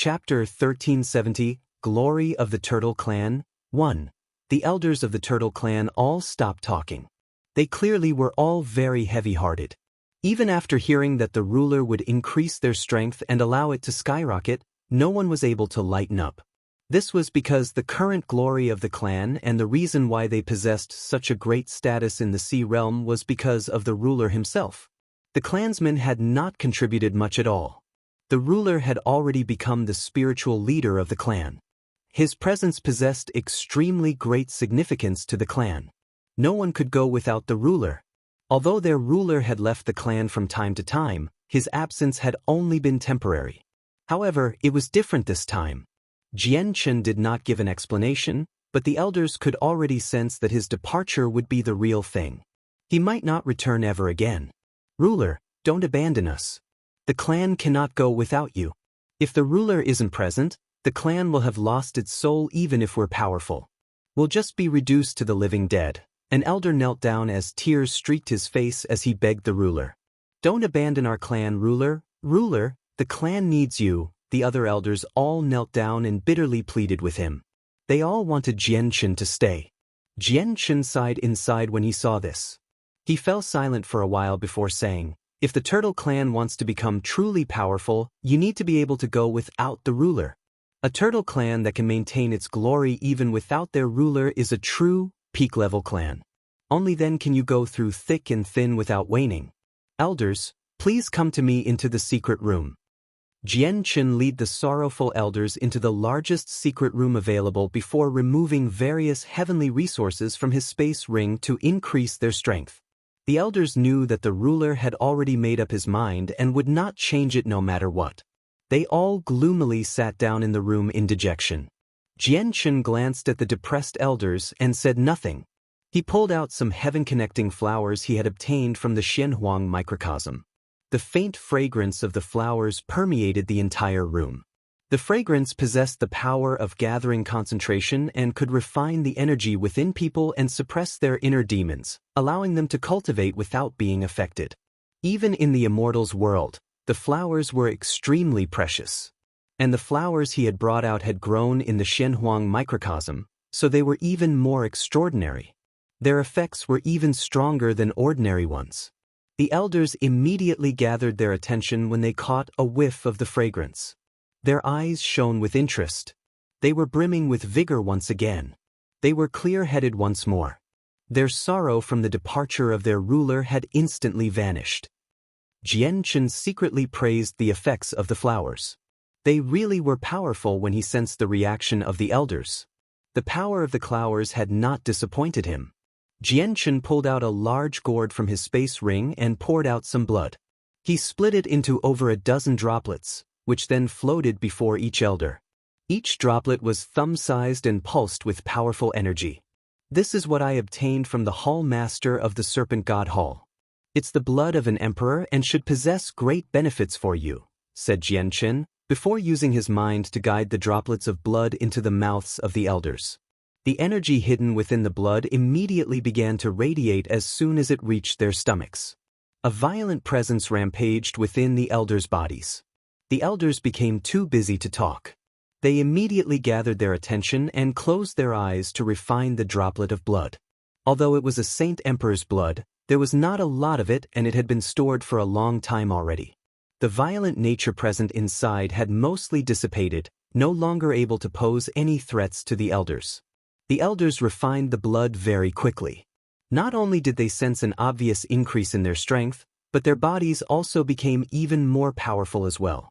Chapter 1370, Glory of the Turtle Clan. 1. The elders of the Turtle Clan all stopped talking. They clearly were all very heavy-hearted. Even after hearing that the ruler would increase their strength and allow it to skyrocket, no one was able to lighten up. This was because the current glory of the clan and the reason why they possessed such a great status in the sea realm was because of the ruler himself. The clansmen had not contributed much at all. The ruler had already become the spiritual leader of the clan. His presence possessed extremely great significance to the clan. No one could go without the ruler. Although their ruler had left the clan from time to time, his absence had only been temporary. However, it was different this time. Jian did not give an explanation, but the elders could already sense that his departure would be the real thing. He might not return ever again. Ruler, don't abandon us. The clan cannot go without you. If the ruler isn't present, the clan will have lost its soul even if we're powerful. We'll just be reduced to the living dead. An elder knelt down as tears streaked his face as he begged the ruler. Don't abandon our clan, ruler. Ruler, the clan needs you. The other elders all knelt down and bitterly pleaded with him. They all wanted Jian to stay. Jian sighed inside when he saw this. He fell silent for a while before saying, if the Turtle Clan wants to become truly powerful, you need to be able to go without the ruler. A Turtle Clan that can maintain its glory even without their ruler is a true, peak-level clan. Only then can you go through thick and thin without waning. Elders, please come to me into the secret room. Jian led the sorrowful elders into the largest secret room available before removing various heavenly resources from his space ring to increase their strength. The elders knew that the ruler had already made up his mind and would not change it no matter what. They all gloomily sat down in the room in dejection. Jian glanced at the depressed elders and said nothing. He pulled out some heaven-connecting flowers he had obtained from the Xianhuang microcosm. The faint fragrance of the flowers permeated the entire room. The fragrance possessed the power of gathering concentration and could refine the energy within people and suppress their inner demons, allowing them to cultivate without being affected. Even in the immortals' world, the flowers were extremely precious. And the flowers he had brought out had grown in the Xianhuang microcosm, so they were even more extraordinary. Their effects were even stronger than ordinary ones. The elders immediately gathered their attention when they caught a whiff of the fragrance. Their eyes shone with interest. They were brimming with vigor once again. They were clear-headed once more. Their sorrow from the departure of their ruler had instantly vanished. Jian secretly praised the effects of the flowers. They really were powerful when he sensed the reaction of the elders. The power of the flowers had not disappointed him. Jian pulled out a large gourd from his space ring and poured out some blood. He split it into over a dozen droplets, which then floated before each elder. Each droplet was thumb-sized and pulsed with powerful energy. This is what I obtained from the Hall Master of the Serpent God Hall. It's the blood of an emperor and should possess great benefits for you, said Jian, before using his mind to guide the droplets of blood into the mouths of the elders. The energy hidden within the blood immediately began to radiate as soon as it reached their stomachs. A violent presence rampaged within the elders' bodies. The elders became too busy to talk. They immediately gathered their attention and closed their eyes to refine the droplet of blood. Although it was a Saint Emperor's blood, there was not a lot of it and it had been stored for a long time already. The violent nature present inside had mostly dissipated, no longer able to pose any threats to the elders. The elders refined the blood very quickly. Not only did they sense an obvious increase in their strength, but their bodies also became even more powerful as well.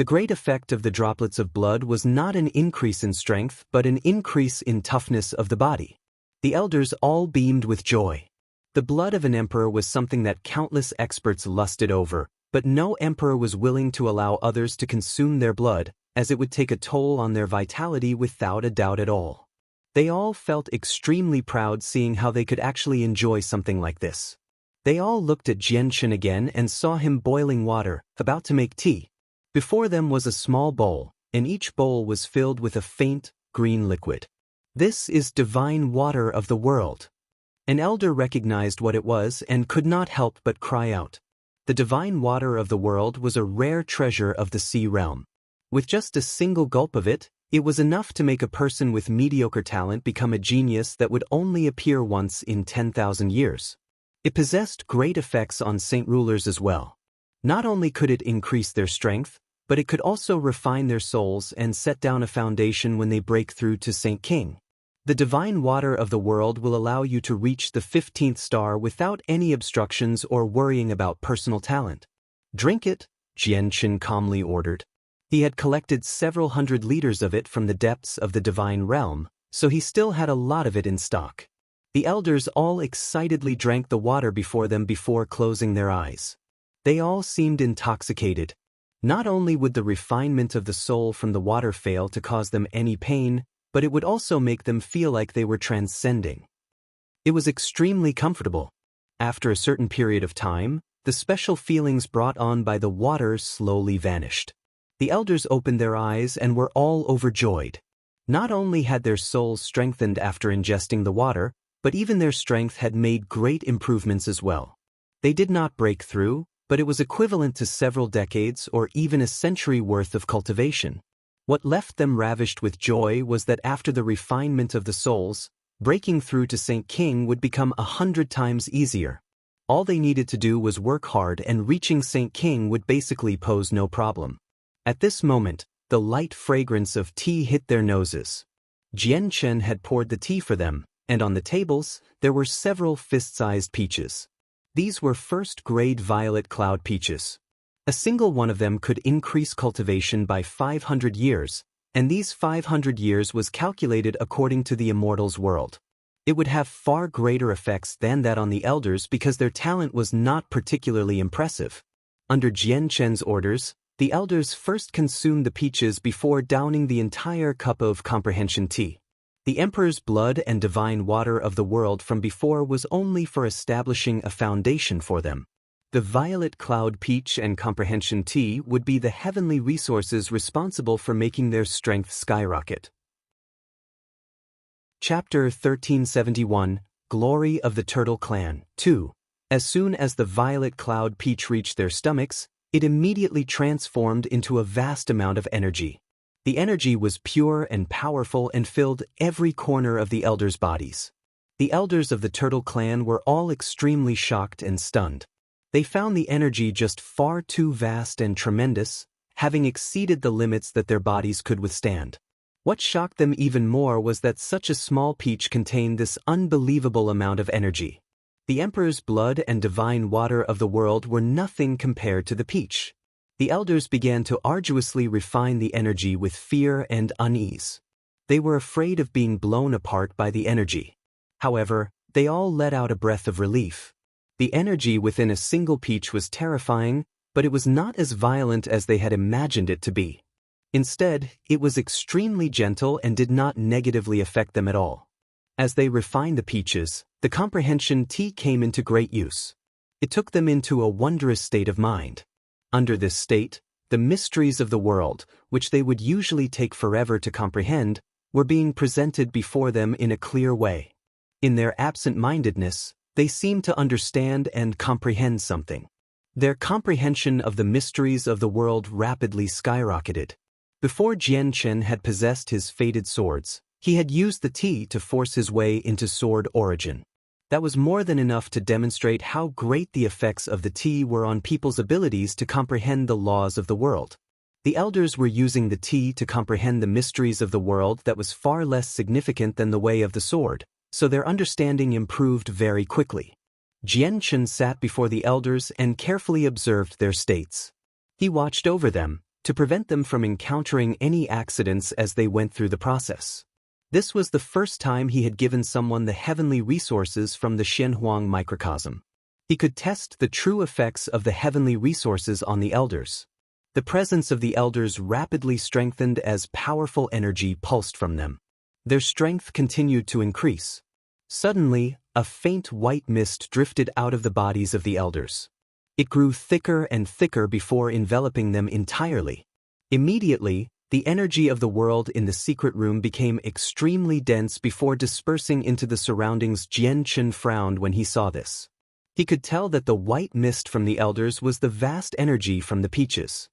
The great effect of the droplets of blood was not an increase in strength but an increase in toughness of the body. The elders all beamed with joy. The blood of an emperor was something that countless experts lusted over, but no emperor was willing to allow others to consume their blood, as it would take a toll on their vitality without a doubt at all. They all felt extremely proud seeing how they could actually enjoy something like this. They all looked at Jian again and saw him boiling water, about to make tea. Before them was a small bowl, and each bowl was filled with a faint, green liquid. This is divine water of the world. An elder recognized what it was and could not help but cry out. The divine water of the world was a rare treasure of the sea realm. With just a single gulp of it, it was enough to make a person with mediocre talent become a genius that would only appear once in 10,000 years. It possessed great effects on saint rulers as well. Not only could it increase their strength, but it could also refine their souls and set down a foundation when they break through to Saint King. The divine water of the world will allow you to reach the 15th star without any obstructions or worrying about personal talent. Drink it, Jian Qin calmly ordered. He had collected several hundred liters of it from the depths of the divine realm, so he still had a lot of it in stock. The elders all excitedly drank the water before them before closing their eyes. They all seemed intoxicated. Not only would the refinement of the soul from the water fail to cause them any pain, but it would also make them feel like they were transcending. It was extremely comfortable. After a certain period of time, the special feelings brought on by the water slowly vanished. The elders opened their eyes and were all overjoyed. Not only had their souls strengthened after ingesting the water, but even their strength had made great improvements as well. They did not break through, but it was equivalent to several decades or even a century worth of cultivation. What left them ravished with joy was that after the refinement of the souls, breaking through to Saint King would become 100 times easier. All they needed to do was work hard, and reaching Saint King would basically pose no problem. At this moment, the light fragrance of tea hit their noses. Jian Qin had poured the tea for them, and on the tables, there were several fist-sized peaches. These were first-grade violet cloud peaches. A single one of them could increase cultivation by 500 years, and these 500 years was calculated according to the immortal's world. It would have far greater effects than that on the elders because their talent was not particularly impressive. Under Jian Qin's orders, the elders first consumed the peaches before downing the entire cup of comprehension tea. The emperor's blood and divine water of the world from before was only for establishing a foundation for them. The violet cloud peach and comprehension tea would be the heavenly resources responsible for making their strength skyrocket. Chapter 1371, Glory of the Turtle Clan, 2. As soon as the violet cloud peach reached their stomachs, it immediately transformed into a vast amount of energy. The energy was pure and powerful and filled every corner of the elders' bodies. The elders of the Turtle Clan were all extremely shocked and stunned. They found the energy just far too vast and tremendous, having exceeded the limits that their bodies could withstand. What shocked them even more was that such a small peach contained this unbelievable amount of energy. The emperor's blood and divine water of the world were nothing compared to the peach. The elders began to arduously refine the energy with fear and unease. They were afraid of being blown apart by the energy. However, they all let out a breath of relief. The energy within a single peach was terrifying, but it was not as violent as they had imagined it to be. Instead, it was extremely gentle and did not negatively affect them at all. As they refined the peaches, the comprehension tea came into great use. It took them into a wondrous state of mind. Under this state, the mysteries of the world, which they would usually take forever to comprehend, were being presented before them in a clear way. In their absent-mindedness, they seemed to understand and comprehend something. Their comprehension of the mysteries of the world rapidly skyrocketed. Before Jian Qin had possessed his fated swords, he had used the tea to force his way into sword origin. That was more than enough to demonstrate how great the effects of the tea were on people's abilities to comprehend the laws of the world. The elders were using the tea to comprehend the mysteries of the world that was far less significant than the way of the sword, so their understanding improved very quickly. Jian Qin sat before the elders and carefully observed their states. He watched over them, to prevent them from encountering any accidents as they went through the process. This was the first time he had given someone the heavenly resources from the Shenhuang microcosm. He could test the true effects of the heavenly resources on the elders. The presence of the elders rapidly strengthened as powerful energy pulsed from them. Their strength continued to increase. Suddenly, a faint white mist drifted out of the bodies of the elders. It grew thicker and thicker before enveloping them entirely. Immediately, the energy of the world in the secret room became extremely dense before dispersing into the surroundings. Jian Qin frowned when he saw this. He could tell that the white mist from the elders was the vast energy from the peaches.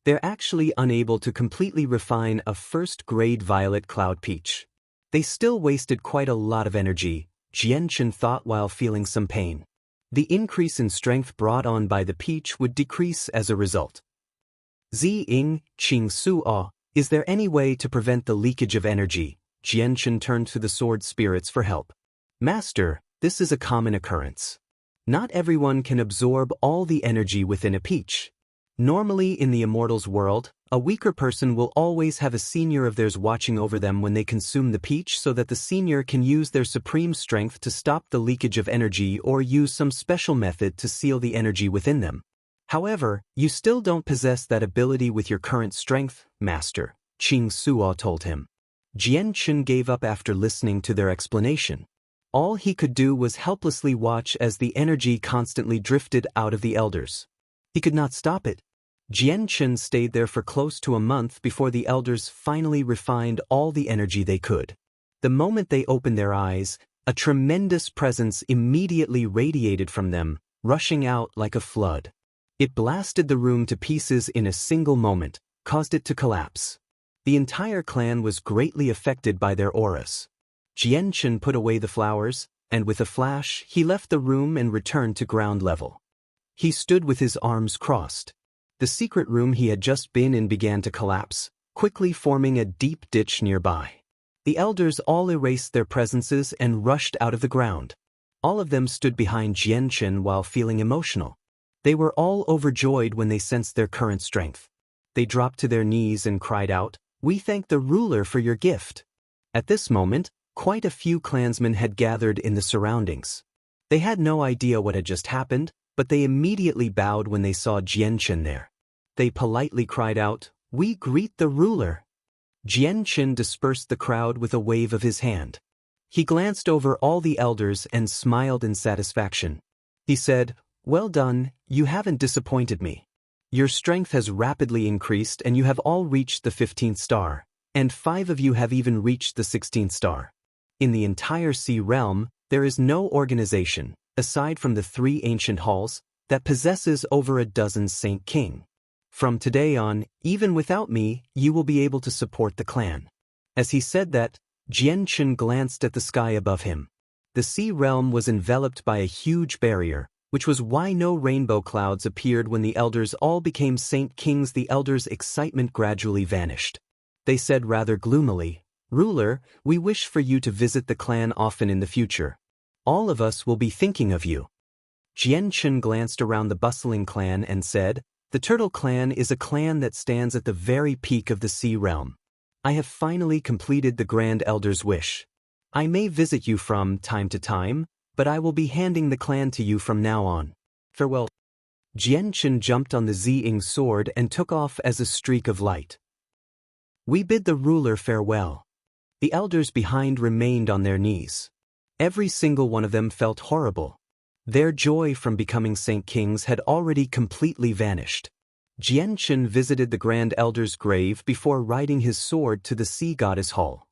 They're actually unable to completely refine a first-grade violet cloud peach. They still wasted quite a lot of energy, Jianchen thought while feeling some pain. The increase in strength brought on by the peach would decrease as a result. Zi-ing, Qing Su-a, is there any way to prevent the leakage of energy? Jianchen turned to the sword spirits for help. Master, this is a common occurrence. Not everyone can absorb all the energy within a peach. Normally in the immortals world, a weaker person will always have a senior of theirs watching over them when they consume the peach so that the senior can use their supreme strength to stop the leakage of energy or use some special method to seal the energy within them. However, you still don't possess that ability with your current strength, Master, Qing Suo told him. Jianchen gave up after listening to their explanation. All he could do was helplessly watch as the energy constantly drifted out of the elders. He could not stop it. Jianchen stayed there for close to a month before the elders finally refined all the energy they could. The moment they opened their eyes, a tremendous presence immediately radiated from them, rushing out like a flood. It blasted the room to pieces in a single moment, caused it to collapse. The entire clan was greatly affected by their auras. Jianchen put away the flowers, and with a flash, he left the room and returned to ground level. He stood with his arms crossed. The secret room he had just been in began to collapse, quickly forming a deep ditch nearby. The elders all erased their presences and rushed out of the ground. All of them stood behind Jianchen while feeling emotional. They were all overjoyed when they sensed their current strength. They dropped to their knees and cried out, "We thank the ruler for your gift." At this moment, quite a few clansmen had gathered in the surroundings. They had no idea what had just happened, but they immediately bowed when they saw Jianchen there. They politely cried out, "We greet the ruler." Jianchen dispersed the crowd with a wave of his hand. He glanced over all the elders and smiled in satisfaction. He said, "Well done, you haven't disappointed me. Your strength has rapidly increased and you have all reached the 15th star, and 5 of you have even reached the 16th star. In the entire Sea Realm, there is no organization, aside from the 3 ancient halls, that possesses over a dozen Saint King. From today on, even without me, you will be able to support the clan." As he said that, Jianchen glanced at the sky above him. The Sea Realm was enveloped by a huge barrier, which was why no rainbow clouds appeared when the elders all became Saint Kings. The elders' excitement gradually vanished. They said rather gloomily, "Ruler, we wish for you to visit the clan often in the future. All of us will be thinking of you." Jianchen glanced around the bustling clan and said, "The Turtle Clan is a clan that stands at the very peak of the Sea Realm. I have finally completed the Grand Elder's wish. I may visit you from time to time, but I will be handing the clan to you from now on. Farewell." Jianchen jumped on the Zi-ing sword and took off as a streak of light. "We bid the ruler farewell." The elders behind remained on their knees. Every single one of them felt horrible. Their joy from becoming Saint Kings had already completely vanished. Jianchen visited the Grand Elder's grave before riding his sword to the Sea Goddess Hall.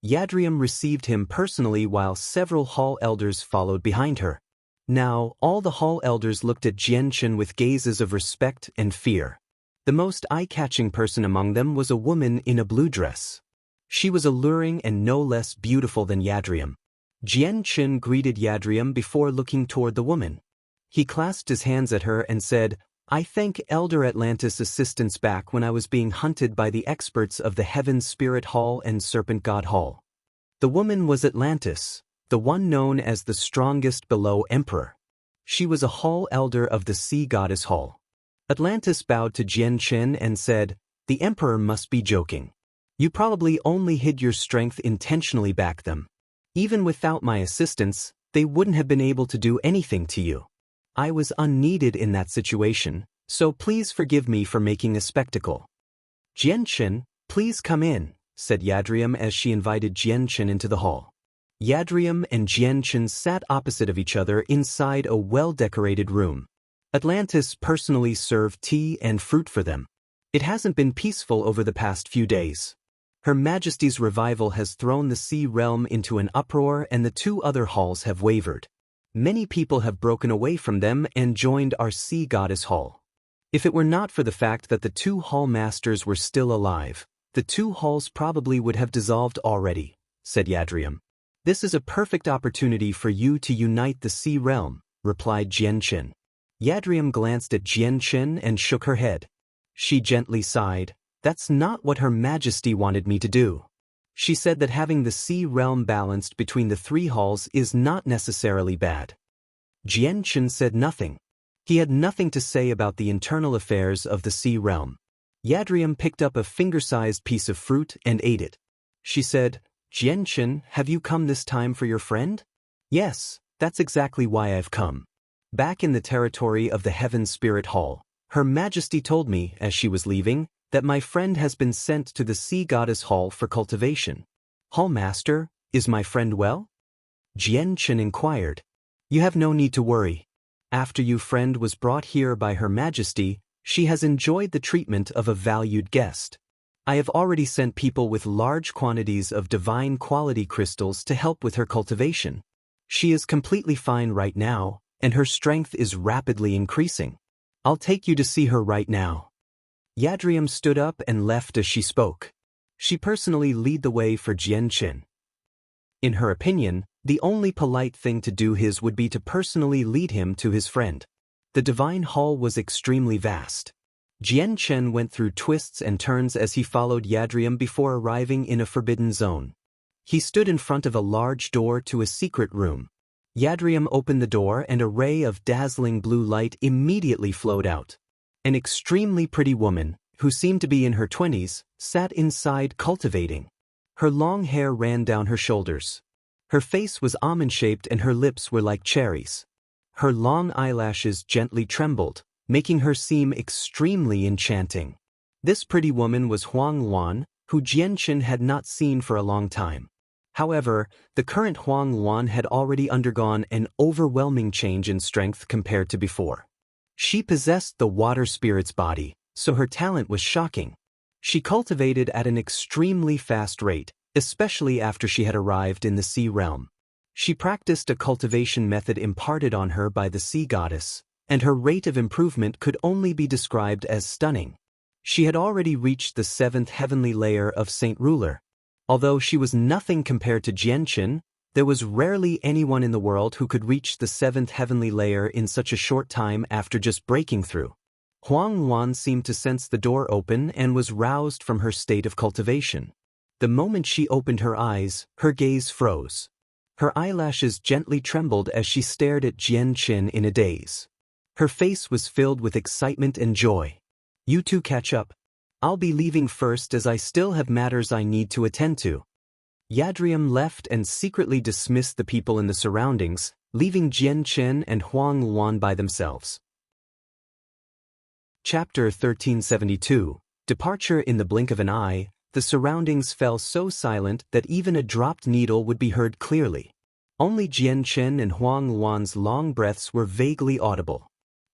Yadrium received him personally while several hall elders followed behind her. Now, all the hall elders looked at Jianchen with gazes of respect and fear. The most eye-catching person among them was a woman in a blue dress. She was alluring and no less beautiful than Yadrium. Jianchen greeted Yadrium before looking toward the woman. He clasped his hands at her and said, "I thank Elder Atlantis' assistance back when I was being hunted by the experts of the Heaven Spirit Hall and Serpent God Hall." The woman was Atlantis, the one known as the strongest below Emperor. She was a hall elder of the Sea Goddess Hall. Atlantis bowed to Jianchen and said, "The Emperor must be joking. You probably only hid your strength intentionally back them. Even without my assistance, they wouldn't have been able to do anything to you. I was unneeded in that situation, so please forgive me for making a spectacle." "Jianchen, please come in," said Yadrium as she invited Jianchen into the hall. Yadrium and Jianchen sat opposite of each other inside a well-decorated room. Atlantis personally served tea and fruit for them. It hasn't been peaceful over the past few days. Her Majesty's revival has thrown the Sea Realm into an uproar and the 2 other halls have wavered. Many people have broken away from them and joined our Sea Goddess Hall. If it were not for the fact that the two hall masters were still alive, the two halls probably would have dissolved already, said Yadrium. This is a perfect opportunity for you to unite the sea realm, replied Jianqin. Yadrium glanced at Jianqin and shook her head. She gently sighed. That's not what Her Majesty wanted me to do. She said that having the sea realm balanced between the three halls is not necessarily bad. Jianqin said nothing. He had nothing to say about the internal affairs of the sea realm. Yadrium picked up a finger-sized piece of fruit and ate it. She said, Jianqin, have you come this time for your friend? Yes, that's exactly why I've come. Back in the territory of the Heaven Spirit Hall, Her Majesty told me, as she was leaving, that my friend has been sent to the Sea Goddess Hall for cultivation. Hall Master, is my friend well? Jianqin inquired. You have no need to worry. After your friend was brought here by Her Majesty, she has enjoyed the treatment of a valued guest. I have already sent people with large quantities of divine quality crystals to help with her cultivation. She is completely fine right now, and her strength is rapidly increasing. I'll take you to see her right now. Yadrium stood up and left as she spoke. She personally led the way for Jianqin. In her opinion, the only polite thing to do would be to personally lead him to his friend. The divine hall was extremely vast. Jianqin went through twists and turns as he followed Yadrium before arriving in a forbidden zone. He stood in front of a large door to a secret room. Yadrium opened the door and a ray of dazzling blue light immediately flowed out. An extremely pretty woman, who seemed to be in her 20s, sat inside cultivating. Her long hair ran down her shoulders. Her face was almond-shaped and her lips were like cherries. Her long eyelashes gently trembled, making her seem extremely enchanting. This pretty woman was Huang Luan, who Jianqin had not seen for a long time. However, the current Huang Luan had already undergone an overwhelming change in strength compared to before. She possessed the water spirit's body, so her talent was shocking. She cultivated at an extremely fast rate, especially after she had arrived in the sea realm. She practiced a cultivation method imparted on her by the sea goddess, and her rate of improvement could only be described as stunning. She had already reached the 7th heavenly layer of Saint Ruler. Although she was nothing compared to Jianqin, there was rarely anyone in the world who could reach the 7th heavenly layer in such a short time after just breaking through. Huang Luan seemed to sense the door open and was roused from her state of cultivation. The moment she opened her eyes, her gaze froze. Her eyelashes gently trembled as she stared at Jianqin in a daze. Her face was filled with excitement and joy. You two catch up. I'll be leaving first as I still have matters I need to attend to. Yadrium left and secretly dismissed the people in the surroundings, leaving Jianqin and Huang Luan by themselves. Chapter 1372. Departure. In the blink of an eye, the surroundings fell so silent that even a dropped needle would be heard clearly. Only Jianqin and Huang Luan's long breaths were vaguely audible.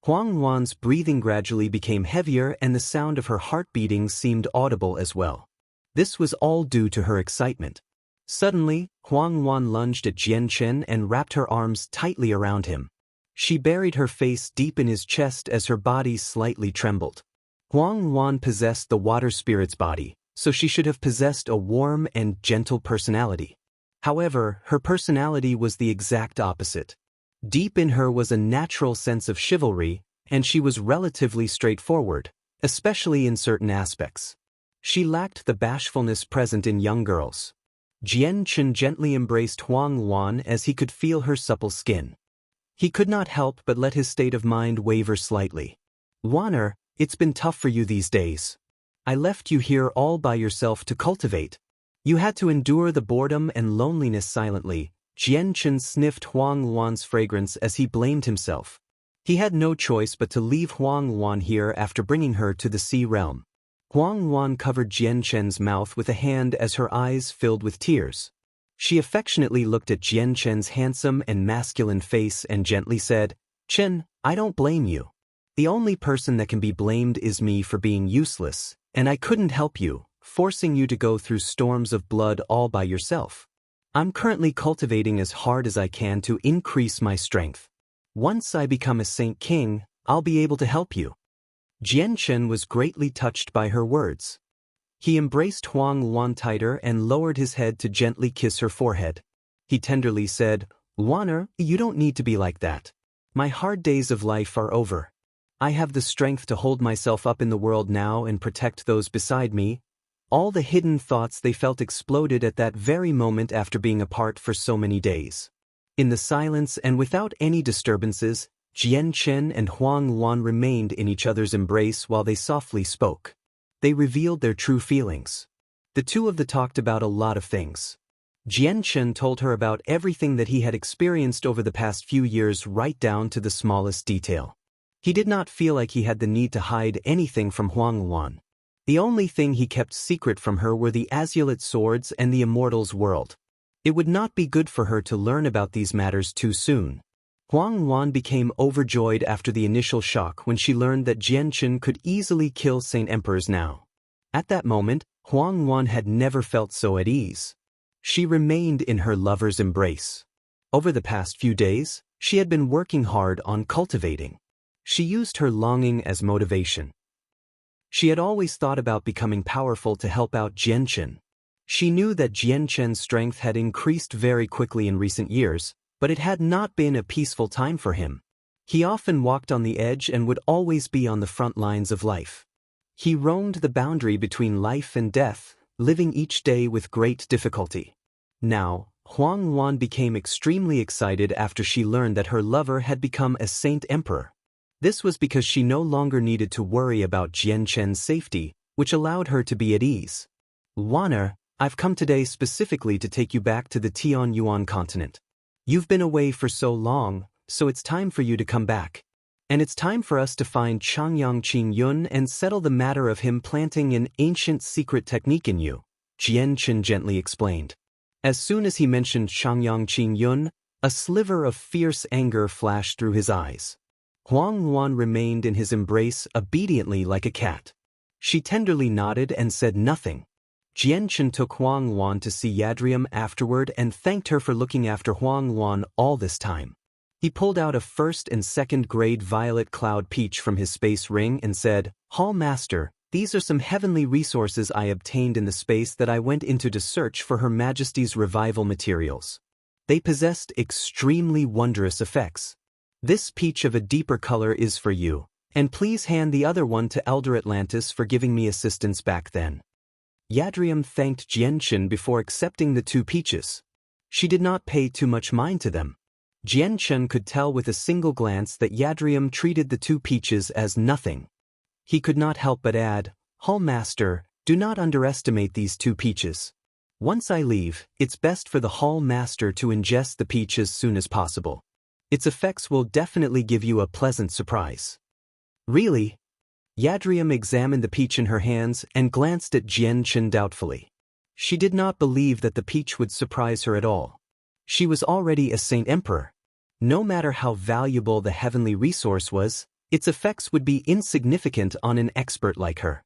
Huang Luan's breathing gradually became heavier and the sound of her heart beating seemed audible as well. This was all due to her excitement. Suddenly, Huang Luan lunged at Jianqin and wrapped her arms tightly around him. She buried her face deep in his chest as her body slightly trembled. Huang Luan possessed the water spirit's body, so she should have possessed a warm and gentle personality. However, her personality was the exact opposite. Deep in her was a natural sense of chivalry, and she was relatively straightforward, especially in certain aspects. She lacked the bashfulness present in young girls. Jianqin gently embraced Huang Luan as he could feel her supple skin. He could not help but let his state of mind waver slightly. Luaner, it's been tough for you these days. I left you here all by yourself to cultivate. You had to endure the boredom and loneliness silently. Jianqin sniffed Huang Luan's fragrance as he blamed himself. He had no choice but to leave Huang Luan here after bringing her to the sea realm. Huang Luan covered Jianqin's mouth with a hand as her eyes filled with tears. She affectionately looked at Jianqin's handsome and masculine face and gently said, "Chen, I don't blame you. The only person that can be blamed is me for being useless, and I couldn't help you, forcing you to go through storms of blood all by yourself. I'm currently cultivating as hard as I can to increase my strength. Once I become a Saint King, I'll be able to help you." Jian Chen was greatly touched by her words. He embraced Huang Luan tighter and lowered his head to gently kiss her forehead. He tenderly said, "Luaner, you don't need to be like that. My hard days of life are over. I have the strength to hold myself up in the world now and protect those beside me." All the hidden thoughts they felt exploded at that very moment after being apart for so many days. In the silence and without any disturbances, Jian Chen and Huang Luan remained in each other's embrace while they softly spoke. They revealed their true feelings. The two of them talked about a lot of things. Jian Chen told her about everything that he had experienced over the past few years, right down to the smallest detail. He did not feel like he had the need to hide anything from Huang Luan. The only thing he kept secret from her were the azulate swords and the immortal's world. It would not be good for her to learn about these matters too soon. Huang Luan became overjoyed after the initial shock when she learned that Jian Chen could easily kill Saint Emperors now. At that moment, Huang Luan had never felt so at ease. She remained in her lover's embrace. Over the past few days, she had been working hard on cultivating. She used her longing as motivation. She had always thought about becoming powerful to help out Jian Chen. She knew that Jian Chen's strength had increased very quickly in recent years, but it had not been a peaceful time for him. He often walked on the edge and would always be on the front lines of life. He roamed the boundary between life and death, living each day with great difficulty. Now, Huang Luan became extremely excited after she learned that her lover had become a Saint Emperor. This was because she no longer needed to worry about Jian Chen's safety, which allowed her to be at ease. "Luaner, I've come today specifically to take you back to the Tianyuan continent. You've been away for so long, so it's time for you to come back. And it's time for us to find Changyang Qingyun and settle the matter of him planting an ancient secret technique in you," Jian Chen gently explained. As soon as he mentioned Changyang Qingyun, a sliver of fierce anger flashed through his eyes. Huang Luan remained in his embrace obediently like a cat. She tenderly nodded and said nothing. Jian Chen took Huang Luan to see Yadrium afterward and thanked her for looking after Huang Luan all this time. He pulled out a first and second grade violet cloud peach from his space ring and said, "Hall Master, these are some heavenly resources I obtained in the space that I went into to search for Her Majesty's revival materials. They possessed extremely wondrous effects. This peach of a deeper color is for you, and please hand the other one to Elder Atlantis for giving me assistance back then." Yadrium thanked Jian Chen before accepting the two peaches. She did not pay too much mind to them. Jian Chen could tell with a single glance that Yadrium treated the two peaches as nothing. He could not help but add, "Hall Master, do not underestimate these two peaches. Once I leave, it's best for the Hall Master to ingest the peach as soon as possible. Its effects will definitely give you a pleasant surprise." "Really?" Yadrium examined the peach in her hands and glanced at Jian Chen doubtfully. She did not believe that the peach would surprise her at all. She was already a Saint Emperor. No matter how valuable the heavenly resource was, its effects would be insignificant on an expert like her.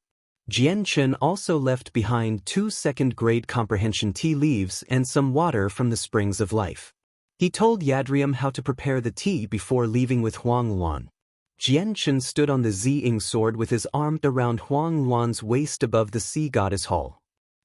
Jian Chen also left behind 2 second-grade comprehension tea leaves and some water from the springs of life. He told Yadrium how to prepare the tea before leaving with Huang Luan. Jian Chen stood on the Ziying sword with his arm around Huang Luan's waist above the sea goddess hall.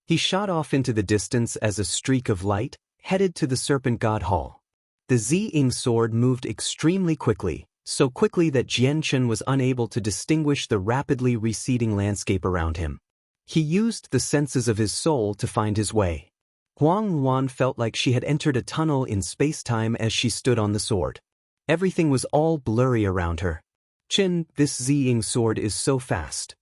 He shot off into the distance as a streak of light, headed to the serpent god hall. The Ziying sword moved extremely quickly, so quickly that Jian Chen was unable to distinguish the rapidly receding landscape around him. He used the senses of his soul to find his way. Huang Luan felt like she had entered a tunnel in space-time as she stood on the sword. Everything was all blurry around her. "Chen, this Ziying sword is so fast.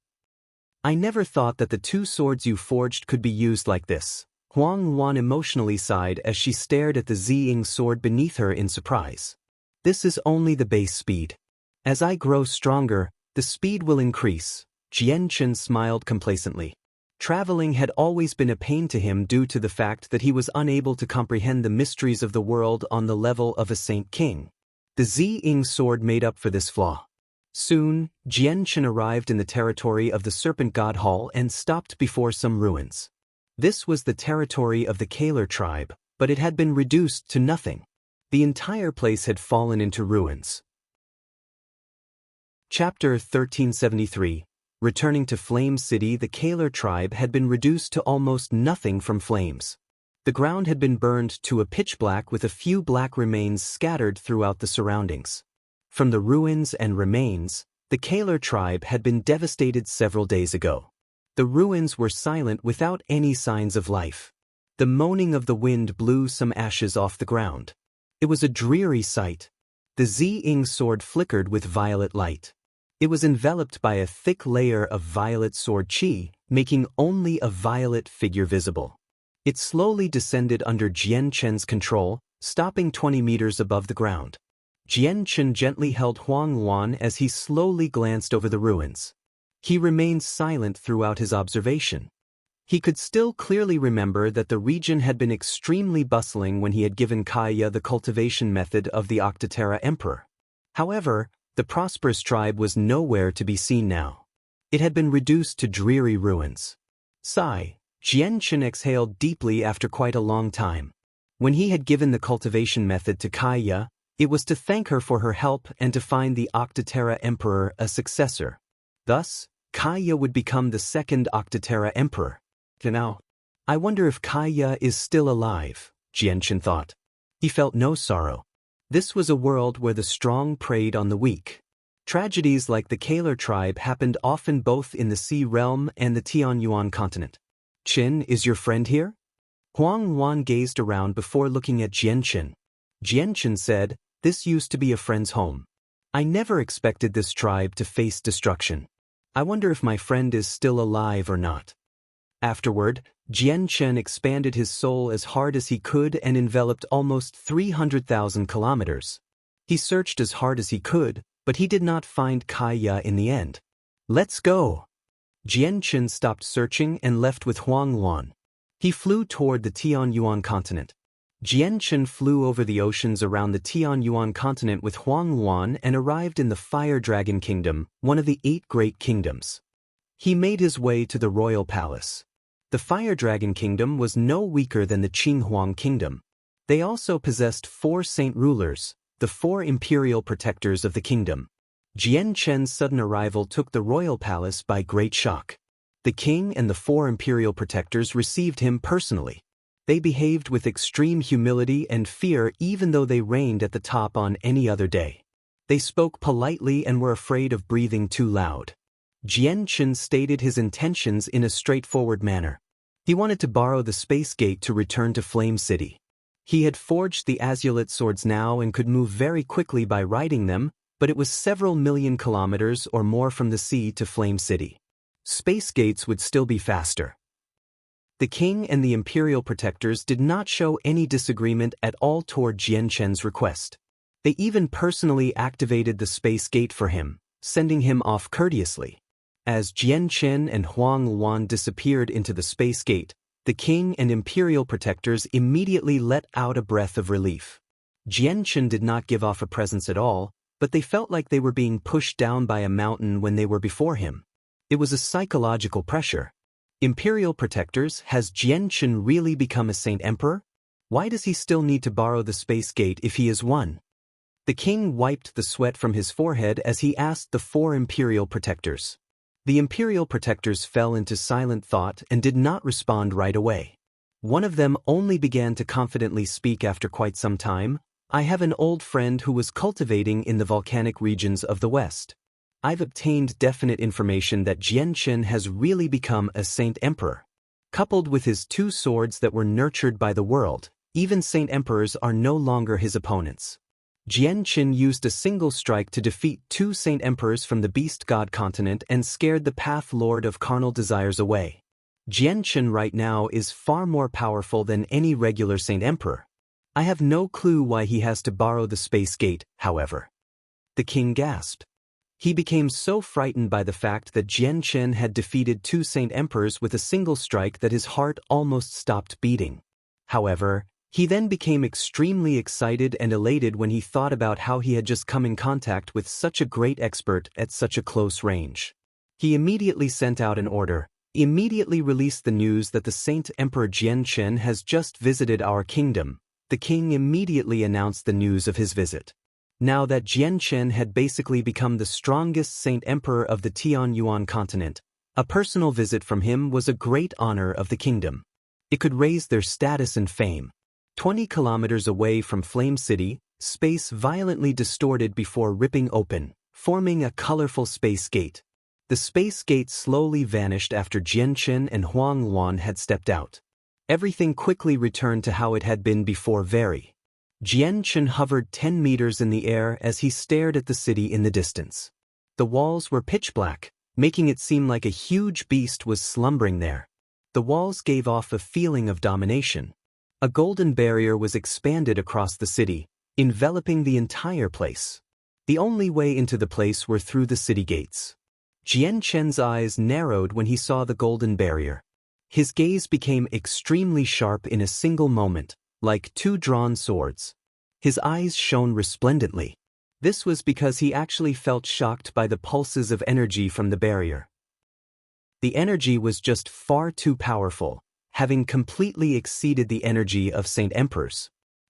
I never thought that the 2 swords you forged could be used like this." Huang Luan emotionally sighed as she stared at the Ziying sword beneath her in surprise. "This is only the base speed. As I grow stronger, the speed will increase." Jian Chen smiled complacently. Traveling had always been a pain to him due to the fact that he was unable to comprehend the mysteries of the world on the level of a Saint King. The Ziying sword made up for this flaw. Soon, Jian Chen arrived in the territory of the Serpent God Hall and stopped before some ruins. This was the territory of the Kaler tribe, but it had been reduced to nothing. The entire place had fallen into ruins. Chapter 1373. Returning to Flame City, the Kaler tribe had been reduced to almost nothing from flames. The ground had been burned to a pitch black with a few black remains scattered throughout the surroundings. From the ruins and remains, the Kaler tribe had been devastated several days ago. The ruins were silent without any signs of life. The moaning of the wind blew some ashes off the ground. It was a dreary sight. The Zing sword flickered with violet light. It was enveloped by a thick layer of violet sword chi, making only a violet figure visible. It slowly descended under Jian Chen's control, stopping 20 meters above the ground. Jian Chen gently held Huang Yuan as he slowly glanced over the ruins. He remained silent throughout his observation. He could still clearly remember that the region had been extremely bustling when he had given Kaya the cultivation method of the Octaterra Emperor. However, the prosperous tribe was nowhere to be seen now. It had been reduced to dreary ruins. Sigh, Jian Chen exhaled deeply after quite a long time. When he had given the cultivation method to Kaya, it was to thank her for her help and to find the Octaterra Emperor a successor. Thus, Kaya would become the second Octaterra Emperor. Now, I wonder if Kaya is still alive, Jian Chen thought. He felt no sorrow. This was a world where the strong preyed on the weak. Tragedies like the Kaler tribe happened often both in the Sea Realm and the Tianyuan continent. Chen, is your friend here? Huang Yuan gazed around before looking at Jian Chen. Jian Chen said, "This used to be a friend's home. I never expected this tribe to face destruction. I wonder if my friend is still alive or not." Afterward, Jian Chen expanded his soul as hard as he could and enveloped almost 300,000 kilometers. He searched as hard as he could, but he did not find Kaya in the end. "Let's go." Jian Chen stopped searching and left with Huang Yuan. He flew toward the Tianyuan continent. Jian Chen flew over the oceans around the Tianyuan continent with Huang Yuan and arrived in the Fire Dragon Kingdom, one of the 8 great kingdoms. He made his way to the royal palace. The Fire Dragon Kingdom was no weaker than the Qinghuang Kingdom. They also possessed 4 saint rulers, the 4 imperial protectors of the kingdom. Jian Chen's sudden arrival took the royal palace by great shock. The king and the 4 imperial protectors received him personally. They behaved with extreme humility and fear even though they reigned at the top on any other day. They spoke politely and were afraid of breathing too loud. Jian Chen stated his intentions in a straightforward manner. He wanted to borrow the space gate to return to Flame City. He had forged the azulite swords now and could move very quickly by riding them, but it was several million kilometers or more from the sea to Flame City. Space gates would still be faster. The king and the imperial protectors did not show any disagreement at all toward Jian Chen's request. They even personally activated the space gate for him, sending him off courteously. As Jian Chen and Huang Yuan disappeared into the space gate, the king and imperial protectors immediately let out a breath of relief. Jian Chen did not give off a presence at all, but they felt like they were being pushed down by a mountain when they were before him. It was a psychological pressure. Imperial protectors, has Jian Chen really become a saint emperor? Why does he still need to borrow the space gate if he is one? The king wiped the sweat from his forehead as he asked the 4 imperial protectors. The imperial protectors fell into silent thought and did not respond right away. One of them only began to confidently speak after quite some time. "I have an old friend who was cultivating in the volcanic regions of the west. I've obtained definite information that Jian Chen has really become a saint emperor. Coupled with his 2 swords that were nurtured by the world, even saint emperors are no longer his opponents." Jian Chen used a single strike to defeat 2 saint emperors from the beast god continent and scared the path lord of carnal desires away. Jian Chen right now is far more powerful than any regular saint emperor. I have no clue why he has to borrow the space gate, however. The king gasped. He became so frightened by the fact that Jian Chen had defeated 2 saint emperors with a single strike that his heart almost stopped beating. However, he then became extremely excited and elated when he thought about how he had just come in contact with such a great expert at such a close range. He immediately sent out an order, immediately released the news that the Saint Emperor Jian Chen has just visited our kingdom. The king immediately announced the news of his visit. Now that Jian Chen had basically become the strongest Saint Emperor of the Tianyuan continent, a personal visit from him was a great honor of the kingdom. It could raise their status and fame. 20 kilometers away from Flame City, space violently distorted before ripping open, forming a colorful space gate. The space gate slowly vanished after Jian Chen and Huang Luan had stepped out. Everything quickly returned to how it had been before. Jian Chen hovered 10 meters in the air as he stared at the city in the distance. The walls were pitch black, making it seem like a huge beast was slumbering there. The walls gave off a feeling of domination. A golden barrier was expanded across the city, enveloping the entire place. The only way into the place were through the city gates. Jian Chen's eyes narrowed when he saw the golden barrier. His gaze became extremely sharp in a single moment, like two drawn swords. His eyes shone resplendently. This was because he actually felt shocked by the pulses of energy from the barrier. The energy was just far too powerful, having completely exceeded the energy of Saint Emperors.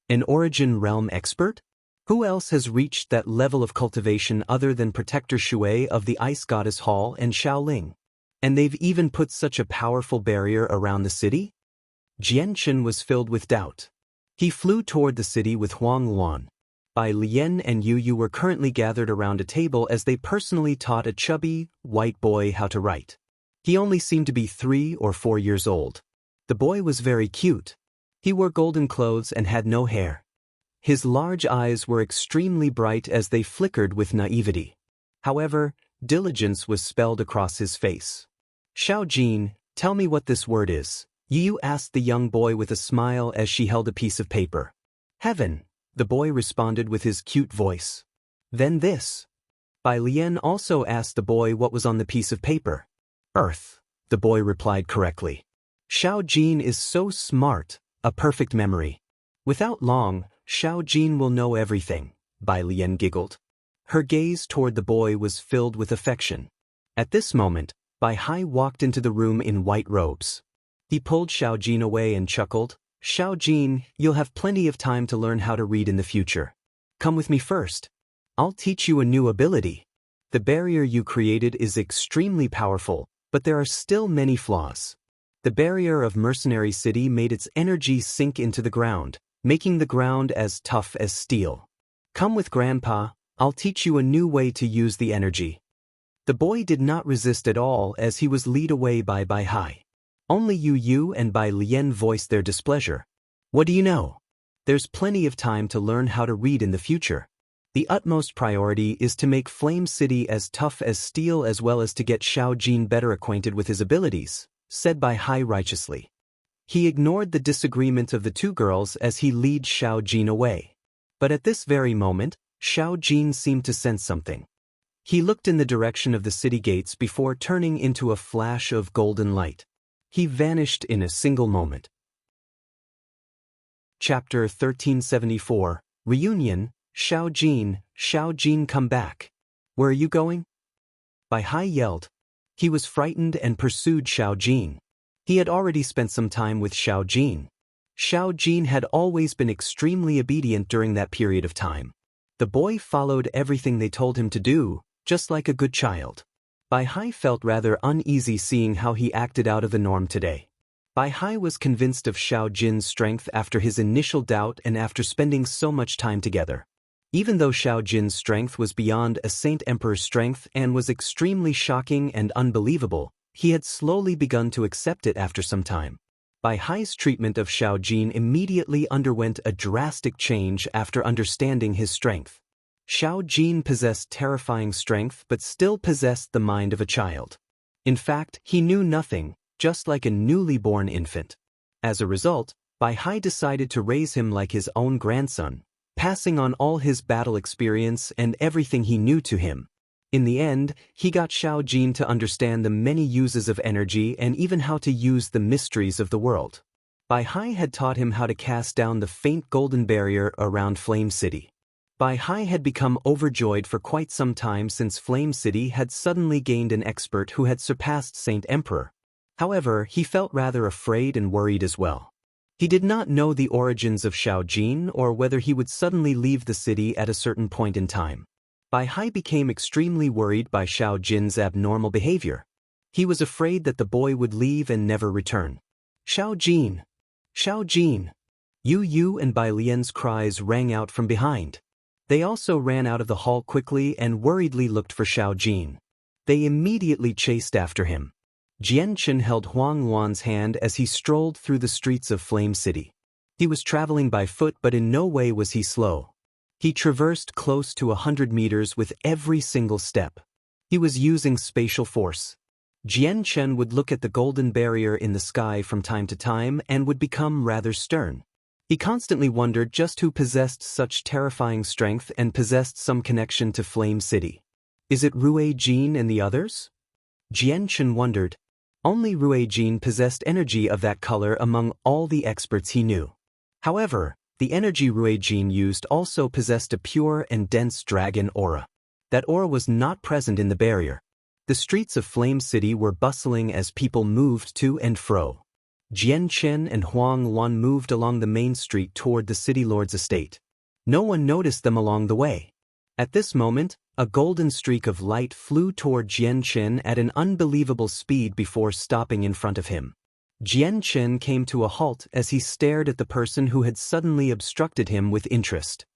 An Origin Realm expert? Who else has reached that level of cultivation other than Protector Shui of the Ice Goddess Hall and Shaoling? And they've even put such a powerful barrier around the city? Jian Chen was filled with doubt. He flew toward the city with Huang Luan. Bai Lian and Yu Yu were currently gathered around a table as they personally taught a chubby, white boy how to write. He only seemed to be 3 or 4 years old. The boy was very cute. He wore golden clothes and had no hair. His large eyes were extremely bright as they flickered with naivety. However, diligence was spelled across his face. "Xiao Jin, tell me what this word is," Yu asked the young boy with a smile as she held a piece of paper. "Heaven," the boy responded with his cute voice. "Then this." Bai Lian also asked the boy what was on the piece of paper. "Earth," the boy replied correctly. "Xiao Jin is so smart, a perfect memory. Without long, Xiao Jin will know everything," Bai Lian giggled. Her gaze toward the boy was filled with affection. At this moment, Bai Hai walked into the room in white robes. He pulled Xiao Jin away and chuckled, "Xiao Jin, you'll have plenty of time to learn how to read in the future. Come with me first. I'll teach you a new ability. The barrier you created is extremely powerful, but there are still many flaws. The barrier of Mercenary City made its energy sink into the ground, making the ground as tough as steel. Come with Grandpa, I'll teach you a new way to use the energy." The boy did not resist at all as he was led away by Bai Hai. Only Yu Yu and Bai Lian voiced their displeasure. "What do you know? There's plenty of time to learn how to read in the future. The utmost priority is to make Flame City as tough as steel as well as to get Xiao Jin better acquainted with his abilities," said Bai Hai righteously. He ignored the disagreement of the two girls as he led Xiao Jin away. But at this very moment, Xiao Jin seemed to sense something. He looked in the direction of the city gates before turning into a flash of golden light. He vanished in a single moment. Chapter 1374, Reunion. Xiao Jin, come back. Where are you going?" Bai Hai yelled. He was frightened and pursued Xiao Jin. He had already spent some time with Xiao Jin. Xiao Jin had always been extremely obedient during that period of time. The boy followed everything they told him to do, just like a good child. Bai Hai felt rather uneasy seeing how he acted out of the norm today. Bai Hai was convinced of Xiao Jin's strength after his initial doubt and after spending so much time together. Even though Xiao Jin's strength was beyond a Saint Emperor's strength and was extremely shocking and unbelievable, he had slowly begun to accept it after some time. Bai Hai's treatment of Xiao Jin immediately underwent a drastic change after understanding his strength. Xiao Jin possessed terrifying strength but still possessed the mind of a child. In fact, he knew nothing, just like a newly born infant. As a result, Bai Hai decided to raise him like his own grandson, passing on all his battle experience and everything he knew to him. In the end, he got Xiao Jin to understand the many uses of energy and even how to use the mysteries of the world. Bai Hai had taught him how to cast down the faint golden barrier around Flame City. Bai Hai had become overjoyed for quite some time since Flame City had suddenly gained an expert who had surpassed Saint Emperor. However, he felt rather afraid and worried as well. He did not know the origins of Xiao Jin or whether he would suddenly leave the city at a certain point in time. Bai Hai became extremely worried by Xiao Jin's abnormal behavior. He was afraid that the boy would leave and never return. Xiao Jin! Xiao Jin! Yu and Bai Lian's cries rang out from behind. They also ran out of the hall quickly and worriedly looked for Xiao Jin. They immediately chased after him. Jianchen held Huang Luan's hand as he strolled through the streets of Flame City. He was traveling by foot, but in no way was he slow. He traversed close to 100 meters with every single step. He was using spatial force. Jianchen would look at the golden barrier in the sky from time to time and would become rather stern. He constantly wondered just who possessed such terrifying strength and possessed some connection to Flame City. Is it Rue Jin and the others? Jianchen wondered. Only Rue Jin possessed energy of that color among all the experts he knew. However, the energy Rue Jin used also possessed a pure and dense dragon aura. That aura was not present in the barrier. The streets of Flame City were bustling as people moved to and fro. Jianchen and Huang Luan moved along the main street toward the city lord's estate. No one noticed them along the way. At this moment, a golden streak of light flew toward Jianchen at an unbelievable speed before stopping in front of him. Jianchen came to a halt as he stared at the person who had suddenly obstructed him with interest.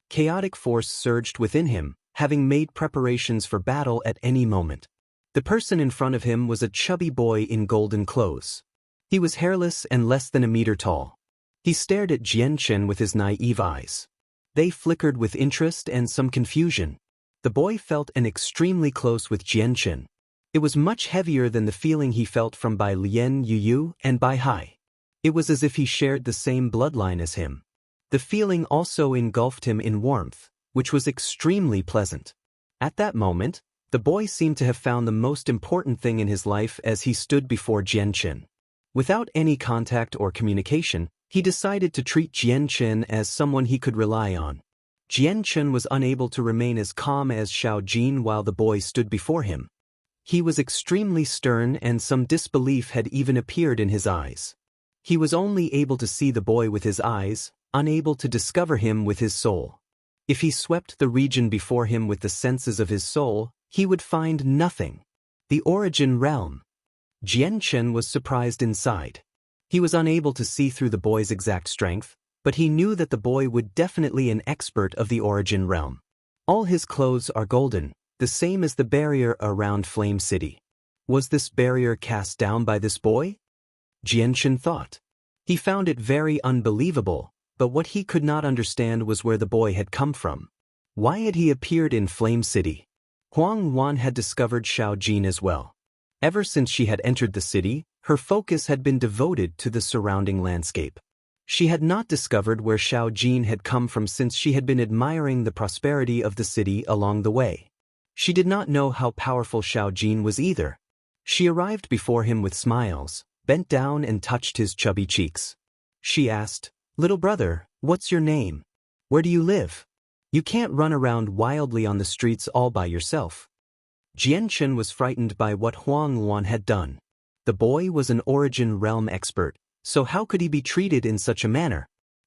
Chaotic force surged within him, having made preparations for battle at any moment. The person in front of him was a chubby boy in golden clothes. He was hairless and less than a meter tall. He stared at Jianchen with his naive eyes. They flickered with interest and some confusion. The boy felt extremely close with Jianchen. It was much heavier than the feeling he felt from Bai Lian, Yu and Bai Hai. It was as if he shared the same bloodline as him. The feeling also engulfed him in warmth, which was extremely pleasant. At that moment, the boy seemed to have found the most important thing in his life as he stood before Jianchen. Without any contact or communication, he decided to treat Jianchen as someone he could rely on. Jianchen was unable to remain as calm as Xiao Jin while the boy stood before him. He was extremely stern and some disbelief had even appeared in his eyes. He was only able to see the boy with his eyes, unable to discover him with his soul. If he swept the region before him with the senses of his soul, he would find nothing. The origin realm. Jianchen was surprised inside. He was unable to see through the boy's exact strength, but he knew that the boy would definitely be an expert of the origin realm. All his clothes are golden, the same as the barrier around Flame City. Was this barrier cast down by this boy? Jianchen thought. He found it very unbelievable, but what he could not understand was where the boy had come from. Why had he appeared in Flame City? Huang Luan had discovered Xiao Jin as well. Ever since she had entered the city, her focus had been devoted to the surrounding landscape. She had not discovered where Xiao Jin had come from since she had been admiring the prosperity of the city along the way. She did not know how powerful Xiao Jin was either. She arrived before him with smiles, bent down and touched his chubby cheeks. She asked, "Little brother, what's your name? Where do you live? You can't run around wildly on the streets all by yourself." Jianchen was frightened by what Huang Luan had done. The boy was an origin realm expert, so how could he be treated in such a manner?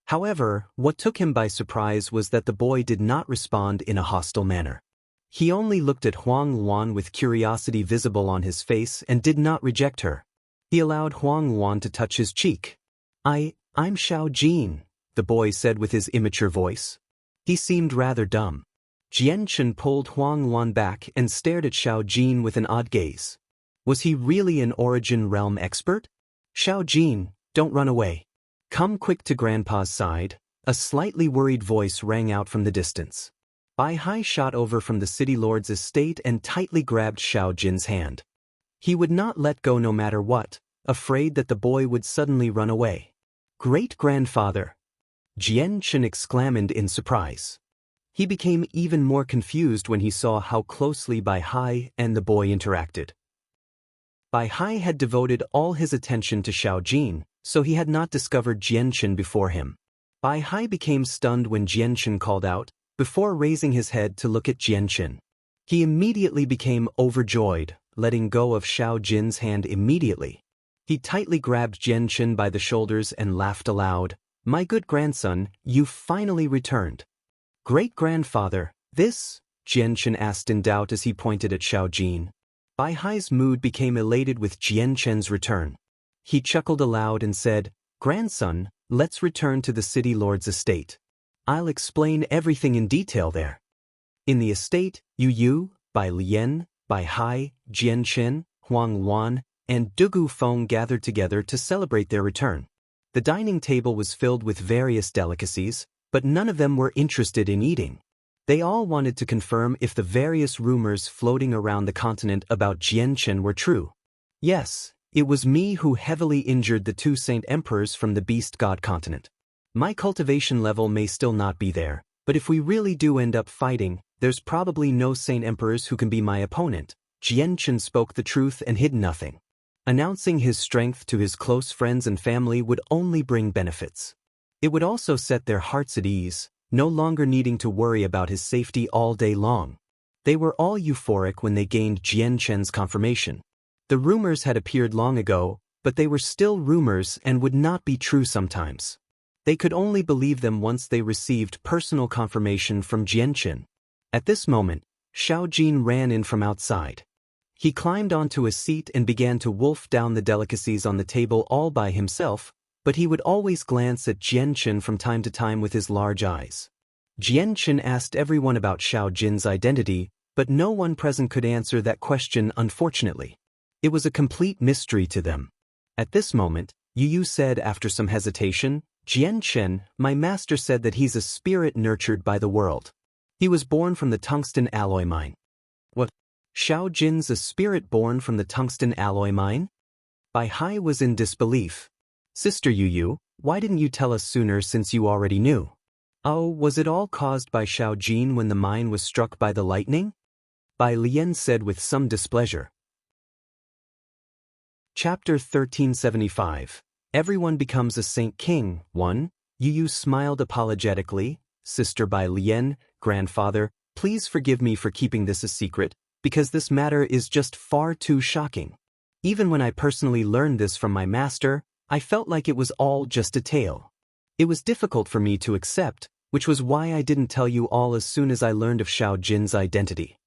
However, what took him by surprise was that the boy did not respond in a hostile manner. He only looked at Huang Luan with curiosity visible on his face and did not reject her. He allowed Huang Luan to touch his cheek. I'm Xiao Jin," the boy said with his immature voice. He seemed rather dumb. Jianchen pulled Huang Luan back and stared at Xiao Jin with an odd gaze. Was he really an origin realm expert? "Xiao Jin, don't run away. Come quick to Grandpa's side," a slightly worried voice rang out from the distance. Bai Hai shot over from the city lord's estate and tightly grabbed Xiao Jin's hand. He would not let go no matter what, afraid that the boy would suddenly run away. "Great-grandfather!" Jianchen exclaimed in surprise. He became even more confused when he saw how closely Bai Hai and the boy interacted. Bai Hai had devoted all his attention to Xiao Jin, so he had not discovered Jianchen before him. Bai Hai became stunned when Jianchen called out, before raising his head to look at Jianchen. He immediately became overjoyed, letting go of Xiao Jin's hand immediately. He tightly grabbed Jianchen by the shoulders and laughed aloud. "My good grandson, you've finally returned." "Great-grandfather, this?" Jianchen asked in doubt as he pointed at Xiaojin. Bai Hai's mood became elated with Jianchen's return. He chuckled aloud and said, "Grandson, let's return to the city lord's estate. I'll explain everything in detail there." In the estate, Yu, Bai Lian, Bai Hai, Jianchen, Huang Wan, and Dugu Feng gathered together to celebrate their return. The dining table was filled with various delicacies, but none of them were interested in eating. They all wanted to confirm if the various rumors floating around the continent about Jianchen were true. Yes, it was me who heavily injured the 2 saint emperors from the beast god continent. My cultivation level may still not be there, but if we really do end up fighting, there's probably no saint emperors who can be my opponent. Jianchen spoke the truth and hid nothing. Announcing his strength to his close friends and family would only bring benefits. It would also set their hearts at ease, no longer needing to worry about his safety all day long. They were all euphoric when they gained Jianchen's confirmation. The rumors had appeared long ago, but they were still rumors and would not be true sometimes. They could only believe them once they received personal confirmation from Jianchen. At this moment, Xiaojin ran in from outside. He climbed onto a seat and began to wolf down the delicacies on the table all by himself, but he would always glance at Jianchen from time to time with his large eyes. Jianchen asked everyone about Xiaojin's identity, but no one present could answer that question, unfortunately. It was a complete mystery to them. At this moment, Yu said after some hesitation, "Jianchen, my master said that he's a spirit nurtured by the world. He was born from the tungsten alloy mine." "What? Xiaojin's a spirit born from the tungsten alloy mine?" Bai Hai was in disbelief. "Sister Yu, why didn't you tell us sooner since you already knew?" "Oh, was it all caused by Xiaojin when the mine was struck by the lightning?" Bai Lian said with some displeasure. Chapter 1375. Everyone becomes a Saint King. 1. Yu smiled apologetically. "Sister Bai Lian, grandfather, please forgive me for keeping this a secret, because this matter is just far too shocking. Even when I personally learned this from my master, I felt like it was all just a tale. It was difficult for me to accept, which was why I didn't tell you all as soon as I learned of Xiaojin's identity."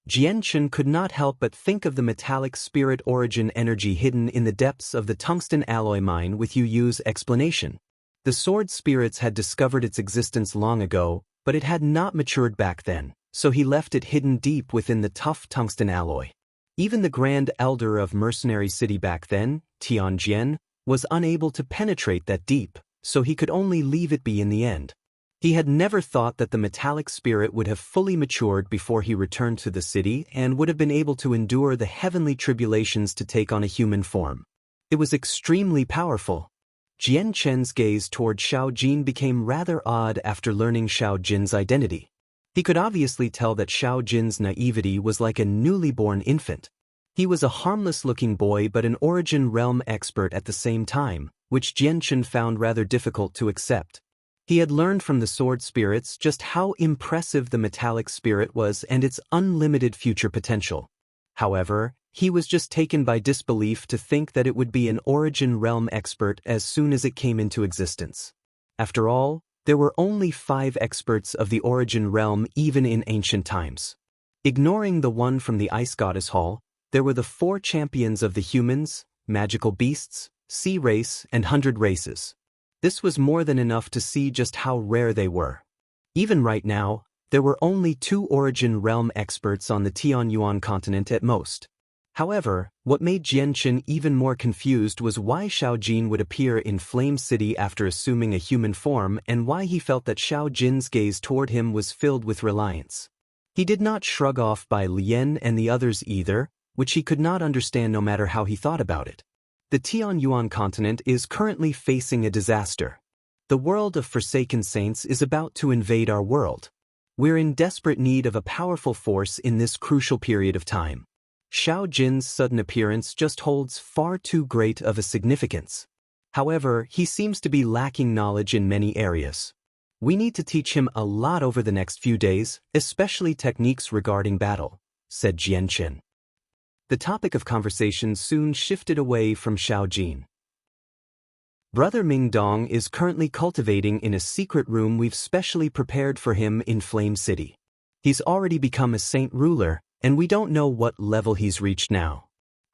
Jianchen could not help but think of the metallic spirit origin energy hidden in the depths of the tungsten alloy mine with Yu's explanation. The sword spirits had discovered its existence long ago, but it had not matured back then, so he left it hidden deep within the tough tungsten alloy. Even the Grand Elder of Mercenary City back then, Tianjian, was unable to penetrate that deep, so he could only leave it be in the end. He had never thought that the metallic spirit would have fully matured before he returned to the city and would have been able to endure the heavenly tribulations to take on a human form. It was extremely powerful. Jianchen's gaze toward Xiaojin became rather odd after learning Xiaojin's identity. He could obviously tell that Xiaojin's naivety was like a newly born infant. He was a harmless-looking boy but an origin realm expert at the same time, which Jianchen found rather difficult to accept. He had learned from the sword spirits just how impressive the metallic spirit was and its unlimited future potential. However, he was just taken by disbelief to think that it would be an origin realm expert as soon as it came into existence. After all, there were only 5 experts of the origin realm even in ancient times. Ignoring the one from the Ice Goddess Hall, there were the 4 champions of the humans, magical beasts, sea race, and 100 races. This was more than enough to see just how rare they were. Even right now, there were only 2 origin realm experts on the Tianyuan continent at most. However, what made Jianchen even more confused was why Xiaojin would appear in Flame City after assuming a human form and why he felt that Xiaojin's gaze toward him was filled with reliance. He did not shrug off Bai Lian and the others either, which he could not understand no matter how he thought about it. The Tianyuan continent is currently facing a disaster. The world of Forsaken Saints is about to invade our world. We're in desperate need of a powerful force in this crucial period of time. Xiaojin's sudden appearance just holds far too great of a significance. However, he seems to be lacking knowledge in many areas. We need to teach him a lot over the next few days, especially techniques regarding battle, said Jianchen. The topic of conversation soon shifted away from Xiaojin. Brother Mingdong is currently cultivating in a secret room we've specially prepared for him in Flame City. He's already become a saint ruler, and we don't know what level he's reached now.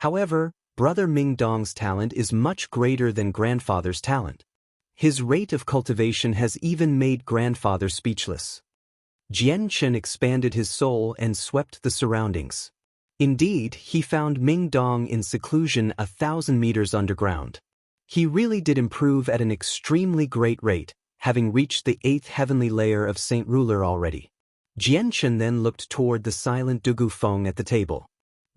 However, Brother Mingdong's talent is much greater than grandfather's talent. His rate of cultivation has even made grandfather speechless. Jianchen expanded his soul and swept the surroundings. Indeed, he found Mingdong in seclusion 1,000 meters underground. He really did improve at an extremely great rate, having reached the 8th heavenly layer of Saint Ruler already. Jianchen then looked toward the silent Dugu Feng at the table.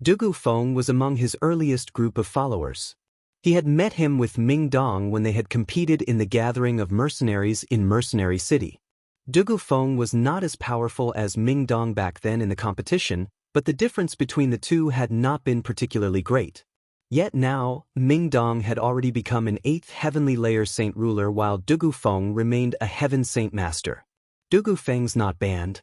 Dugu Feng was among his earliest group of followers. He had met him with Mingdong when they had competed in the gathering of mercenaries in Mercenary City. Dugu Feng was not as powerful as Mingdong back then in the competition, but the difference between the two had not been particularly great. Yet now, Mingdong had already become an 8th heavenly layer saint ruler while Dugu Feng remained a heaven saint master. Dugu Feng's not banned.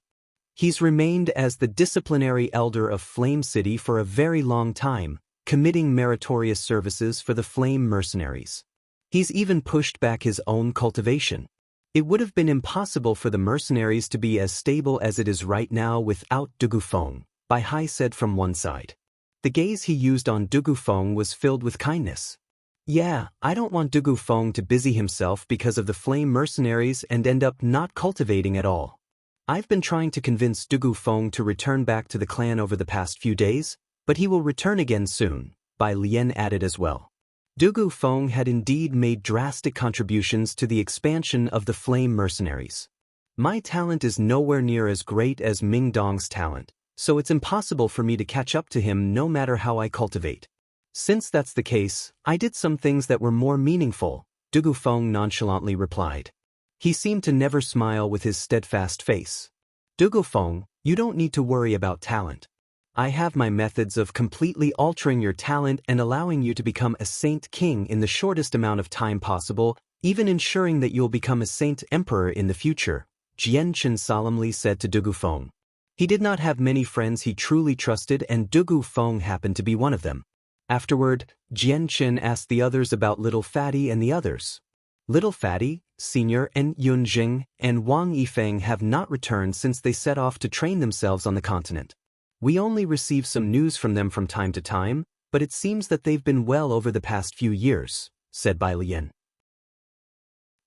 He's remained as the disciplinary elder of Flame City for a very long time, committing meritorious services for the Flame mercenaries. He's even pushed back his own cultivation. It would have been impossible for the mercenaries to be as stable as it is right now without Dugu Feng, Bai Hai said from one side. The gaze he used on Dugu Feng was filled with kindness. Yeah, I don't want Dugu Feng to busy himself because of the Flame mercenaries and end up not cultivating at all. I've been trying to convince Dugu Feng to return back to the clan over the past few days, but he will return again soon, Bai Lian added as well. Dugu Feng had indeed made drastic contributions to the expansion of the Flame mercenaries. My talent is nowhere near as great as Mingdong's talent, so it's impossible for me to catch up to him no matter how I cultivate. Since that's the case, I did some things that were more meaningful, Dugu Feng nonchalantly replied. He seemed to never smile with his steadfast face. Dugu Feng, you don't need to worry about talent. I have my methods of completely altering your talent and allowing you to become a saint king in the shortest amount of time possible, even ensuring that you'll become a saint emperor in the future, Jianchen solemnly said to Dugu Feng. He did not have many friends he truly trusted, and Dugu Feng happened to be one of them. Afterward, Jianchen asked the others about Little Fatty and the others. Little Fatty, Senior, and Yunjing and Wang Yifeng have not returned since they set off to train themselves on the continent. We only receive some news from them from time to time, but it seems that they've been well over the past few years, said Bai Lian.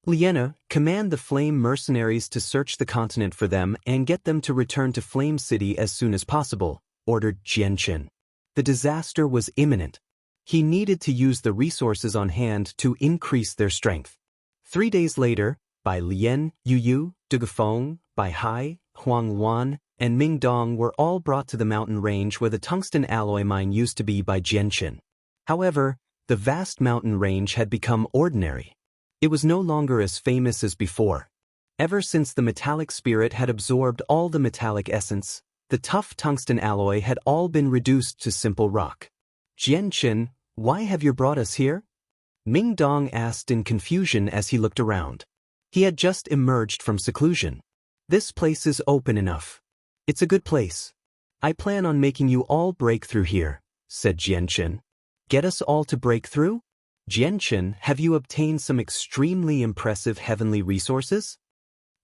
Liena, command the Flame mercenaries to search the continent for them and get them to return to Flame City as soon as possible, ordered Jianchen. The disaster was imminent. He needed to use the resources on hand to increase their strength. 3 days later, Bai Lian, Yu Yu, Dugu Feng, Bai Hai, Huang Luan, and Mingdong were all brought to the mountain range where the tungsten alloy mine used to be by Jianchen. However, the vast mountain range had become ordinary. It was no longer as famous as before. Ever since the metallic spirit had absorbed all the metallic essence, the tough tungsten alloy had all been reduced to simple rock. Jianchen, why have you brought us here? Mingdong asked in confusion as he looked around. He had just emerged from seclusion. This place is open enough. It's a good place. I plan on making you all break through here, said Jianchen. Get us all to break through? Jianchen, have you obtained some extremely impressive heavenly resources?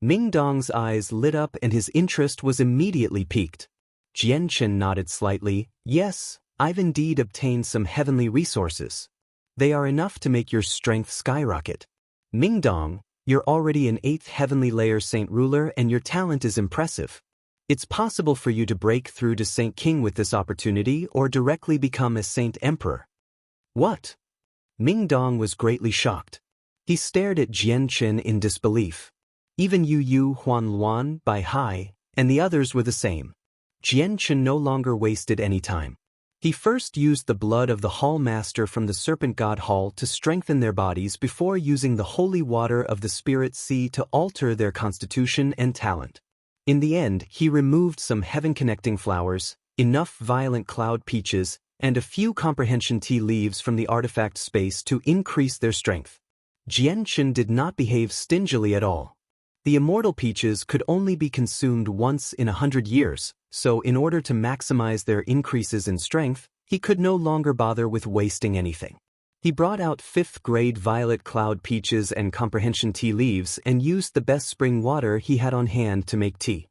Mingdong's eyes lit up and his interest was immediately piqued. Jianchen nodded slightly. Yes, I've indeed obtained some heavenly resources. They are enough to make your strength skyrocket. Mingdong, you're already an 8th heavenly layer saint ruler and your talent is impressive. It's possible for you to break through to Saint King with this opportunity or directly become a Saint Emperor. What? Mingdong was greatly shocked. He stared at Jianchen in disbelief. Even Yu Yu, Huan Luan, Bai Hai, and the others were the same. Jianchen no longer wasted any time. He first used the blood of the Hall Master from the Serpent God Hall to strengthen their bodies before using the holy water of the Spirit Sea to alter their constitution and talent. In the end, he removed some heaven-connecting flowers, enough violent cloud peaches, and a few comprehension tea leaves from the artifact space to increase their strength. Jianchen did not behave stingily at all. The immortal peaches could only be consumed once in 100 years, so in order to maximize their increases in strength, He could no longer bother with wasting anything. He brought out 5th grade violet cloud peaches and comprehension tea leaves and used the best spring water he had on hand to make tea.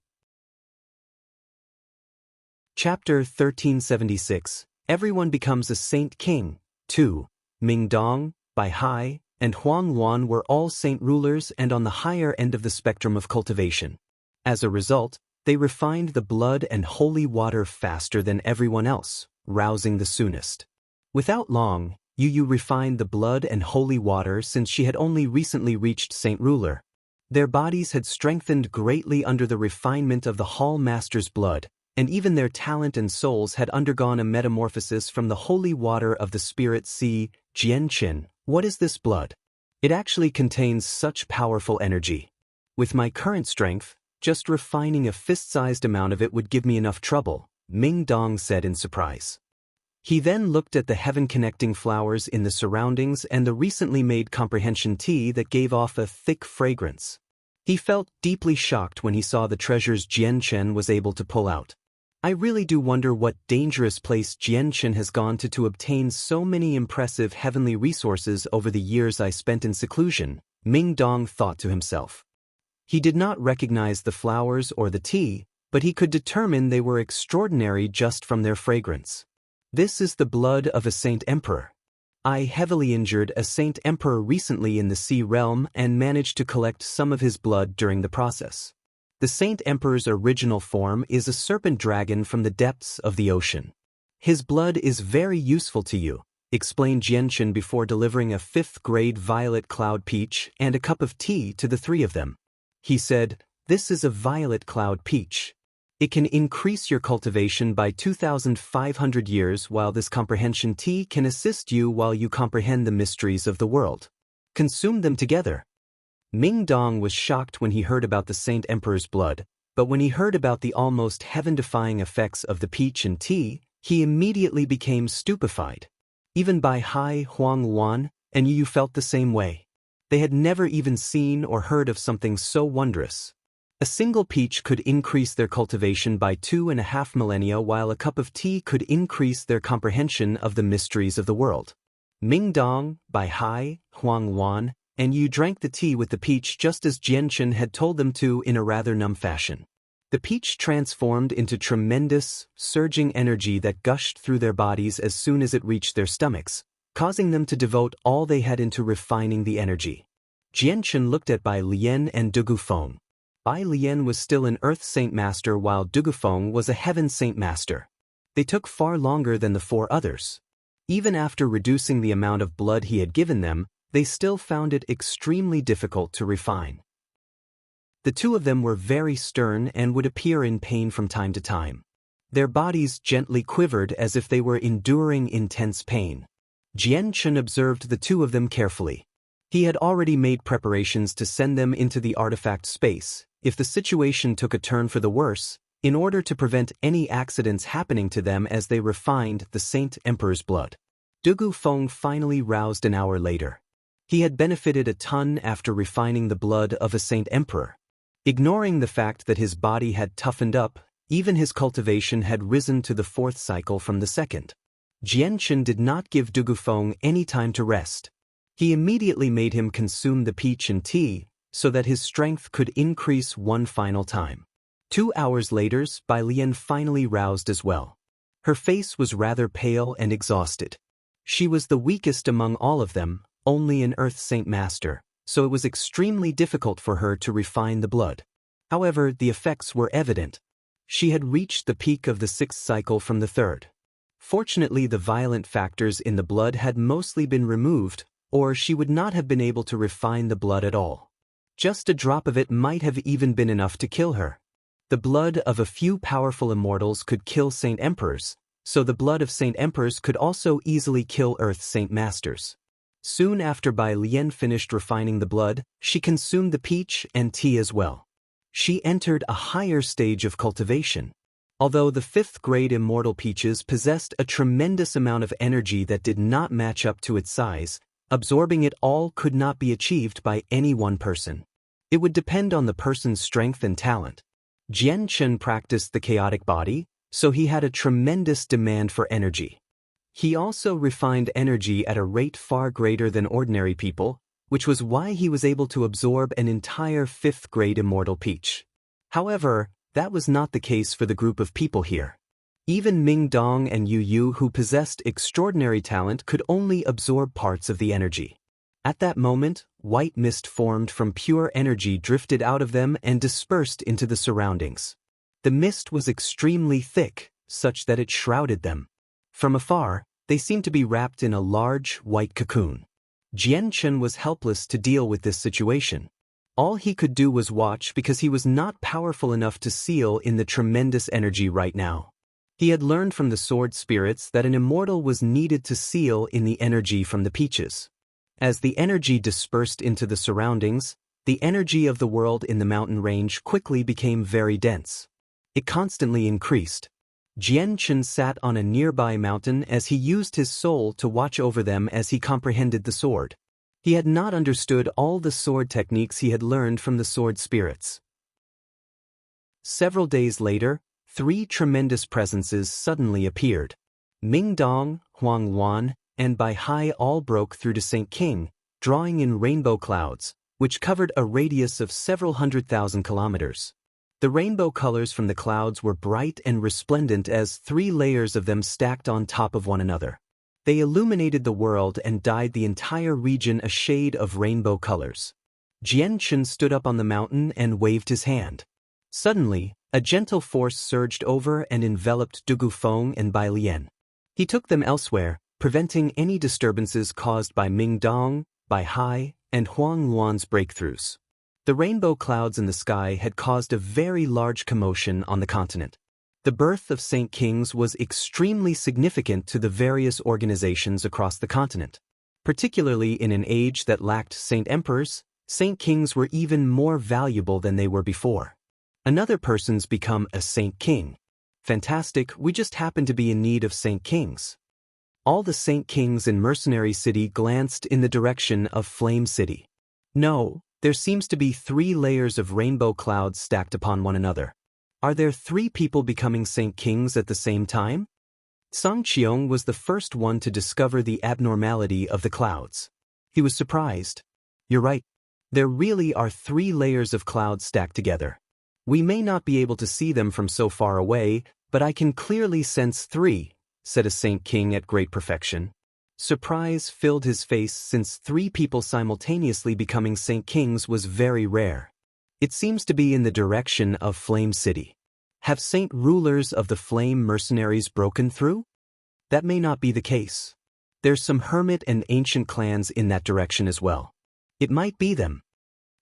Chapter 1376. Everyone Becomes a Saint King. 2. Ming Dong, Bai Hai, and Huang Luan were all saint rulers and on the higher end of the spectrum of cultivation. As a result, they refined the blood and holy water faster than everyone else, rousing the soonest. Without long, Yu refined the blood and holy water since she had only recently reached Saint Ruler. Their bodies had strengthened greatly under the refinement of the Hall Master's blood, and even their talent and souls had undergone a metamorphosis from the holy water of the spirit sea, Jianqin. What is this blood? It actually contains such powerful energy. With my current strength, just refining a fist-sized amount of it would give me enough trouble, Ming Dong said in surprise. He then looked at the heaven-connecting flowers in the surroundings and the recently made comprehension tea that gave off a thick fragrance. He felt deeply shocked when he saw the treasures Jianchen was able to pull out. I really do wonder what dangerous place Jianchen has gone to obtain so many impressive heavenly resources over the years I spent in seclusion, Ming Dong thought to himself. He did not recognize the flowers or the tea, but he could determine they were extraordinary just from their fragrance. This is the blood of a Saint Emperor. I heavily injured a Saint Emperor recently in the Sea Realm and managed to collect some of his blood during the process. The Saint Emperor's original form is a serpent dragon from the depths of the ocean. His blood is very useful to you, explained Jianchen before delivering a 5th grade violet cloud peach and a cup of tea to the 3 of them. He said, "This is a violet cloud peach. It can increase your cultivation by 2,500 years, while this comprehension tea can assist you while you comprehend the mysteries of the world. Consume them together." Ming Dong was shocked when he heard about the Saint Emperor's blood, but when he heard about the almost heaven-defying effects of the peach and tea, he immediately became stupefied. Even Bai Hai, Huang Luan, and Yu felt the same way. They had never even seen or heard of something so wondrous. A single peach could increase their cultivation by 2.5 millennia, while a cup of tea could increase their comprehension of the mysteries of the world. Ming Dong, Bai Hai, Huang Luan, and Yu drank the tea with the peach just as Jianchen had told them to in a rather numb fashion. The peach transformed into tremendous, surging energy that gushed through their bodies as soon as it reached their stomachs, causing them to devote all they had into refining the energy. Jianchen looked at Bai Lian and Dugufeng. Bai Lian was still an Earth Saint Master while Dugufeng was a Heaven Saint Master. They took far longer than the 4 others. Even after reducing the amount of blood he had given them, they still found it extremely difficult to refine. The 2 of them were very stern and would appear in pain from time to time. Their bodies gently quivered as if they were enduring intense pain. Jianchen observed the 2 of them carefully. He had already made preparations to send them into the artifact space, if the situation took a turn for the worse, in order to prevent any accidents happening to them as they refined the Saint Emperor's blood. Dugufeng finally roused an hour later. He had benefited a ton after refining the blood of a Saint Emperor. Ignoring the fact that his body had toughened up, even his cultivation had risen to the 4th cycle from the 2nd. Jianchen did not give Dugufeng any time to rest. He immediately made him consume the peach and tea, so that his strength could increase one final time. 2 hours later, Bai Lian finally roused as well. Her face was rather pale and exhausted. She was the weakest among all of them, only an Earth Saint Master, so it was extremely difficult for her to refine the blood. However, the effects were evident. She had reached the peak of the 6th cycle from the 3rd. Fortunately, the violent factors in the blood had mostly been removed, or she would not have been able to refine the blood at all. Just a drop of it might have even been enough to kill her. The blood of a few powerful immortals could kill Saint Emperors, so the blood of Saint Emperors could also easily kill Earth Saint Masters. Soon after Bai Lian finished refining the blood, she consumed the peach and tea as well. She entered a higher stage of cultivation. Although the 5th grade immortal peaches possessed a tremendous amount of energy that did not match up to its size, absorbing it all could not be achieved by any one person. It would depend on the person's strength and talent. Jianchen practiced the chaotic body, so he had a tremendous demand for energy. He also refined energy at a rate far greater than ordinary people, which was why he was able to absorb an entire 5th grade immortal peach. However, that was not the case for the group of people here. Even Ming Dong and Yu Yu, who possessed extraordinary talent, could only absorb parts of the energy. At that moment, white mist formed from pure energy drifted out of them and dispersed into the surroundings. The mist was extremely thick, such that it shrouded them. From afar, they seemed to be wrapped in a large, white cocoon. Jian Chen was helpless to deal with this situation. All he could do was watch because he was not powerful enough to seal in the tremendous energy right now. He had learned from the sword spirits that an immortal was needed to seal in the energy from the peaches. As the energy dispersed into the surroundings, the energy of the world in the mountain range quickly became very dense. It constantly increased. Jian Chen sat on a nearby mountain as he used his soul to watch over them as he comprehended the sword. He had not understood all the sword techniques he had learned from the sword spirits. Several days later, 3 tremendous presences suddenly appeared. Ming Dong, Huang Luan, and Bai Hai all broke through to Saint King, drawing in rainbow clouds, which covered a radius of several 100,000 kilometers. The rainbow colors from the clouds were bright and resplendent as 3 layers of them stacked on top of one another. They illuminated the world and dyed the entire region a shade of rainbow colors. Jian Chen stood up on the mountain and waved his hand. Suddenly, a gentle force surged over and enveloped Du Gufeng and Bai Lian. He took them elsewhere, preventing any disturbances caused by Ming Dong, Bai Hai, and Huang Luan's breakthroughs. The rainbow clouds in the sky had caused a very large commotion on the continent. The birth of Saint Kings was extremely significant to the various organizations across the continent. Particularly in an age that lacked Saint Emperors, Saint Kings were even more valuable than they were before. Another person's become a Saint King. Fantastic, we just happen to be in need of Saint Kings. All the Saint Kings in Mercenary City glanced in the direction of Flame City. No, there seems to be 3 layers of rainbow clouds stacked upon one another. Are there 3 people becoming Saint Kings at the same time? Song Qiong was the first one to discover the abnormality of the clouds. He was surprised. You're right. There really are 3 layers of clouds stacked together. We may not be able to see them from so far away, but I can clearly sense 3, said a Saint King at great perfection. Surprise filled his face since 3 people simultaneously becoming Saint Kings was very rare. It seems to be in the direction of Flame City. Have Saint Rulers of the Flame Mercenaries broken through? That may not be the case. There's some hermit and ancient clans in that direction as well. It might be them.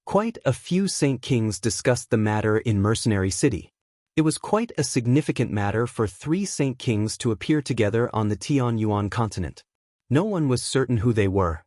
Quite a few Saint Kings discussed the matter in Mercenary City. It was quite a significant matter for 3 Saint Kings to appear together on the Tianyuan continent. No one was certain who they were.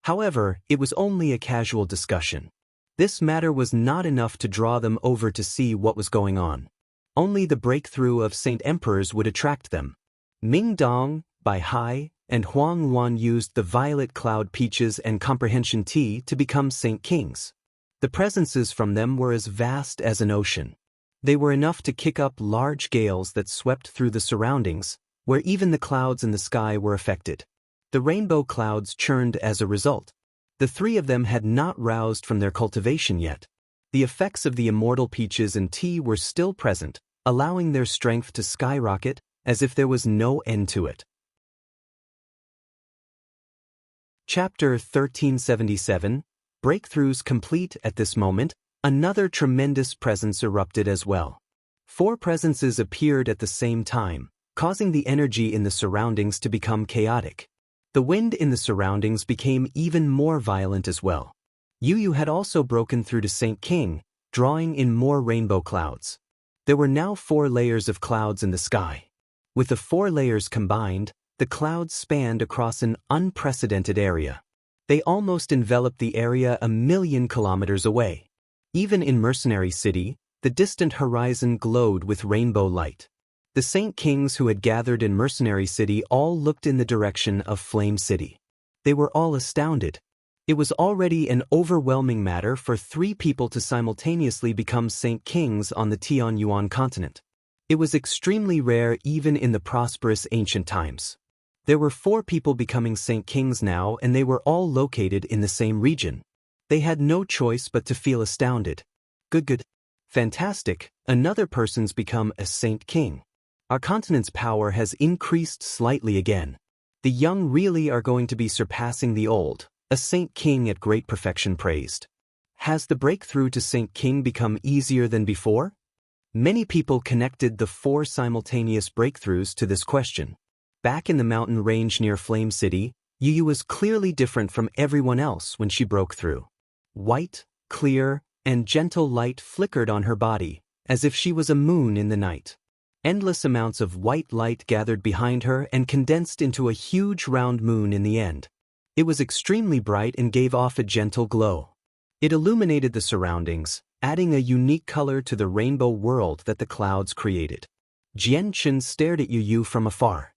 However, it was only a casual discussion. This matter was not enough to draw them over to see what was going on. Only the breakthrough of Saint Emperors would attract them. Ming Dong, Bai Hai, and Huang Luan used the Violet Cloud Peaches and Comprehension Tea to become Saint Kings. The presences from them were as vast as an ocean. They were enough to kick up large gales that swept through the surroundings, where even the clouds in the sky were affected. The rainbow clouds churned as a result. The 3 of them had not roused from their cultivation yet. The effects of the immortal peaches and tea were still present, allowing their strength to skyrocket as if there was no end to it. Chapter 1377, Breakthroughs complete. At this moment, another tremendous presence erupted as well. 4 presences appeared at the same time, causing the energy in the surroundings to become chaotic. The wind in the surroundings became even more violent as well. Yu Yu had also broken through to Saint King, drawing in more rainbow clouds. There were now 4 layers of clouds in the sky. With the 4 layers combined, the clouds spanned across an unprecedented area. They almost enveloped the area 1,000,000 kilometers away. Even in Mercenary City, the distant horizon glowed with rainbow light. The Saint Kings who had gathered in Mercenary City all looked in the direction of Flame City. They were all astounded. It was already an overwhelming matter for 3 people to simultaneously become Saint Kings on the Tianyuan continent. It was extremely rare even in the prosperous ancient times. There were 4 people becoming Saint Kings now, and they were all located in the same region. They had no choice but to feel astounded. Good. Fantastic, another person's become a Saint King. Our continent's power has increased slightly again. The young really are going to be surpassing the old, a Saint King at great perfection praised. Has the breakthrough to Saint King become easier than before? Many people connected the 4 simultaneous breakthroughs to this question. Back in the mountain range near Flame City, Yu was clearly different from everyone else when she broke through. White, clear, and gentle light flickered on her body, as if she was a moon in the night. Endless amounts of white light gathered behind her and condensed into a huge round moon in the end. It was extremely bright and gave off a gentle glow. It illuminated the surroundings, adding a unique color to the rainbow world that the clouds created. Jianchen stared at Yu from afar.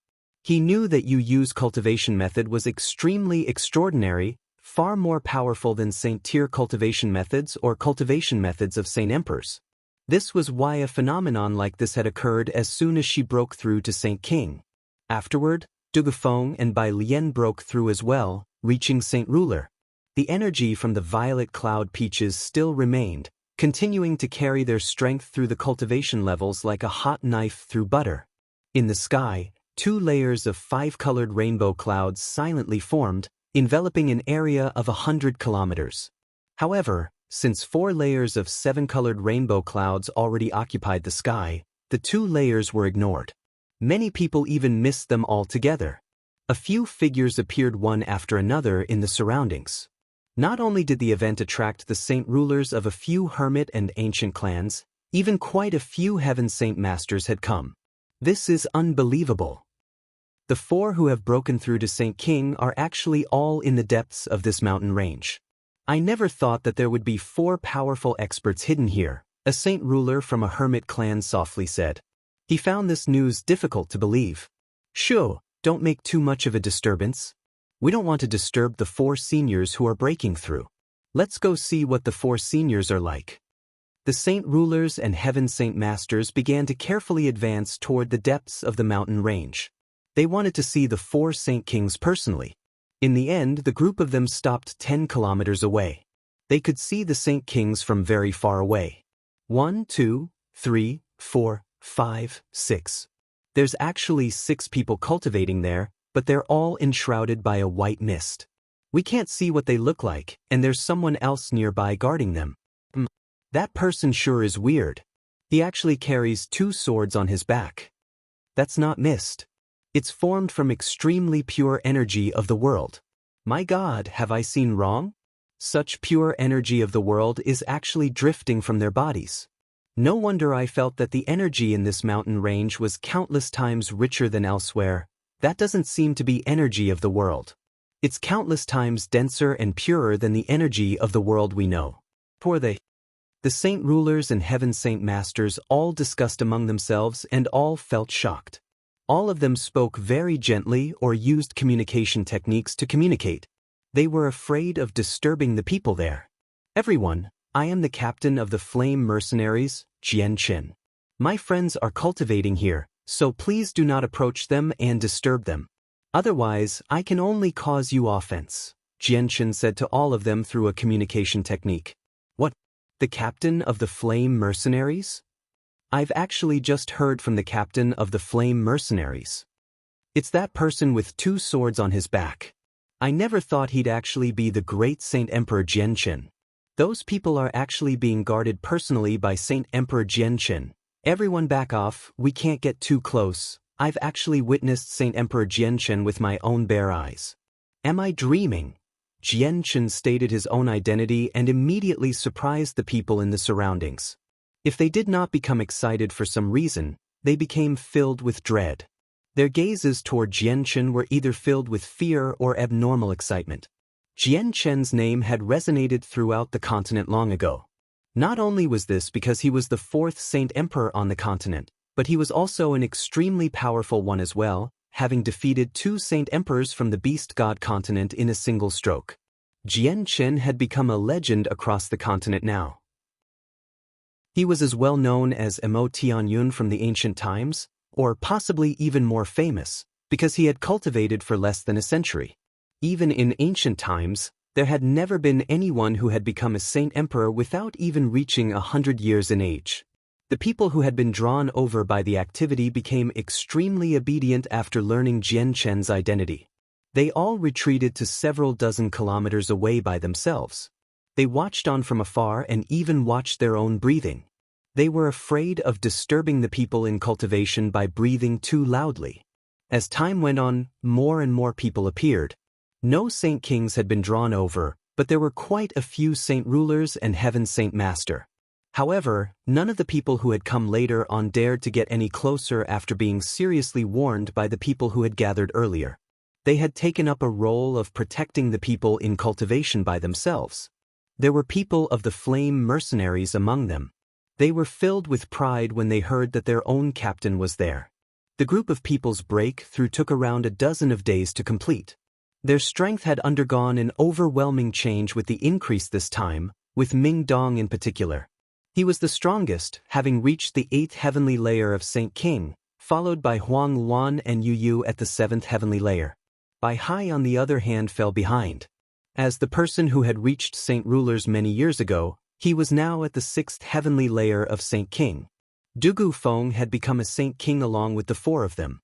He knew that Yu's cultivation method was extremely extraordinary, far more powerful than Saint Tier cultivation methods or cultivation methods of Saint Emperors. This was why a phenomenon like this had occurred as soon as she broke through to Saint King. Afterward, Dugufeng and Bai Lian broke through as well, reaching Saint Ruler. The energy from the violet cloud peaches still remained, continuing to carry their strength through the cultivation levels like a hot knife through butter. In the sky, 2 layers of 5-colored rainbow clouds silently formed, enveloping an area of 100 kilometers. However, since 4 layers of 7-colored rainbow clouds already occupied the sky, the 2 layers were ignored. Many people even missed them altogether. A few figures appeared one after another in the surroundings. Not only did the event attract the saint rulers of a few hermit and ancient clans, even quite a few heaven saint masters had come. This is unbelievable. The 4 who have broken through to Saint King are actually all in the depths of this mountain range. I never thought that there would be 4 powerful experts hidden here, a saint ruler from a hermit clan softly said. He found this news difficult to believe. Shoo, don't make too much of a disturbance. We don't want to disturb the 4 seniors who are breaking through. Let's go see what the 4 seniors are like. The saint rulers and heaven saint masters began to carefully advance toward the depths of the mountain range. They wanted to see the 4 Saint Kings personally. In the end, the group of them stopped 10 kilometers away. They could see the Saint Kings from very far away. 1, 2, 3, 4, 5, 6. There's actually 6 people cultivating there, but they're all enshrouded by a white mist. We can't see what they look like, and there's someone else nearby guarding them. That person sure is weird. He actually carries 2 swords on his back. That's not mist. It's formed from extremely pure energy of the world. My God, have I seen wrong? Such pure energy of the world is actually drifting from their bodies. No wonder I felt that the energy in this mountain range was countless times richer than elsewhere. That doesn't seem to be energy of the world. It's countless times denser and purer than the energy of the world we know. The saint rulers and heaven saint masters all discussed among themselves and all felt shocked. All of them spoke very gently or used communication techniques to communicate. They were afraid of disturbing the people there. Everyone, I am the captain of the Flame Mercenaries, Jian Chen. My friends are cultivating here, so please do not approach them and disturb them. Otherwise, I can only cause you offense, Jian Chen said to all of them through a communication technique. What? The captain of the Flame Mercenaries? I've actually just heard from the captain of the Flame Mercenaries. It's that person with 2 swords on his back. I never thought he'd actually be the great Saint Emperor Jianchen. Those people are actually being guarded personally by Saint Emperor Jianchen. Everyone back off, we can't get too close. I've actually witnessed Saint Emperor Jianchen with my own bare eyes. Am I dreaming? Jianchen stated his own identity and immediately surprised the people in the surroundings. If they did not become excited for some reason, they became filled with dread. Their gazes toward Jianchen were either filled with fear or abnormal excitement. Jianchen's name had resonated throughout the continent long ago. Not only was this because he was the 4th Saint Emperor on the continent, but he was also an extremely powerful one as well, having defeated 2 Saint Emperors from the Beast God continent in a single stroke. Jianchen had become a legend across the continent now. He was as well known as Emo Tianyun from the ancient times, or possibly even more famous, because he had cultivated for less than a century. Even in ancient times, there had never been anyone who had become a saint emperor without even reaching 100 years in age. The people who had been drawn over by the activity became extremely obedient after learning Jian Chen's identity. They all retreated to several dozen kilometers away by themselves. They watched on from afar and even watched their own breathing. They were afraid of disturbing the people in cultivation by breathing too loudly. As time went on, more and more people appeared. No saint kings had been drawn over, but there were quite a few saint rulers and heaven saint master. However, none of the people who had come later on dared to get any closer after being seriously warned by the people who had gathered earlier. They had taken up a role of protecting the people in cultivation by themselves. There were people of the flame mercenaries among them. They were filled with pride when they heard that their own captain was there. The group of people's breakthrough took around a dozen of days to complete. Their strength had undergone an overwhelming change with the increase this time, with Ming Dong in particular. He was the strongest, having reached the 8th heavenly layer of Saint King, followed by Huang Luan and Yu Yu at the 7th heavenly layer. Bai Hai on the other hand fell behind. As the person who had reached Saint Rulers many years ago, he was now at the 6th heavenly layer of Saint King. Dugu Feng had become a Saint King along with the 4 of them.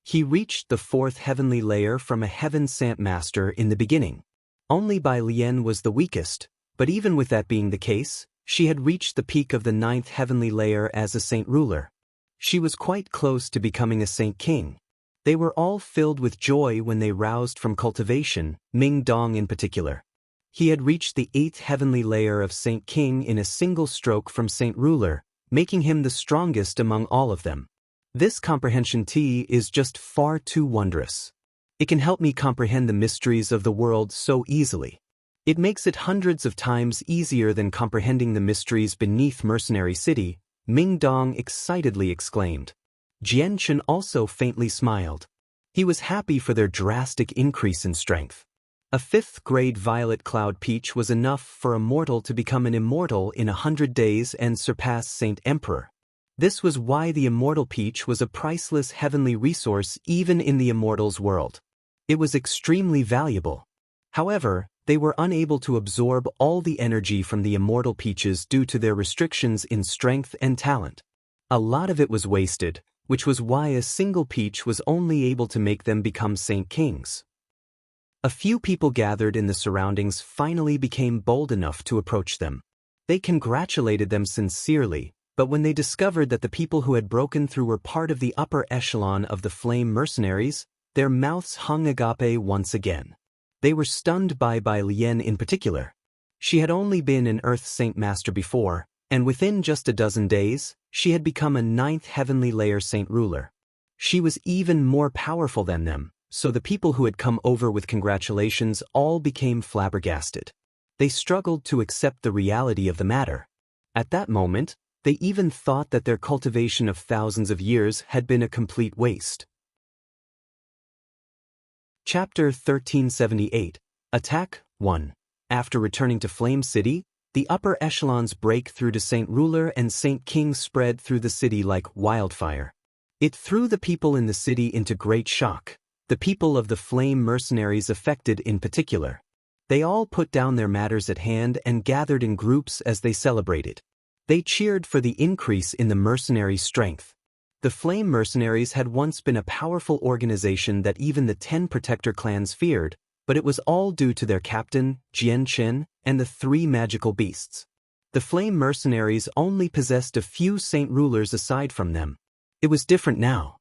He reached the 4th heavenly layer from a heaven Sant master in the beginning. Only Bai Lian was the weakest, but even with that being the case, she had reached the peak of the 9th heavenly layer as a Saint Ruler. She was quite close to becoming a Saint King. They were all filled with joy when they roused from cultivation, Ming Dong in particular. He had reached the 8th heavenly layer of Saint King in a single stroke from Saint Ruler, making him the strongest among all of them. This comprehension tea is just far too wondrous. It can help me comprehend the mysteries of the world so easily. It makes it hundreds of times easier than comprehending the mysteries beneath Mercenary City, Ming Dong excitedly exclaimed. Jian Chen also faintly smiled. He was happy for their drastic increase in strength. A 5th grade violet cloud peach was enough for a mortal to become an immortal in 100 days and surpass Saint Emperor. This was why the immortal peach was a priceless heavenly resource even in the immortals' world. It was extremely valuable. However, they were unable to absorb all the energy from the immortal peaches due to their restrictions in strength and talent. A lot of it was wasted, which was why a single peach was only able to make them become Saint Kings. A few people gathered in the surroundings finally became bold enough to approach them. They congratulated them sincerely, but when they discovered that the people who had broken through were part of the upper echelon of the flame mercenaries, their mouths hung agape once again. They were stunned by Bai Lian in particular. She had only been an Earth Saint Master before, and within just a dozen days, she had become a 9th heavenly layer Saint Ruler. She was even more powerful than them, so the people who had come over with congratulations all became flabbergasted. They struggled to accept the reality of the matter. At that moment, they even thought that their cultivation of thousands of years had been a complete waste. Chapter 1378, Attack 1. After returning to Flame City, the upper echelons break through to Saint Ruler and Saint King spread through the city like wildfire. It threw the people in the city into great shock, the people of the flame mercenaries affected in particular. They all put down their matters at hand and gathered in groups as they celebrated. They cheered for the increase in the mercenary strength. The Flame Mercenaries had once been a powerful organization that even the 10 protector clans feared, but it was all due to their captain, Jian Chen, and the 3 magical beasts. The Flame Mercenaries only possessed a few saint rulers aside from them. It was different now.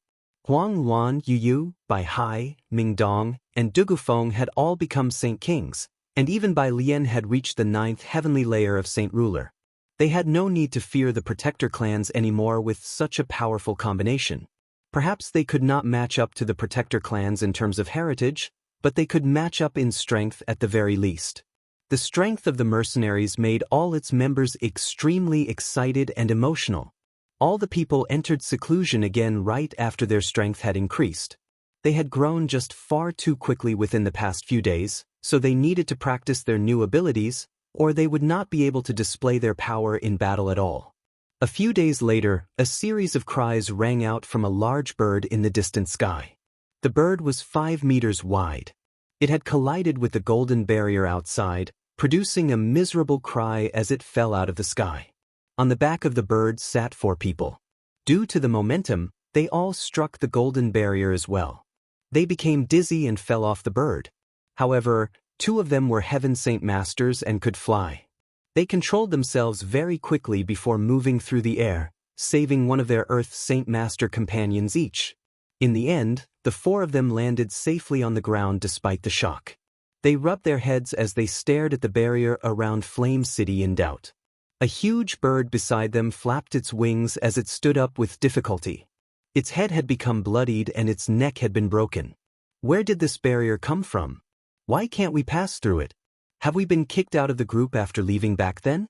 Huang Luan, Yu Yu, Bai Hai, Ming Dong, and Dugu Feng had all become Saint Kings, and even Bai Lian had reached the 9th heavenly layer of Saint Ruler. They had no need to fear the protector clans anymore with such a powerful combination. Perhaps they could not match up to the protector clans in terms of heritage, but they could match up in strength at the very least. The strength of the mercenaries made all its members extremely excited and emotional. All the people entered seclusion again right after their strength had increased. They had grown just far too quickly within the past few days, so they needed to practice their new abilities, or they would not be able to display their power in battle at all. A few days later, a series of cries rang out from a large bird in the distant sky. The bird was 5 meters wide. It had collided with the golden barrier outside, producing a miserable cry as it fell out of the sky. On the back of the bird sat 4 people. Due to the momentum, they all struck the golden barrier as well. They became dizzy and fell off the bird. However, 2 of them were Heaven Saint Masters and could fly. They controlled themselves very quickly before moving through the air, saving one of their Earth Saint Master companions each. In the end, the 4 of them landed safely on the ground despite the shock. They rubbed their heads as they stared at the barrier around Flame City in doubt. A huge bird beside them flapped its wings as it stood up with difficulty. Its head had become bloodied and its neck had been broken. Where did this barrier come from? Why can't we pass through it? Have we been kicked out of the group after leaving back then?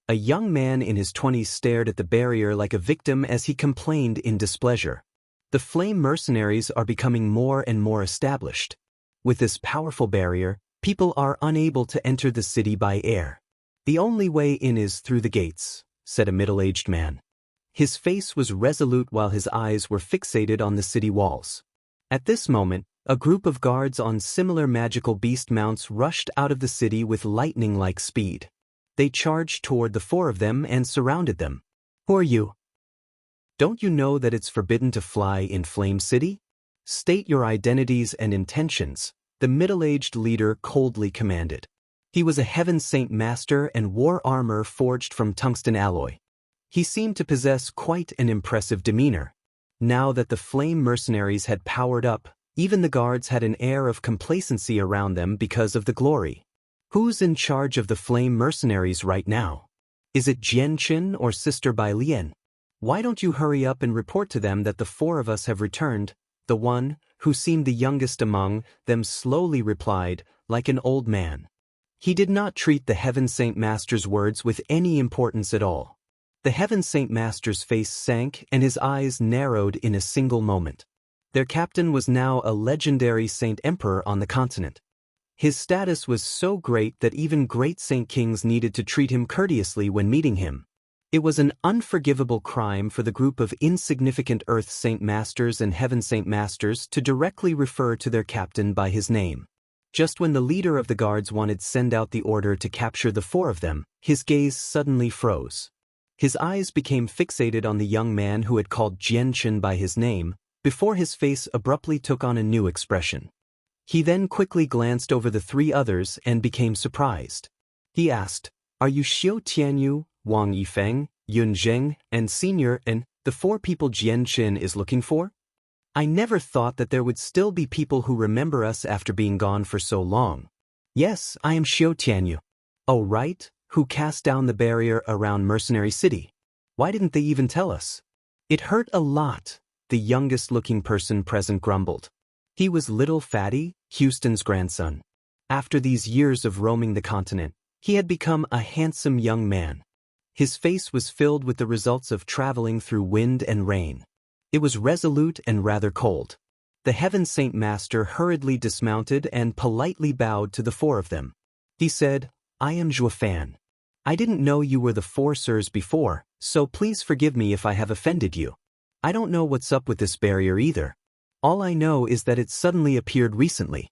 A young man in his 20s stared at the barrier like a victim as he complained in displeasure. The flame mercenaries are becoming more and more established. With this powerful barrier, people are unable to enter the city by air. The only way in is through the gates, said a middle-aged man. His face was resolute while his eyes were fixated on the city walls. At this moment, a group of guards on similar magical beast mounts rushed out of the city with lightning-like speed. They charged toward the 4 of them and surrounded them. Who are you? Don't you know that it's forbidden to fly in Flame City? State your identities and intentions, the middle-aged leader coldly commanded. He was a Heaven Saint Master and wore armor forged from tungsten alloy. He seemed to possess quite an impressive demeanor. Now that the flame mercenaries had powered up, even the guards had an air of complacency around them because of the glory. Who's in charge of the flame mercenaries right now? Is it Jianqin or Sister Bai Lian? Why don't you hurry up and report to them that the 4 of us have returned? The one, who seemed the youngest among them, slowly replied, like an old man. He did not treat the Heaven Saint Master's words with any importance at all. The Heaven Saint Master's face sank and his eyes narrowed in a single moment. Their captain was now a legendary Saint Emperor on the continent. His status was so great that even great Saint Kings needed to treat him courteously when meeting him. It was an unforgivable crime for the group of insignificant Earth Saint Masters and Heaven Saint Masters to directly refer to their captain by his name. Just when the leader of the guards wanted to send out the order to capture the 4 of them, his gaze suddenly froze. His eyes became fixated on the young man who had called Jianqin by his name, before his face abruptly took on a new expression. He then quickly glanced over the 3 others and became surprised. He asked, "Are you Xiao Tianyu, Wang Yifeng, Yun Zheng, and Senior, and the 4 people Jianqin is looking for? I never thought that there would still be people who remember us after being gone for so long." "Yes, I am Xiao Tianyu." "Oh right, who cast down the barrier around Mercenary City. Why didn't they even tell us?" "It hurt a lot," the youngest-looking person present grumbled. He was Little Fatty, Houston's grandson. After these years of roaming the continent, he had become a handsome young man. His face was filled with the results of traveling through wind and rain. It was resolute and rather cold. The Heaven Saint Master hurriedly dismounted and politely bowed to the 4 of them. He said, "I am Zhuofan. I didn't know you were the 4 sirs before, so please forgive me if I have offended you. I don't know what's up with this barrier either. All I know is that it suddenly appeared recently.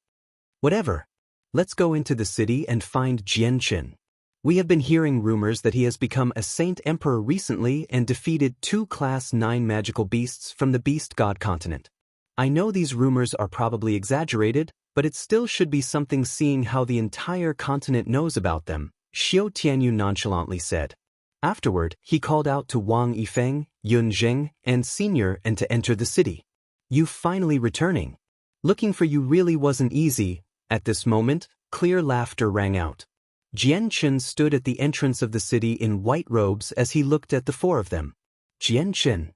Whatever. Let's go into the city and find Jianqin. We have been hearing rumors that he has become a Saint Emperor recently and defeated 2 Class 9 magical beasts from the Beast God continent. I know these rumors are probably exaggerated, but it still should be something seeing how the entire continent knows about them," Xiao Tianyu nonchalantly said. Afterward, he called out to Wang Yifeng, Yun Zheng, and Senior and to enter the city. "You finally returning. Looking for you really wasn't easy." At this moment, clear laughter rang out. Jianqin stood at the entrance of the city in white robes as he looked at the 4 of them. "Jianqin!"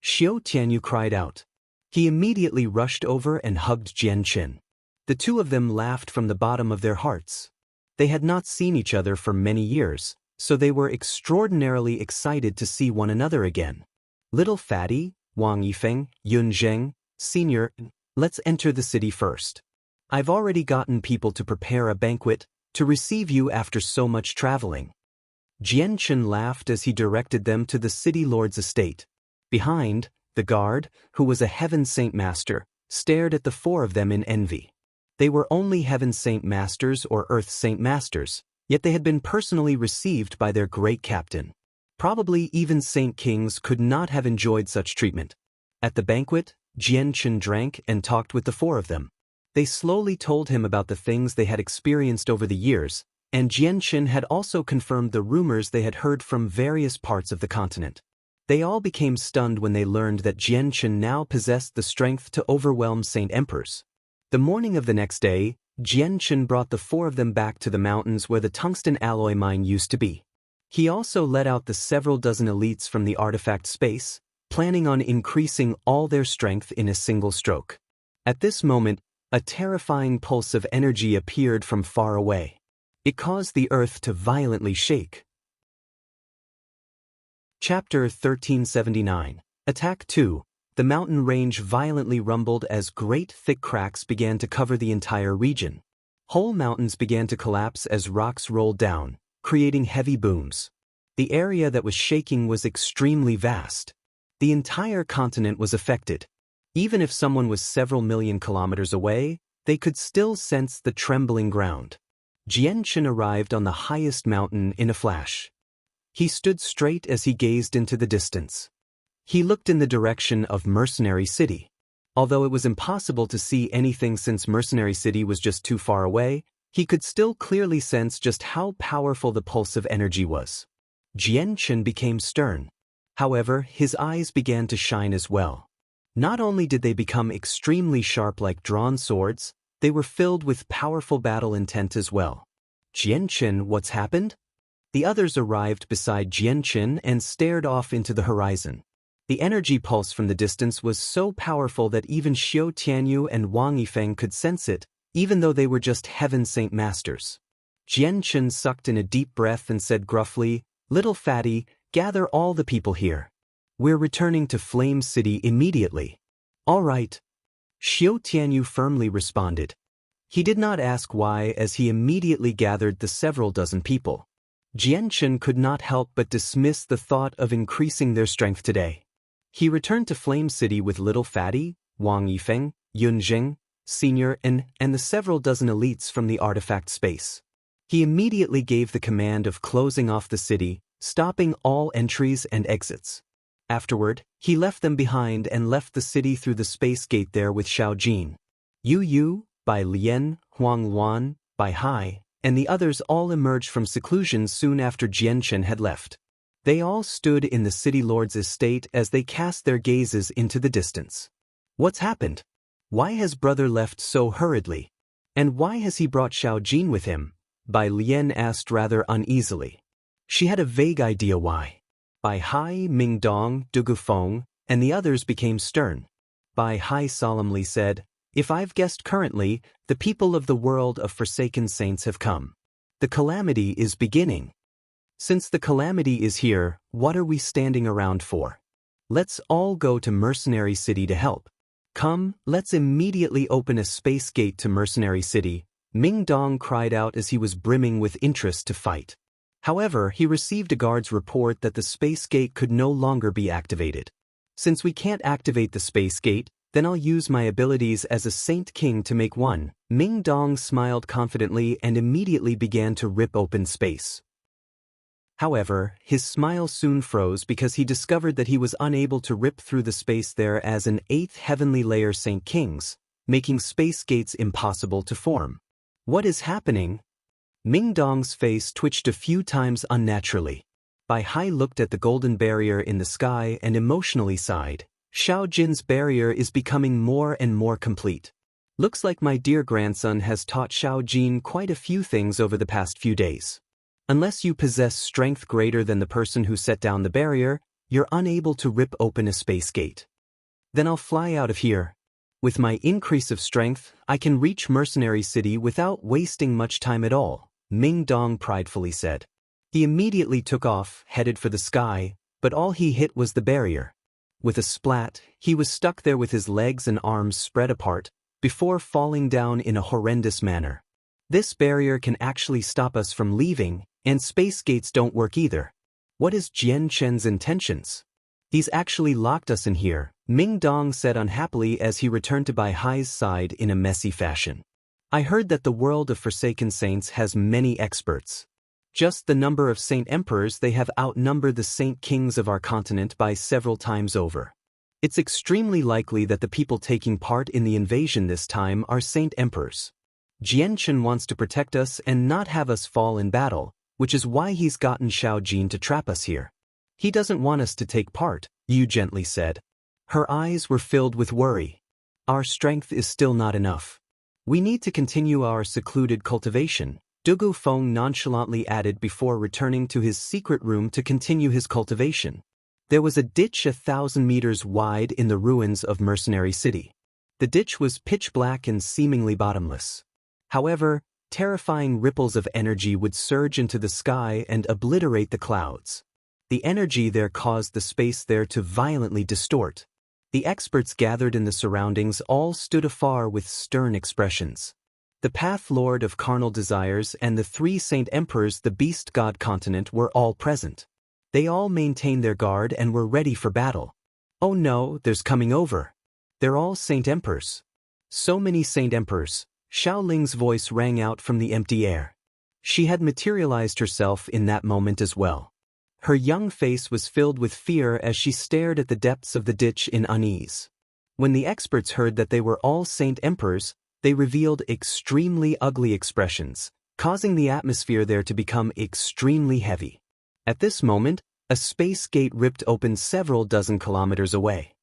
Xiao Tianyu cried out. He immediately rushed over and hugged Jianqin. The 2 of them laughed from the bottom of their hearts. They had not seen each other for many years, so they were extraordinarily excited to see one another again. "Little Fatty, Wang Yifeng, Yun Zheng, Senior, let's enter the city first. I've already gotten people to prepare a banquet to receive you after so much traveling." Jianqin laughed as he directed them to the city lord's estate. Behind, the guard, who was a Heaven Saint Master, stared at the four of them in envy. They were only Heaven's Saint Masters or Earth's Saint Masters, yet they had been personally received by their great captain. Probably even Saint Kings could not have enjoyed such treatment. At the banquet, Jian Chen drank and talked with the four of them. They slowly told him about the things they had experienced over the years, and Jian Chen had also confirmed the rumors they had heard from various parts of the continent. They all became stunned when they learned that Jian Chen now possessed the strength to overwhelm Saint Emperors. The morning of the next day, Jian Chen brought the four of them back to the mountains where the tungsten alloy mine used to be. He also let out the several dozen elites from the artifact space, planning on increasing all their strength in a single stroke. At this moment, a terrifying pulse of energy appeared from far away. It caused the earth to violently shake. Chapter 1379. Attack 2. The mountain range violently rumbled as great thick cracks began to cover the entire region. Whole mountains began to collapse as rocks rolled down, creating heavy booms. The area that was shaking was extremely vast. The entire continent was affected. Even if someone was several million kilometers away, they could still sense the trembling ground. Jian Chen arrived on the highest mountain in a flash. He stood straight as he gazed into the distance. He looked in the direction of Mercenary City. Although it was impossible to see anything since Mercenary City was just too far away, he could still clearly sense just how powerful the pulse of energy was. Jian Chen became stern. However, his eyes began to shine as well. Not only did they become extremely sharp like drawn swords, they were filled with powerful battle intent as well. Jian Chen, what's happened? The others arrived beside Jian Chen and stared off into the horizon. The energy pulse from the distance was so powerful that even Xiao Tianyu and Wang Yifeng could sense it, even though they were just Heaven Saint Masters. Jian Chen sucked in a deep breath and said gruffly, "Little fatty, gather all the people here. We're returning to Flame City immediately." "All right." Xiao Tianyu firmly responded. He did not ask why as he immediately gathered the several dozen people. Jian Chen could not help but dismiss the thought of increasing their strength today. He returned to Flame City with Little Fatty, Wang Yifeng, Yun Jing, Senior and the several dozen elites from the artifact space. He immediately gave the command of closing off the city, stopping all entries and exits. Afterward, he left them behind and left the city through the space gate there with Xiao Jin. Yu Yu, Bai Lian, Huang Luan, Bai Hai, and the others all emerged from seclusion soon after Jian Chen had left. They all stood in the city lord's estate as they cast their gazes into the distance. What's happened? Why has brother left so hurriedly? And why has he brought Xiao Jin with him? Bai Lian asked rather uneasily. She had a vague idea why. Bai Hai, Ming Dong, Du Gufeng, and the others became stern. Bai Hai solemnly said, "If I've guessed currently, the people of the world of Forsaken Saints have come. The calamity is beginning. Since the calamity is here, what are we standing around for? Let's all go to Mercenary City to help. Come, let's immediately open a space gate to Mercenary City," Ming Dong cried out as he was brimming with interest to fight. However, he received a guard's report that the space gate could no longer be activated. "Since we can't activate the space gate, then I'll use my abilities as a Saint King to make one." Ming Dong smiled confidently and immediately began to rip open space. However, his smile soon froze because he discovered that he was unable to rip through the space there as an 8th heavenly layer Saint Kings, making space gates impossible to form. What is happening? Ming Dong's face twitched a few times unnaturally. Bai Hai looked at the golden barrier in the sky and emotionally sighed. Xiao Jin's barrier is becoming more and more complete. Looks like my dear grandson has taught Xiao Jin quite a few things over the past few days. Unless you possess strength greater than the person who set down the barrier, you're unable to rip open a space gate. Then I'll fly out of here. With my increase of strength, I can reach Mercenary City without wasting much time at all, Ming Dong pridefully said. He immediately took off, headed for the sky, but all he hit was the barrier. With a splat, he was stuck there with his legs and arms spread apart, before falling down in a horrendous manner. This barrier can actually stop us from leaving, and space gates don't work either. What is Jian Chen's intentions? He's actually locked us in here, Ming Dong said unhappily as he returned to Bai Hai's side in a messy fashion. I heard that the world of Forsaken Saints has many experts. Just the number of Saint Emperors they have outnumbered the Saint Kings of our continent by several times over. It's extremely likely that the people taking part in the invasion this time are Saint Emperors. Jianchen wants to protect us and not have us fall in battle, which is why he's gotten Xiao Jin to trap us here. He doesn't want us to take part, Yu gently said. Her eyes were filled with worry. Our strength is still not enough. We need to continue our secluded cultivation, Dugu Feng nonchalantly added before returning to his secret room to continue his cultivation. There was a ditch 1,000 meters wide in the ruins of Mercenary City. The ditch was pitch black and seemingly bottomless. However, terrifying ripples of energy would surge into the sky and obliterate the clouds. The energy there caused the space there to violently distort. The experts gathered in the surroundings all stood afar with stern expressions. The Path Lord of Carnal Desires and the 3 Saint Emperors the Beast God Continent were all present. They all maintained their guard and were ready for battle. Oh no, there's coming over. They're all Saint Emperors. So many Saint Emperors. Xiao Ling's voice rang out from the empty air. She had materialized herself in that moment as well. Her young face was filled with fear as she stared at the depths of the ditch in unease. When the experts heard that they were all Saint Emperors, they revealed extremely ugly expressions, causing the atmosphere there to become extremely heavy. At this moment, a space gate ripped open several dozen kilometers away.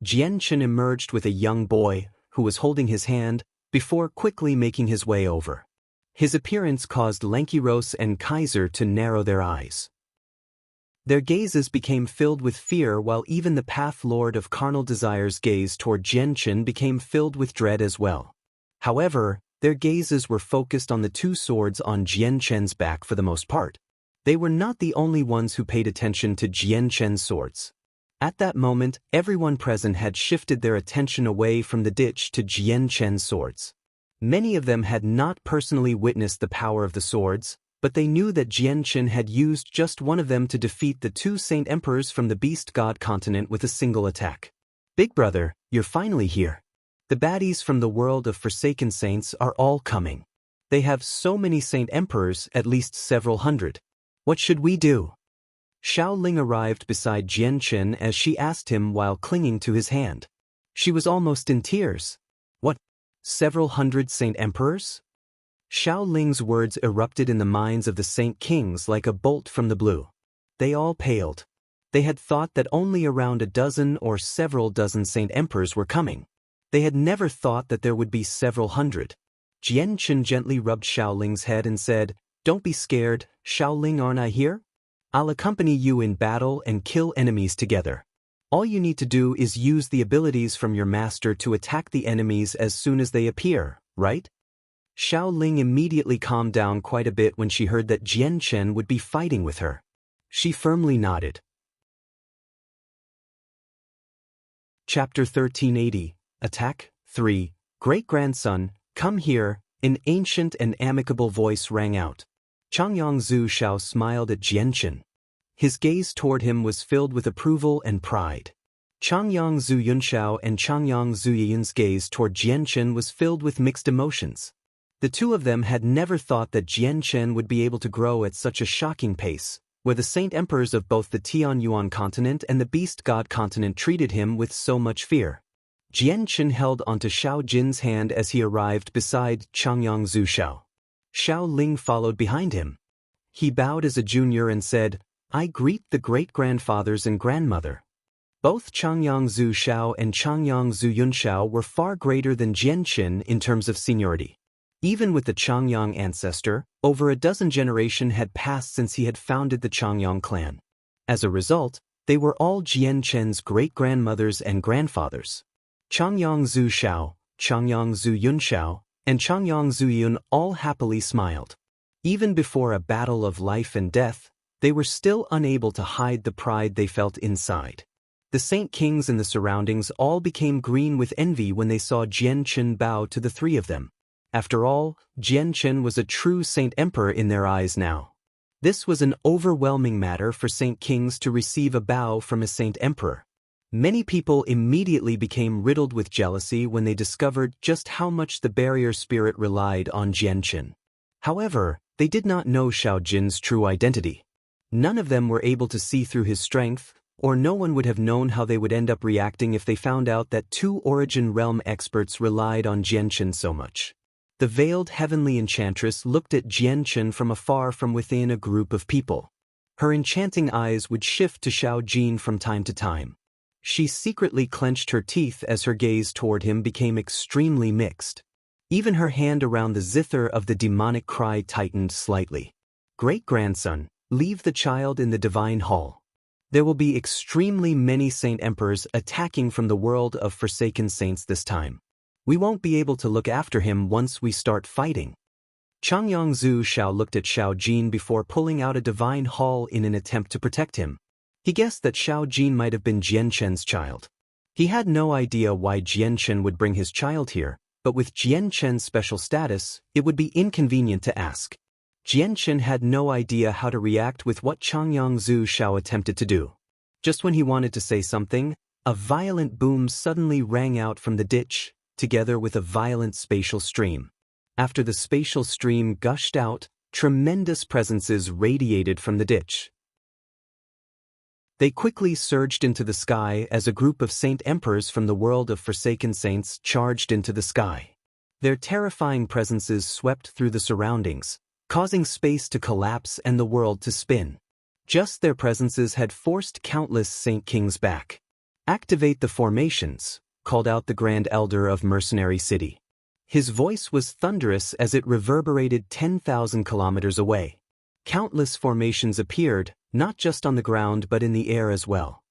Jianchen emerged with a young boy, who was holding his hand, before quickly making his way over. His appearance caused Lankiros and Kaiser to narrow their eyes. Their gazes became filled with fear while even the Path Lord of Carnal Desires' gaze toward Jianchen became filled with dread as well. However, their gazes were focused on the 2 swords on Jianchen's back for the most part. They were not the only ones who paid attention to Jianchen's swords. At that moment, everyone present had shifted their attention away from the ditch to Jianchen's swords. Many of them had not personally witnessed the power of the swords, but they knew that Jianchen had used just one of them to defeat the 2 Saint Emperors from the Beast God Continent with a single attack. Big brother, you're finally here. The baddies from the world of Forsaken Saints are all coming. They have so many Saint Emperors, at least several hundred. What should we do? Xiao Ling arrived beside Jianchen as she asked him while clinging to his hand. She was almost in tears. What? Several hundred Saint Emperors? Xiao Ling's words erupted in the minds of the Saint Kings like a bolt from the blue. They all paled. They had thought that only around a dozen or several dozen Saint Emperors were coming. They had never thought that there would be several hundred. Jianchen gently rubbed Xiao Ling's head and said, "Don't be scared, Xiao Ling, aren't I here? I'll accompany you in battle and kill enemies together. All you need to do is use the abilities from your master to attack the enemies as soon as they appear, right?" Xiao Ling immediately calmed down quite a bit when she heard that Jianchen would be fighting with her. She firmly nodded. Chapter 1380, Attack 3, Great-grandson, come here, an ancient and amicable voice rang out. Changyang Zhu Shao smiled at Jianchen. His gaze toward him was filled with approval and pride. Changyang Zhu Yunshao and Changyang Zhu Yin's gaze toward Jianchen was filled with mixed emotions. The 2 of them had never thought that Jianchen would be able to grow at such a shocking pace, where the Saint Emperors of both the Tianyuan continent and the Beast God continent treated him with so much fear. Jianchen held onto Xiao Jin's hand as he arrived beside Changyang Zhu Shao. Xiao Ling followed behind him. He bowed as a junior and said, "I greet the great-grandfathers and grandmother." Both Changyang Zhu Shao and Changyang Zhu Yunshao were far greater than Jianchen in terms of seniority. Even with the Changyang ancestor, over a dozen generations had passed since he had founded the Changyang clan. As a result, they were all Jianchen's great-grandmothers and grandfathers. Changyang Zhu Shao, Changyang Zhu Yunshao, and Changyang Zhu Yun all happily smiled. Even before a battle of life and death, they were still unable to hide the pride they felt inside. The Saint Kings in the surroundings all became green with envy when they saw Jianchen bow to the 3 of them. After all, Jianchen was a true Saint Emperor in their eyes now. This was an overwhelming matter for Saint Kings to receive a bow from a Saint Emperor. Many people immediately became riddled with jealousy when they discovered just how much the barrier spirit relied on Jianchen. However, they did not know Xiao Jin's true identity. None of them were able to see through his strength, or no one would have known how they would end up reacting if they found out that two Origin Realm experts relied on Jianchen so much. The veiled heavenly enchantress looked at Jianchen from afar from within a group of people. Her enchanting eyes would shift to Xiao Jin from time to time. She secretly clenched her teeth as her gaze toward him became extremely mixed. Even her hand around the zither of the demonic cry tightened slightly. Great-grandson, leave the child in the divine hall. There will be extremely many Saint Emperors attacking from the world of Forsaken Saints this time. We won't be able to look after him once we start fighting. Changyang Zhu Xiao looked at Xiao Jin before pulling out a divine hall in an attempt to protect him. He guessed that Xiao Jin might have been Jianchen's child. He had no idea why Jianchen would bring his child here, but with Jianchen's special status, it would be inconvenient to ask. Jianchen had no idea how to react with what Changyang Zhu Xiao attempted to do. Just when he wanted to say something, a violent boom suddenly rang out from the ditch, together with a violent spatial stream. After the spatial stream gushed out, tremendous presences radiated from the ditch. They quickly surged into the sky as a group of Saint Emperors from the world of Forsaken Saints charged into the sky. Their terrifying presences swept through the surroundings, causing space to collapse and the world to spin. Just their presences had forced countless Saint Kings back. "Activate the formations," called out the Grand Elder of Mercenary City. His voice was thunderous as it reverberated 10,000 kilometers away. Countless formations appeared, not just on the ground but in the air as well.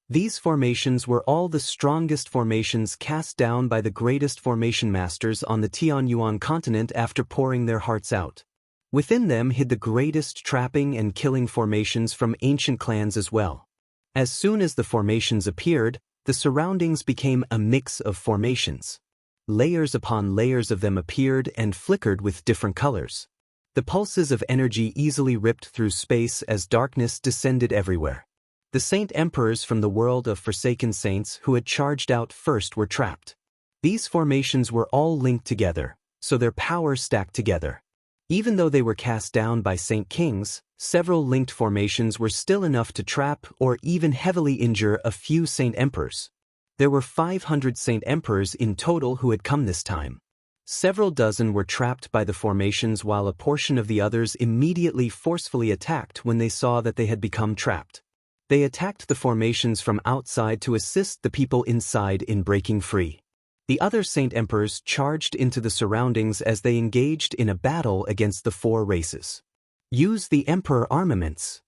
These formations were all the strongest formations cast down by the greatest formation masters on the Tianyuan continent after pouring their hearts out. Within them hid the greatest trapping and killing formations from ancient clans as well. As soon as the formations appeared, the surroundings became a mix of formations. Layers upon layers of them appeared and flickered with different colors. The pulses of energy easily ripped through space as darkness descended everywhere. The Saint Emperors from the world of Forsaken Saints who had charged out first were trapped. These formations were all linked together, so their power stacked together. Even though they were cast down by Saint Kings, several linked formations were still enough to trap or even heavily injure a few Saint Emperors. There were 500 Saint Emperors in total who had come this time. Several dozen were trapped by the formations while a portion of the others immediately forcefully attacked when they saw that they had become trapped. They attacked the formations from outside to assist the people inside in breaking free. The other Saint Emperors charged into the surroundings as they engaged in a battle against the four races. "Use the Emperor armaments."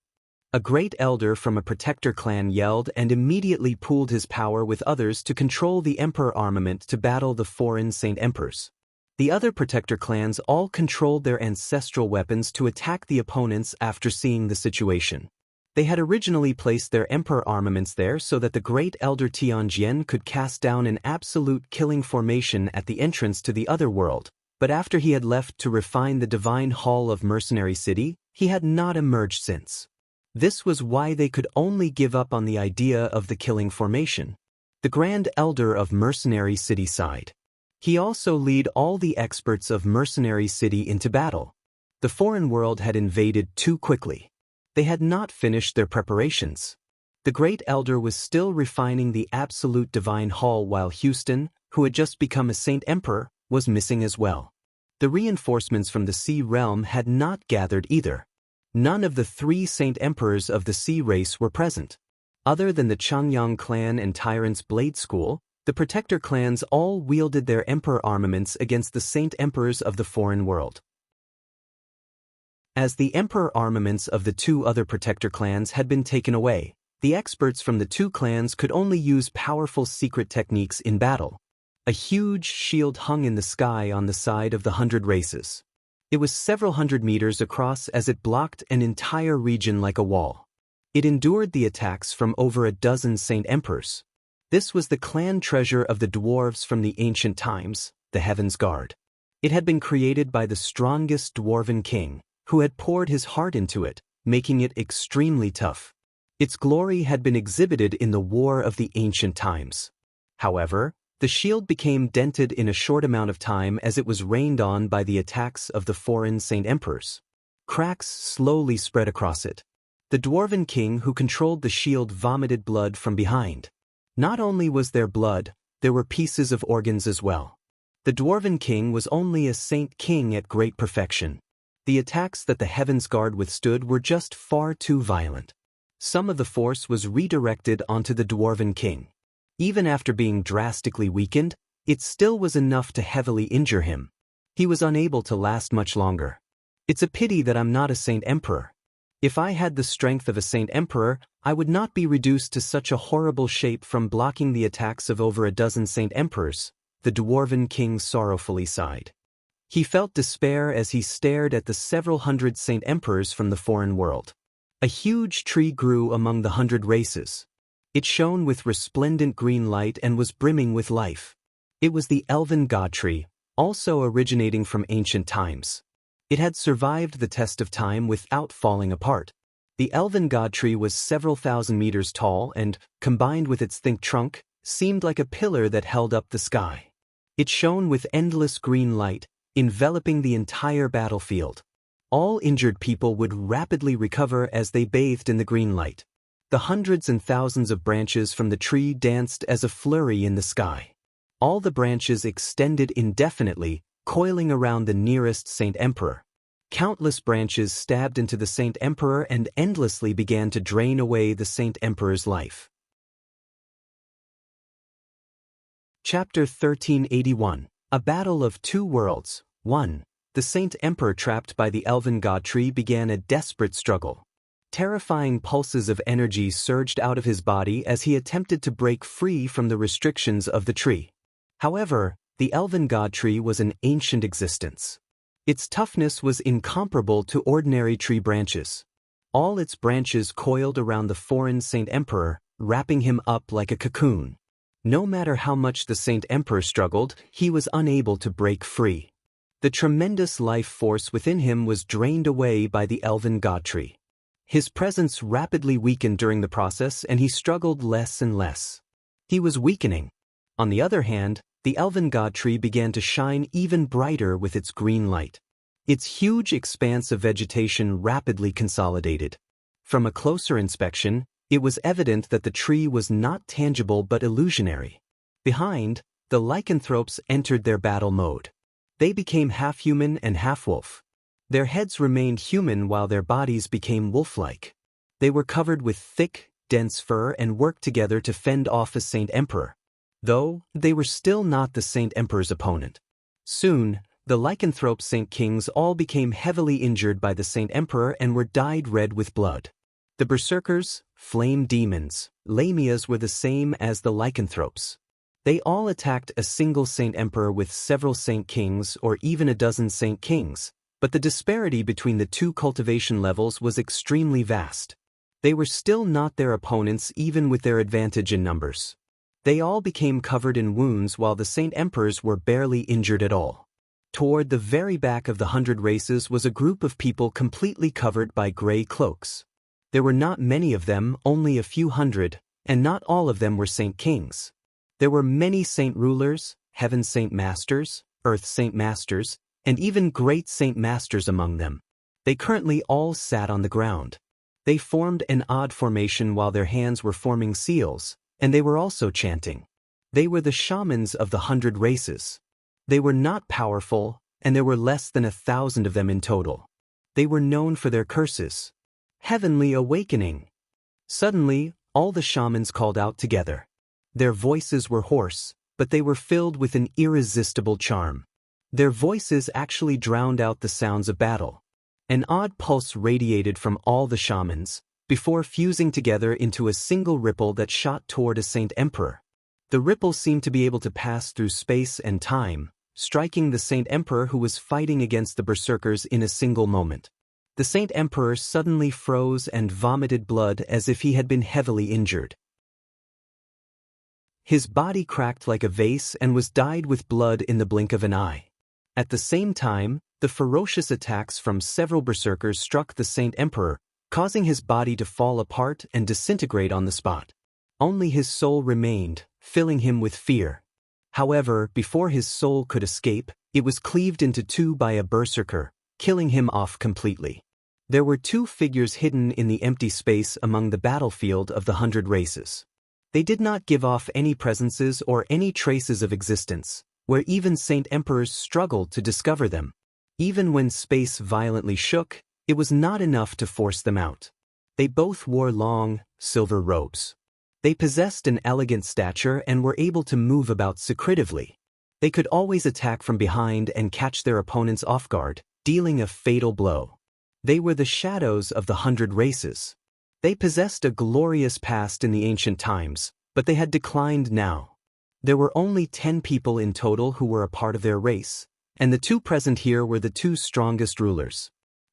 A great elder from a protector clan yelled and immediately pooled his power with others to control the Emperor armament to battle the foreign Saint Emperors. The other protector clans all controlled their ancestral weapons to attack the opponents after seeing the situation. They had originally placed their Emperor armaments there so that the great elder Tianjian could cast down an absolute killing formation at the entrance to the other world, but after he had left to refine the divine hall of Mercenary City, he had not emerged since. This was why they could only give up on the idea of the killing formation. The Grand Elder of Mercenary City sighed. He also led all the experts of Mercenary City into battle. The foreign world had invaded too quickly. They had not finished their preparations. The Great Elder was still refining the absolute divine hall while Houston, who had just become a Saint Emperor, was missing as well. The reinforcements from the Sea Realm had not gathered either. None of the 3 Saint Emperors of the Sea race were present. Other than the Changyang clan and Tyrant's Blade School, the Protector clans all wielded their Emperor armaments against the Saint Emperors of the foreign world. As the Emperor armaments of the 2 other Protector clans had been taken away, the experts from the 2 clans could only use powerful secret techniques in battle. A huge shield hung in the sky on the side of the 100 races. It was several hundred meters across as it blocked an entire region like a wall. It endured the attacks from over a dozen Saint Emperors. This was the clan treasure of the dwarves from the ancient times, the Heaven's Guard. It had been created by the strongest dwarven king, who had poured his heart into it, making it extremely tough. Its glory had been exhibited in the War of the Ancient Times. However, the shield became dented in a short amount of time as it was rained on by the attacks of the foreign Saint Emperors. Cracks slowly spread across it. The Dwarven king who controlled the shield vomited blood from behind. Not only was there blood, there were pieces of organs as well. The Dwarven king was only a saint king at great perfection. The attacks that the Heavens Guard withstood were just far too violent. Some of the force was redirected onto the Dwarven king. Even after being drastically weakened, it still was enough to heavily injure him. He was unable to last much longer. It's a pity that I'm not a Saint Emperor. If I had the strength of a Saint Emperor, I would not be reduced to such a horrible shape from blocking the attacks of over a dozen Saint Emperors, the Dwarven king sorrowfully sighed. He felt despair as he stared at the several hundred Saint Emperors from the foreign world. A huge tree grew among the 100 races. It shone with resplendent green light and was brimming with life. It was the elven god tree, also originating from ancient times. It had survived the test of time without falling apart. The elven god tree was several thousand meters tall and, combined with its thick trunk, seemed like a pillar that held up the sky. It shone with endless green light, enveloping the entire battlefield. All injured people would rapidly recover as they bathed in the green light. The hundreds and thousands of branches from the tree danced as a flurry in the sky. All the branches extended indefinitely, coiling around the nearest Saint Emperor. Countless branches stabbed into the Saint Emperor and endlessly began to drain away the Saint Emperor's life. Chapter 1381. A Battle of Two Worlds. 1. The Saint Emperor trapped by the elven god tree began a desperate struggle. Terrifying pulses of energy surged out of his body as he attempted to break free from the restrictions of the tree. However, the elven god tree was an ancient existence. Its toughness was incomparable to ordinary tree branches. All its branches coiled around the foreign Saint Emperor, wrapping him up like a cocoon. No matter how much the Saint Emperor struggled, he was unable to break free. The tremendous life force within him was drained away by the elven god tree. His presence rapidly weakened during the process and he struggled less and less. He was weakening. On the other hand, the elven god tree began to shine even brighter with its green light. Its huge expanse of vegetation rapidly consolidated. From a closer inspection, it was evident that the tree was not tangible but illusionary. Behind, the lycanthropes entered their battle mode. They became half-human and half-wolf. Their heads remained human while their bodies became wolf-like. They were covered with thick, dense fur and worked together to fend off a Saint Emperor. Though, they were still not the Saint Emperor's opponent. Soon, the lycanthrope Saint Kings all became heavily injured by the Saint Emperor and were dyed red with blood. The berserkers, flame demons, lamias were the same as the lycanthropes. They all attacked a single Saint Emperor with several Saint Kings or even a dozen Saint Kings, but the disparity between the two cultivation levels was extremely vast. They were still not their opponents even with their advantage in numbers. They all became covered in wounds while the Saint Emperors were barely injured at all. Toward the very back of the 100 races was a group of people completely covered by gray cloaks. There were not many of them, only a few hundred, and not all of them were Saint Kings. There were many Saint Rulers, Heaven Saint Masters, Earth Saint Masters, and even Great Saint Masters among them. They currently all sat on the ground. They formed an odd formation while their hands were forming seals, and they were also chanting. They were the shamans of the 100 races. They were not powerful, and there were less than 1,000 of them in total. They were known for their curses. Heavenly awakening. Suddenly, all the shamans called out together. Their voices were hoarse, but they were filled with an irresistible charm. Their voices actually drowned out the sounds of battle. An odd pulse radiated from all the shamans, before fusing together into a single ripple that shot toward a Saint Emperor. The ripple seemed to be able to pass through space and time, striking the Saint Emperor who was fighting against the berserkers in a single moment. The Saint Emperor suddenly froze and vomited blood as if he had been heavily injured. His body cracked like a vase and was dyed with blood in the blink of an eye. At the same time, the ferocious attacks from several berserkers struck the Saint Emperor, causing his body to fall apart and disintegrate on the spot. Only his soul remained, filling him with fear. However, before his soul could escape, it was cleaved into two by a berserker, killing him off completely. There were two figures hidden in the empty space among the battlefield of the 100 races. They did not give off any presences or any traces of existence, where even Saint Emperors struggled to discover them. Even when space violently shook, it was not enough to force them out. They both wore long, silver robes. They possessed an elegant stature and were able to move about secretively. They could always attack from behind and catch their opponents off guard, dealing a fatal blow. They were the shadows of the 100 races. They possessed a glorious past in the ancient times, but they had declined now. There were only 10 people in total who were a part of their race, and the two present here were the two strongest rulers.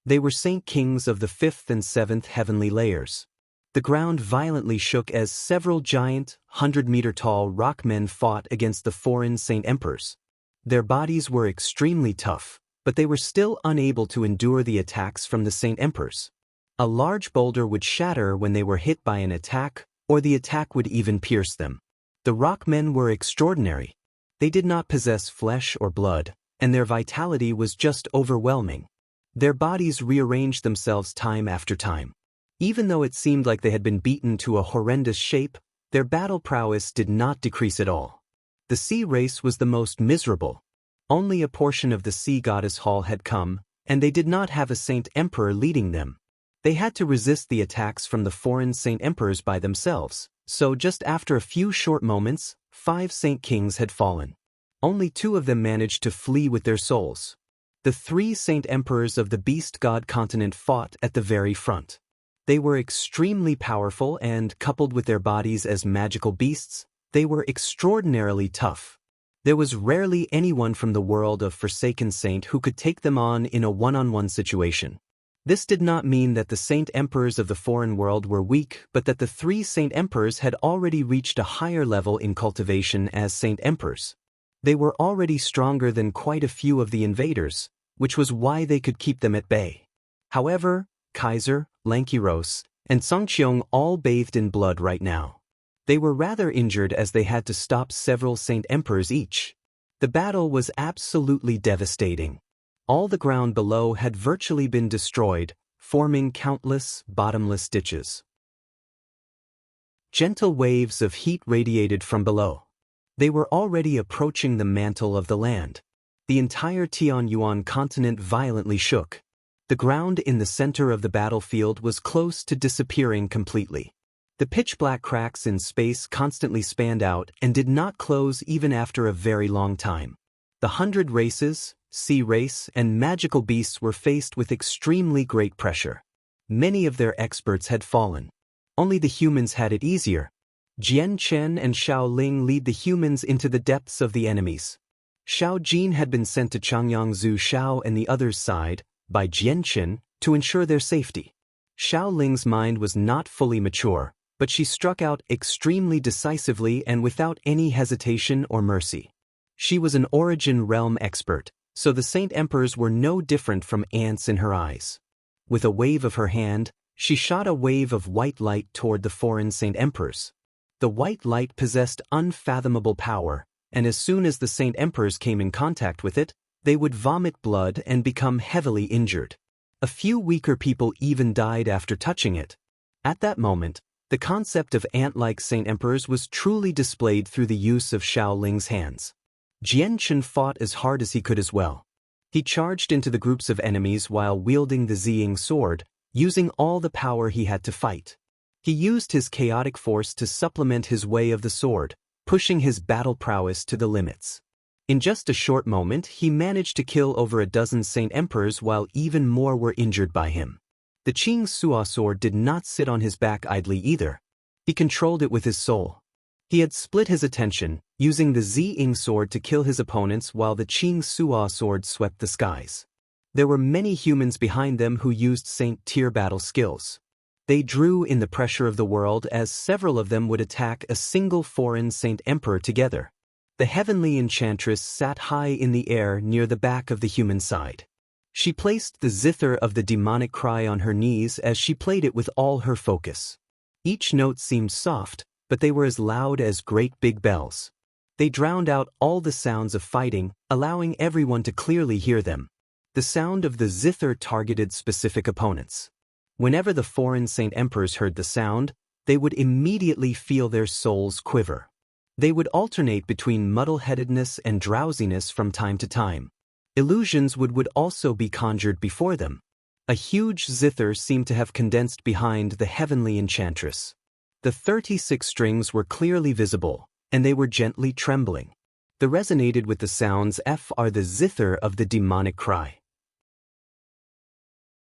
They were Saint Kings of the 5th and 7th heavenly layers. The ground violently shook as several giant, 100-meter-tall rock men fought against the foreign Saint Emperors. Their bodies were extremely tough, but they were still unable to endure the attacks from the Saint Emperors. A large boulder would shatter when they were hit by an attack, or the attack would even pierce them. The rock men were extraordinary. They did not possess flesh or blood, and their vitality was just overwhelming. Their bodies rearranged themselves time after time. Even though it seemed like they had been beaten to a horrendous shape, their battle prowess did not decrease at all. The sea race was the most miserable. Only a portion of the sea goddess hall had come, and they did not have a Saint Emperor leading them. They had to resist the attacks from the foreign Saint Emperors by themselves, so just after a few short moments, 5 Saint Kings had fallen. Only 2 of them managed to flee with their souls. The 3 Saint Emperors of the Beast God continent fought at the very front. They were extremely powerful and, coupled with their bodies as magical beasts, they were extraordinarily tough. There was rarely anyone from the world of Forsaken Saint who could take them on in a one-on-one situation. This did not mean that the Saint Emperors of the foreign world were weak, but that the 3 Saint Emperors had already reached a higher level in cultivation as Saint Emperors. They were already stronger than quite a few of the invaders, which was why they could keep them at bay. However, Kaiser, Lankiros, and Songcheong all bathed in blood right now. They were rather injured as they had to stop several Saint Emperors each. The battle was absolutely devastating. All the ground below had virtually been destroyed, forming countless, bottomless ditches. Gentle waves of heat radiated from below. They were already approaching the mantle of the land. The entire Tianyuan continent violently shook. The ground in the center of the battlefield was close to disappearing completely. The pitch-black cracks in space constantly spanned out and did not close even after a very long time. The 100 races, sea race, and magical beasts were faced with extremely great pressure. Many of their experts had fallen. Only the humans had it easier. Jian Chen and Xiao Ling lead the humans into the depths of the enemies. Xiao Jin had been sent to Changyang Zhu Xiao and the others' side, by Jian Chen, to ensure their safety. Xiao Ling's mind was not fully mature, but she struck out extremely decisively and without any hesitation or mercy. She was an origin realm expert, so the Saint Emperors were no different from ants in her eyes. With a wave of her hand, she shot a wave of white light toward the foreign Saint Emperors. The white light possessed unfathomable power, and as soon as the Saint Emperors came in contact with it, they would vomit blood and become heavily injured. A few weaker people even died after touching it. At that moment, the concept of ant-like Saint Emperors was truly displayed through the use of Xiao Ling's hands. Jian Chen fought as hard as he could as well. He charged into the groups of enemies while wielding the Ziying sword, using all the power he had to fight. He used his chaotic force to supplement his way of the sword, pushing his battle prowess to the limits. In just a short moment, he managed to kill over a dozen Saint Emperors while even more were injured by him. The Qing Suo sword did not sit on his back idly either. He controlled it with his soul. He had split his attention, using the Ziying sword to kill his opponents while the Qing Suo sword swept the skies. There were many humans behind them who used Saint-tier battle skills. They drew in the pressure of the world as several of them would attack a single foreign Saint Emperor together. The heavenly enchantress sat high in the air near the back of the human side. She placed the zither of the demonic cry on her knees as she played it with all her focus. Each note seemed soft, but they were as loud as great big bells. They drowned out all the sounds of fighting, allowing everyone to clearly hear them. The sound of the zither targeted specific opponents. Whenever the foreign Saint Emperors heard the sound, they would immediately feel their souls quiver. They would alternate between muddle-headedness and drowsiness from time to time. Illusions would also be conjured before them. A huge zither seemed to have condensed behind the heavenly enchantress. The 36 strings were clearly visible, and they were gently trembling. They resonated with the sounds F are the zither of the demonic cry.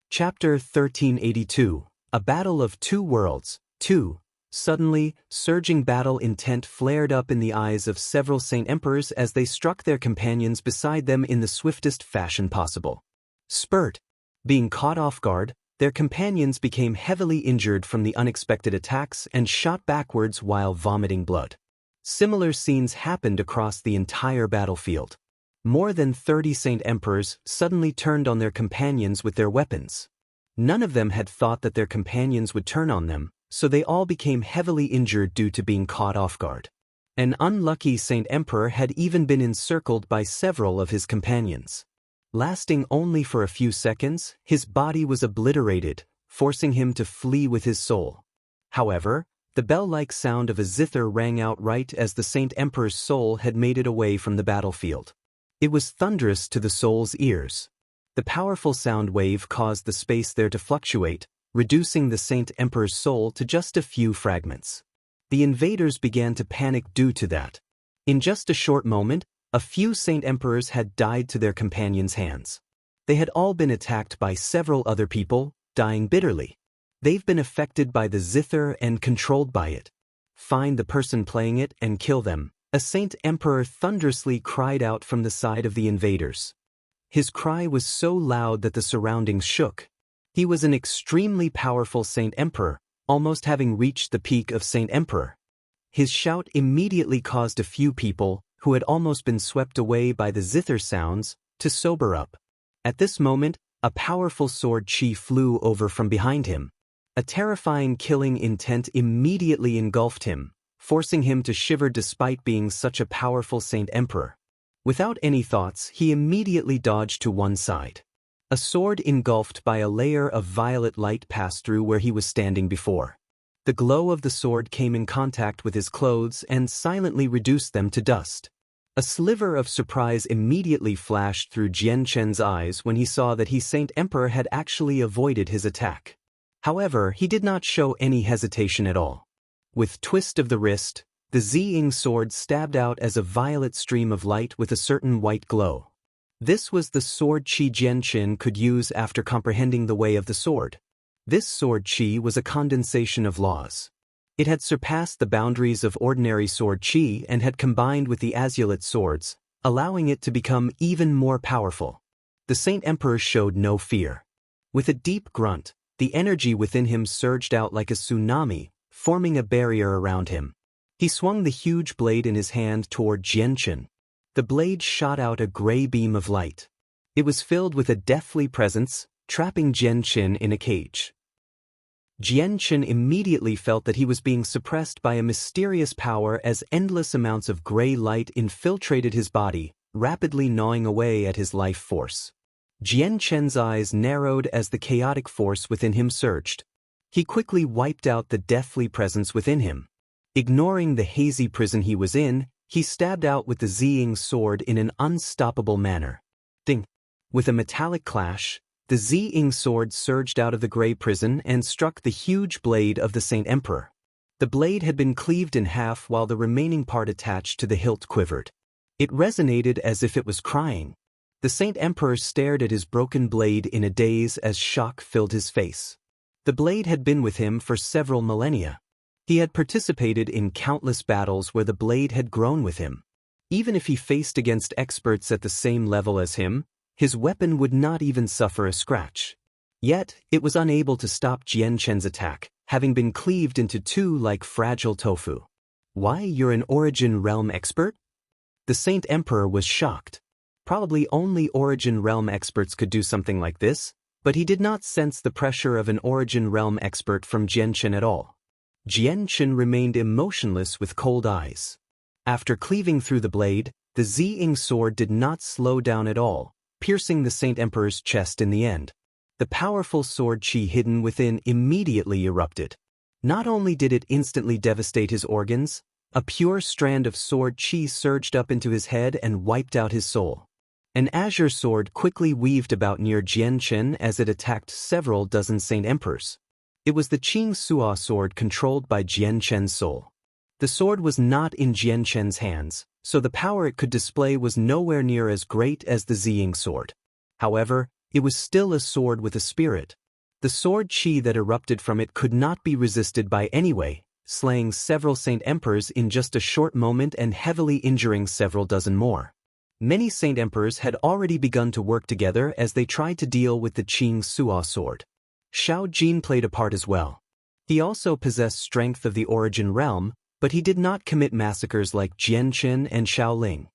Chapter 1382, A Battle of Two Worlds, 2. Suddenly, surging battle intent flared up in the eyes of several Saint Emperors as they struck their companions beside them in the swiftest fashion possible. Spurt. Being caught off guard, their companions became heavily injured from the unexpected attacks and shot backwards while vomiting blood. Similar scenes happened across the entire battlefield. More than 30 Saint Emperors suddenly turned on their companions with their weapons. None of them had thought that their companions would turn on them, so they all became heavily injured due to being caught off guard. An unlucky Saint Emperor had even been encircled by several of his companions. Lasting only for a few seconds, his body was obliterated, forcing him to flee with his soul. However, the bell-like sound of a zither rang out right as the Saint Emperor's soul had made it away from the battlefield. It was thunderous to the soul's ears. The powerful sound wave caused the space there to fluctuate, reducing the Saint Emperor's soul to just a few fragments. The invaders began to panic due to that. In just a short moment, a few Saint Emperors had died to their companions' hands. They had all been attacked by several other people, dying bitterly. They've been affected by the zither and controlled by it. Find the person playing it and kill them, a Saint Emperor thunderously cried out from the side of the invaders. His cry was so loud that the surroundings shook. He was an extremely powerful Saint Emperor, almost having reached the peak of Saint Emperor. His shout immediately caused a few people, who had almost been swept away by the zither sounds, to sober up. At this moment, a powerful sword chi flew over from behind him. A terrifying killing intent immediately engulfed him, forcing him to shiver despite being such a powerful Saint Emperor. Without any thoughts, he immediately dodged to one side. A sword engulfed by a layer of violet light passed through where he was standing before. The glow of the sword came in contact with his clothes and silently reduced them to dust. A sliver of surprise immediately flashed through Jian Chen's eyes when he saw that Saint Emperor had actually avoided his attack. However, he did not show any hesitation at all. With twist of the wrist, the Ziying sword stabbed out as a violet stream of light with a certain white glow. This was the sword chi Jian Chen could use after comprehending the way of the sword. This sword chi was a condensation of laws. It had surpassed the boundaries of ordinary sword chi and had combined with the azulate swords, allowing it to become even more powerful. The Saint Emperor showed no fear. With a deep grunt, the energy within him surged out like a tsunami, forming a barrier around him. He swung the huge blade in his hand toward Jian Chen. The blade shot out a gray beam of light. It was filled with a deathly presence, trapping Jian Chen in a cage. Jian Chen immediately felt that he was being suppressed by a mysterious power as endless amounts of gray light infiltrated his body, rapidly gnawing away at his life force. Jian Chen's eyes narrowed as the chaotic force within him surged. He quickly wiped out the deathly presence within him. Ignoring the hazy prison he was in, he stabbed out with the Ziying sword in an unstoppable manner. Ding! With a metallic clash, the Ziying sword surged out of the gray prison and struck the huge blade of the Saint Emperor. The blade had been cleaved in half while the remaining part attached to the hilt quivered. It resonated as if it was crying. The Saint Emperor stared at his broken blade in a daze as shock filled his face. The blade had been with him for several millennia. He had participated in countless battles where the blade had grown with him. Even if he faced against experts at the same level as him, his weapon would not even suffer a scratch. Yet, it was unable to stop Jian Chen's attack, having been cleaved into two like fragile tofu. Why, you're an Origin Realm expert? The Saint Emperor was shocked. Probably only Origin Realm experts could do something like this, but he did not sense the pressure of an Origin Realm expert from Jianchen at all. Jianchen remained emotionless with cold eyes. After cleaving through the blade, the Ziying sword did not slow down at all, piercing the Saint Emperor's chest in the end. The powerful sword qi hidden within immediately erupted. Not only did it instantly devastate his organs, a pure strand of sword qi surged up into his head and wiped out his soul. An azure sword quickly weaved about near Jianchen as it attacked several dozen Saint Emperors. It was the Qing Suo sword controlled by Jianchen's soul. The sword was not in Jianchen's hands, so the power it could display was nowhere near as great as the Ziying sword. However, it was still a sword with a spirit. The sword qi that erupted from it could not be resisted by anyway, slaying several Saint Emperors in just a short moment and heavily injuring several dozen more. Many Saint Emperors had already begun to work together as they tried to deal with the Qing Suo sword. Xiao Jin played a part as well. He also possessed strength of the Origin Realm, but he did not commit massacres like Jianchen and Shaoling.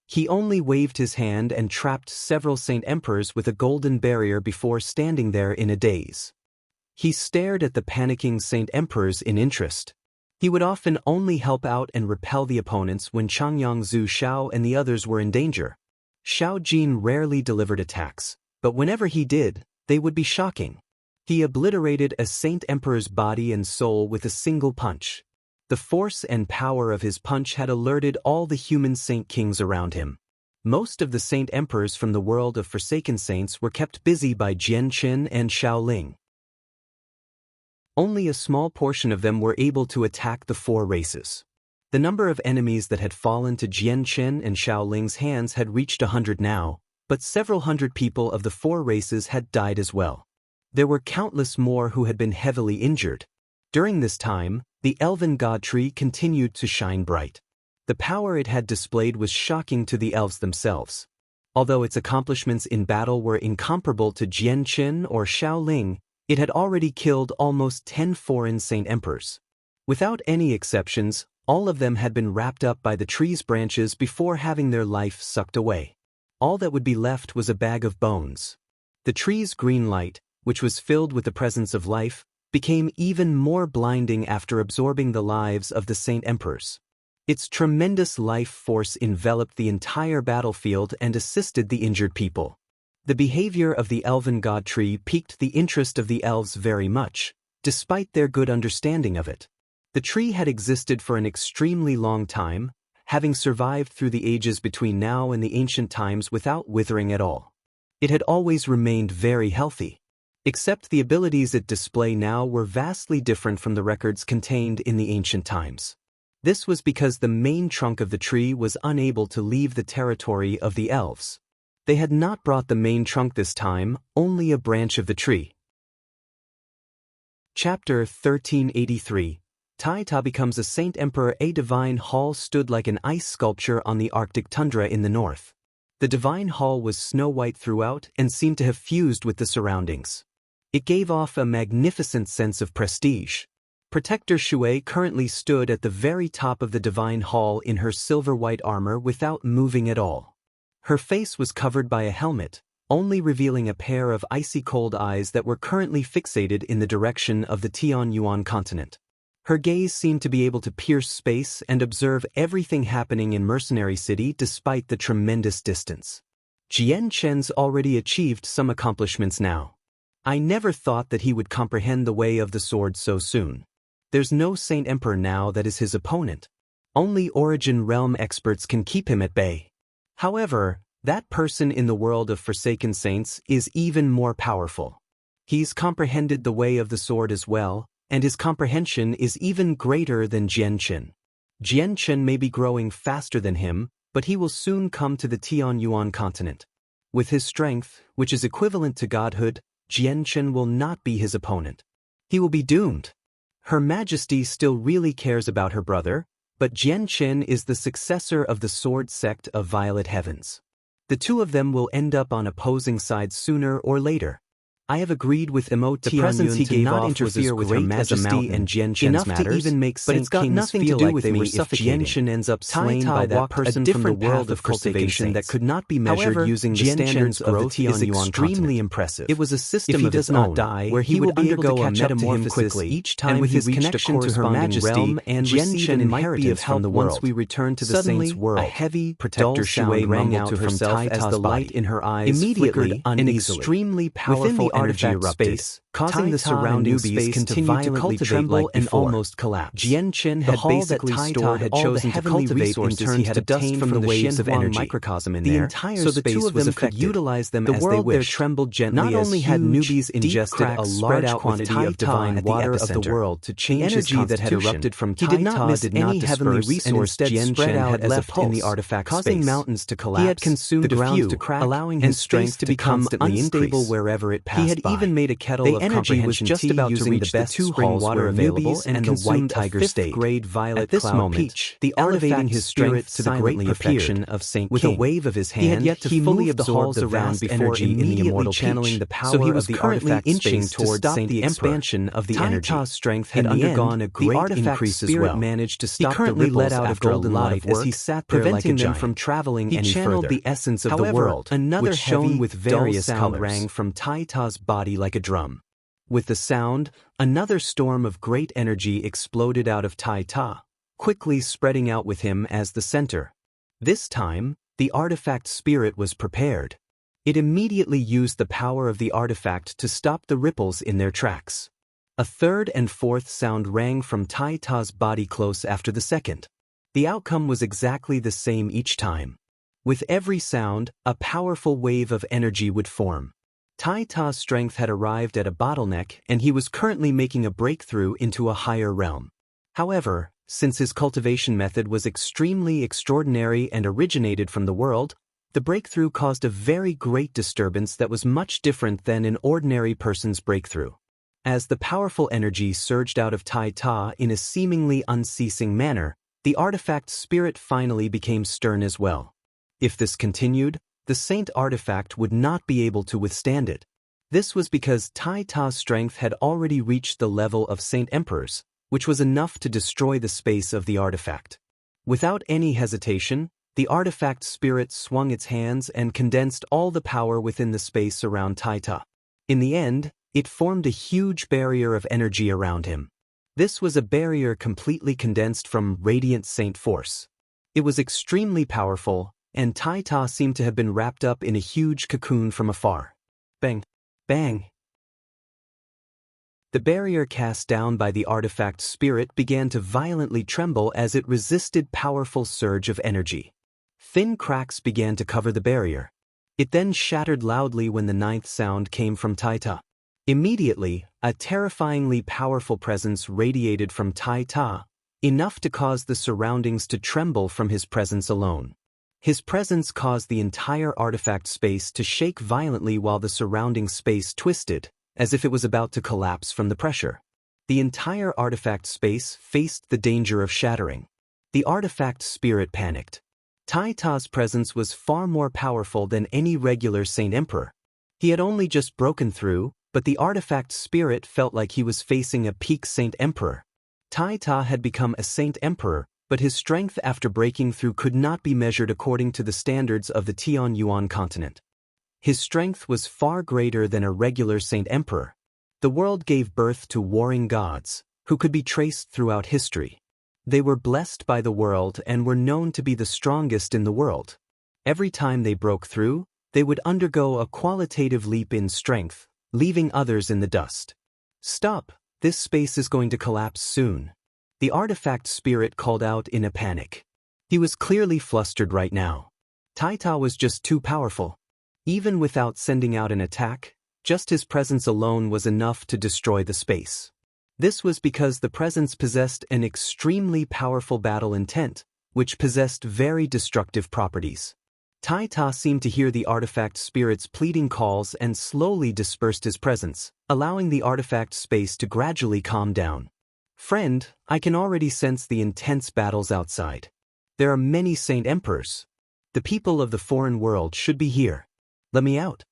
He only waved his hand and trapped several Saint Emperors with a golden barrier before standing there in a daze. He stared at the panicking Saint Emperors in interest. He would often only help out and repel the opponents when Changyang Zhu Xiao and the others were in danger. Xiao Jin rarely delivered attacks, but whenever he did, they would be shocking. He obliterated a Saint Emperor's body and soul with a single punch. The force and power of his punch had alerted all the human Saint Kings around him. Most of the Saint Emperors from the world of Forsaken Saints were kept busy by Jianchen and Shaoling. Only a small portion of them were able to attack the four races. The number of enemies that had fallen to Jianchen and Shaoling's hands had reached 100 now, but several hundred people of the four races had died as well. There were countless more who had been heavily injured. During this time, the elven god tree continued to shine bright. The power it had displayed was shocking to the elves themselves. Although its accomplishments in battle were incomparable to Jianchen or Shaoling, it had already killed almost 10 foreign Saint Emperors. Without any exceptions, all of them had been wrapped up by the tree's branches before having their life sucked away. All that would be left was a bag of bones. The tree's green light, which was filled with the presence of life, became even more blinding after absorbing the lives of the Saint Emperors. Its tremendous life force enveloped the entire battlefield and assisted the injured people. The behavior of the elven god tree piqued the interest of the elves very much, despite their good understanding of it. The tree had existed for an extremely long time, having survived through the ages between now and the ancient times without withering at all. It had always remained very healthy. Except the abilities it displayed now were vastly different from the records contained in the ancient times. This was because the main trunk of the tree was unable to leave the territory of the elves. They had not brought the main trunk this time, only a branch of the tree. Chapter 1383. Taita becomes a Saint Emperor. A divine hall stood like an ice sculpture on the Arctic tundra in the north. The divine hall was snow-white throughout and seemed to have fused with the surroundings. It gave off a magnificent sense of prestige. Protector Shui currently stood at the very top of the divine hall in her silver-white armor without moving at all. Her face was covered by a helmet, only revealing a pair of icy-cold eyes that were currently fixated in the direction of the Tianyuan continent. Her gaze seemed to be able to pierce space and observe everything happening in Mercenary City despite the tremendous distance. Jian Chen's already achieved some accomplishments now. I never thought that he would comprehend the way of the sword so soon. There's no Saint Emperor now that is his opponent. Only Origin Realm experts can keep him at bay. However, that person in the world of Forsaken Saints is even more powerful. He's comprehended the way of the sword as well, and his comprehension is even greater than Jianchen. Jianchen may be growing faster than him, but he will soon come to the Tianyuan continent. With his strength, which is equivalent to godhood, Jianchen will not be his opponent. He will be doomed. Her Majesty still really cares about her brother, but Jianchen is the successor of the sword sect of Violet Heavens. The two of them will end up on opposing sides sooner or later. I have agreed with Emo the presence he gave off interfere with Her Majesty and Jian Chen's matters, to even make but it's got nothing to do with me if Jian Chen ends up slain by that person from the world of cultivation that could not be measured using the standards of the Tianyuan extremely impressive. It was a system of its own, where he would undergo a metamorphosis each time with his connection to Her Majesty, and Jian Chen might be of help once we return to the Saint's world. A heavy, protector sound rang out to herself as the light in her eyes immediately an extremely powerful energy erupted, causing the surrounding space continue to cultivate like and almost collapse. Jian Chen had basically stored had chosen to cultivate resources he had obtained from the waves of energy microcosm in there, so the two of them could utilize them as they wished. Trembled gently. Not only had newbies ingested a large quantity of divine water of the world to change energy that had erupted from Tai Ta did not heavenly resource Jian Chen had left in the artifact causing mountains to collapse. He had consumed the ground to crack, allowing his strength to become unstable wherever it passed. He had even made a kettle of energy was just about to reach the two spring water available and the white tiger state. Grade violet cloud peach, the elevating his strength to the great perfection of Saint with a wave of his hand. He had yet to fully absorb the vast energy in the immortal channeling the power of the artifact inching toward Saint the expansion of the energy. Tai Ta's strength had undergone a great increase as well. Managed to stop the ripples out of golden light as he sat there preventing them from traveling any further. He channeled the essence of the world, another shone with various colors, rang from Tai Ta's body like a drum. With the sound, another storm of great energy exploded out of Tai Ta, quickly spreading out with him as the center. This time, the artifact spirit was prepared. It immediately used the power of the artifact to stop the ripples in their tracks. A third and fourth sound rang from Tai Ta's body close after the second. The outcome was exactly the same each time. With every sound, a powerful wave of energy would form. Tai Ta's strength had arrived at a bottleneck and he was currently making a breakthrough into a higher realm. However, since his cultivation method was extremely extraordinary and originated from the world, the breakthrough caused a very great disturbance that was much different than an ordinary person's breakthrough. As the powerful energy surged out of Tai Ta in a seemingly unceasing manner, the artifact spirit finally became stern as well. If this continued, the Saint artifact would not be able to withstand it. This was because Tai Ta's strength had already reached the level of Saint Emperor's, which was enough to destroy the space of the artifact. Without any hesitation, the artifact spirit swung its hands and condensed all the power within the space around Tai Ta. In the end, it formed a huge barrier of energy around him. This was a barrier completely condensed from radiant Saint force. It was extremely powerful, and Tai Ta seemed to have been wrapped up in a huge cocoon from afar. Bang! Bang! The barrier cast down by the artifact spirit began to violently tremble as it resisted powerful surge of energy. Thin cracks began to cover the barrier. It then shattered loudly when the ninth sound came from Tai Ta. Immediately, a terrifyingly powerful presence radiated from Tai Ta, enough to cause the surroundings to tremble from his presence alone. His presence caused the entire artifact space to shake violently while the surrounding space twisted, as if it was about to collapse from the pressure. The entire artifact space faced the danger of shattering. The artifact spirit panicked. Tai Ta's presence was far more powerful than any regular Saint Emperor. He had only just broken through, but the artifact spirit felt like he was facing a peak Saint Emperor. Tai Ta had become a Saint Emperor, but his strength after breaking through could not be measured according to the standards of the Tianyuan continent. His strength was far greater than a regular Saint Emperor. The world gave birth to warring gods, who could be traced throughout history. They were blessed by the world and were known to be the strongest in the world. Every time they broke through, they would undergo a qualitative leap in strength, leaving others in the dust. Stop, this space is going to collapse soon. The artifact spirit called out in a panic. He was clearly flustered right now. Tai Ta was just too powerful. Even without sending out an attack, just his presence alone was enough to destroy the space. This was because the presence possessed an extremely powerful battle intent, which possessed very destructive properties. Tai Ta seemed to hear the artifact spirit's pleading calls and slowly dispersed his presence, allowing the artifact space to gradually calm down. Friend, I can already sense the intense battles outside. There are many Saint Emperors. The people of the foreign world should be here. Let me out.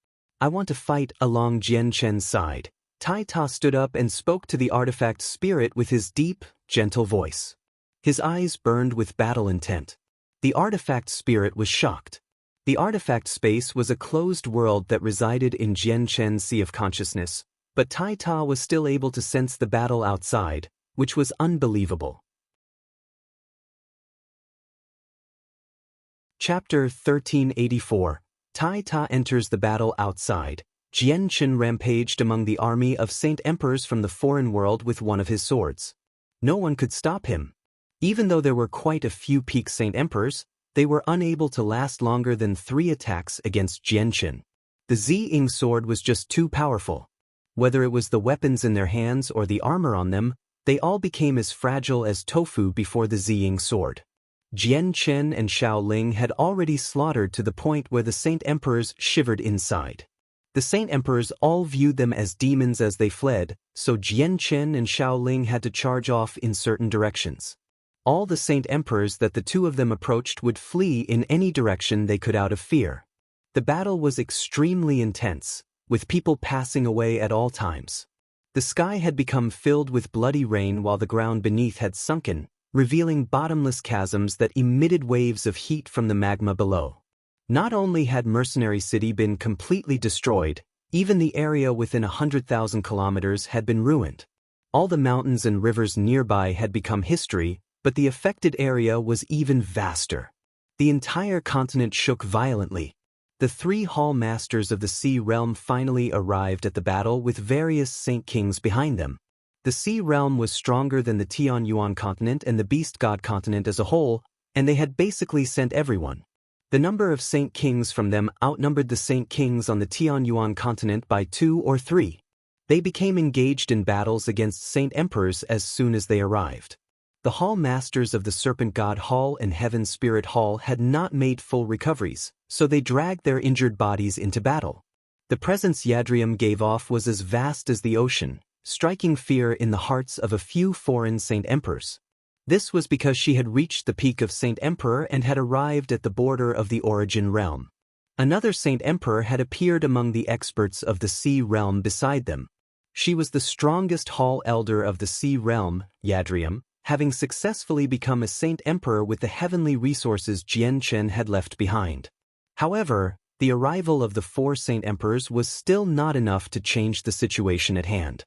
I want to fight along Jian Chen's side. Tai Ta stood up and spoke to the artifact spirit with his deep, gentle voice. His eyes burned with battle intent. The artifact spirit was shocked. The artifact space was a closed world that resided in Jian Chen's sea of consciousness, but Tai Ta was still able to sense the battle outside, which was unbelievable. Chapter 1384. Tai Ta enters the battle outside. Jian Chen rampaged among the army of Saint Emperors from the foreign world with one of his swords. No one could stop him. Even though there were quite a few peak Saint Emperors, they were unable to last longer than 3 attacks against Jian Chen. The Ziying sword was just too powerful. Whether it was the weapons in their hands or the armor on them, they all became as fragile as tofu before the Ziying sword. Jian Chen and Xiao Ling had already slaughtered to the point where the Saint Emperors shivered inside. The Saint Emperors all viewed them as demons as they fled, so Jian Chen and Xiao Ling had to charge off in certain directions. All the Saint Emperors that the two of them approached would flee in any direction they could out of fear. The battle was extremely intense, with people passing away at all times. The sky had become filled with bloody rain while the ground beneath had sunken, revealing bottomless chasms that emitted waves of heat from the magma below. Not only had Mercenary City been completely destroyed, even the area within 100,000 kilometers had been ruined. All the mountains and rivers nearby had become history, but the affected area was even vaster. The entire continent shook violently. The 3 Hall Masters of the Sea Realm finally arrived at the battle with various Saint Kings behind them. The Sea Realm was stronger than the Tianyuan continent and the Beast God continent as a whole, and they had basically sent everyone. The number of Saint Kings from them outnumbered the Saint Kings on the Tianyuan continent by 2 or 3. They became engaged in battles against Saint Emperors as soon as they arrived. The Hall Masters of the Serpent God Hall and Heaven Spirit Hall had not made full recoveries, so they dragged their injured bodies into battle. The presence Yadrium gave off was as vast as the ocean, striking fear in the hearts of a few foreign Saint Emperors. This was because she had reached the peak of Saint Emperor and had arrived at the border of the Origin Realm. Another Saint Emperor had appeared among the experts of the Sea Realm beside them. She was the strongest Hall Elder of the Sea Realm, Yadrium, having successfully become a Saint Emperor with the heavenly resources Jian Chen had left behind. However, the arrival of the 4 Saint Emperors was still not enough to change the situation at hand.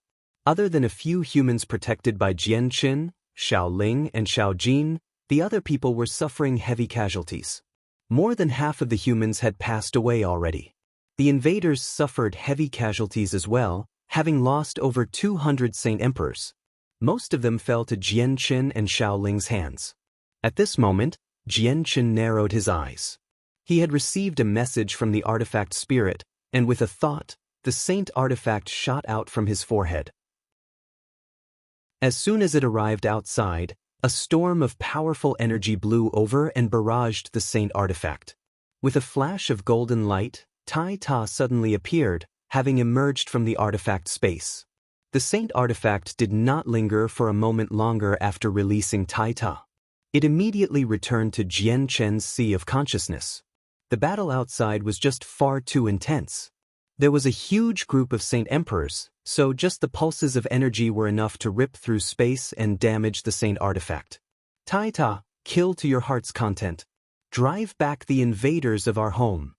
Other than a few humans protected by Jian Chen, Xiao Ling and Xiao Jin, the other people were suffering heavy casualties. More than half of the humans had passed away already. The invaders suffered heavy casualties as well, having lost over 200 Saint Emperors. Most of them fell to Jian Chen and Xiao Ling's hands. At this moment, Jian Chen narrowed his eyes. He had received a message from the artifact spirit, and with a thought, the saint artifact shot out from his forehead. As soon as it arrived outside, a storm of powerful energy blew over and barraged the saint artifact. With a flash of golden light, Tai Ta suddenly appeared, having emerged from the artifact space. The saint artifact did not linger for a moment longer after releasing Tai Ta. It immediately returned to Jian Chen's sea of consciousness. The battle outside was just far too intense. There was a huge group of Saint Emperors, so just the pulses of energy were enough to rip through space and damage the Saint artifact. Tai Ta, kill to your heart's content. Drive back the invaders of our home.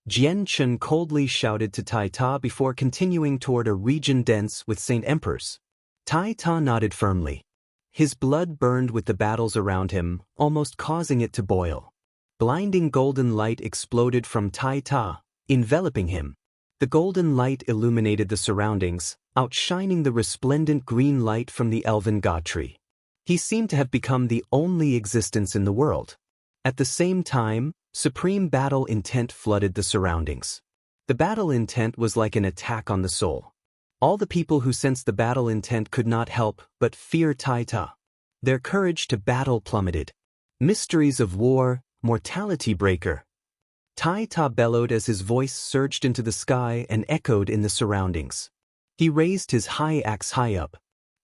Jian Chen coldly shouted to Tai Ta before continuing toward a region dense with Saint Emperors. Tai Ta nodded firmly. His blood burned with the battles around him, almost causing it to boil. Blinding golden light exploded from Tai Ta, enveloping him. The golden light illuminated the surroundings, outshining the resplendent green light from the elven god tree. He seemed to have become the only existence in the world. At the same time, supreme battle intent flooded the surroundings. The battle intent was like an attack on the soul. All the people who sensed the battle intent could not help but fear Tai Ta. Their courage to battle plummeted. Mysteries of war, mortality breaker. Tai Ta bellowed as his voice surged into the sky and echoed in the surroundings. He raised his high axe high up.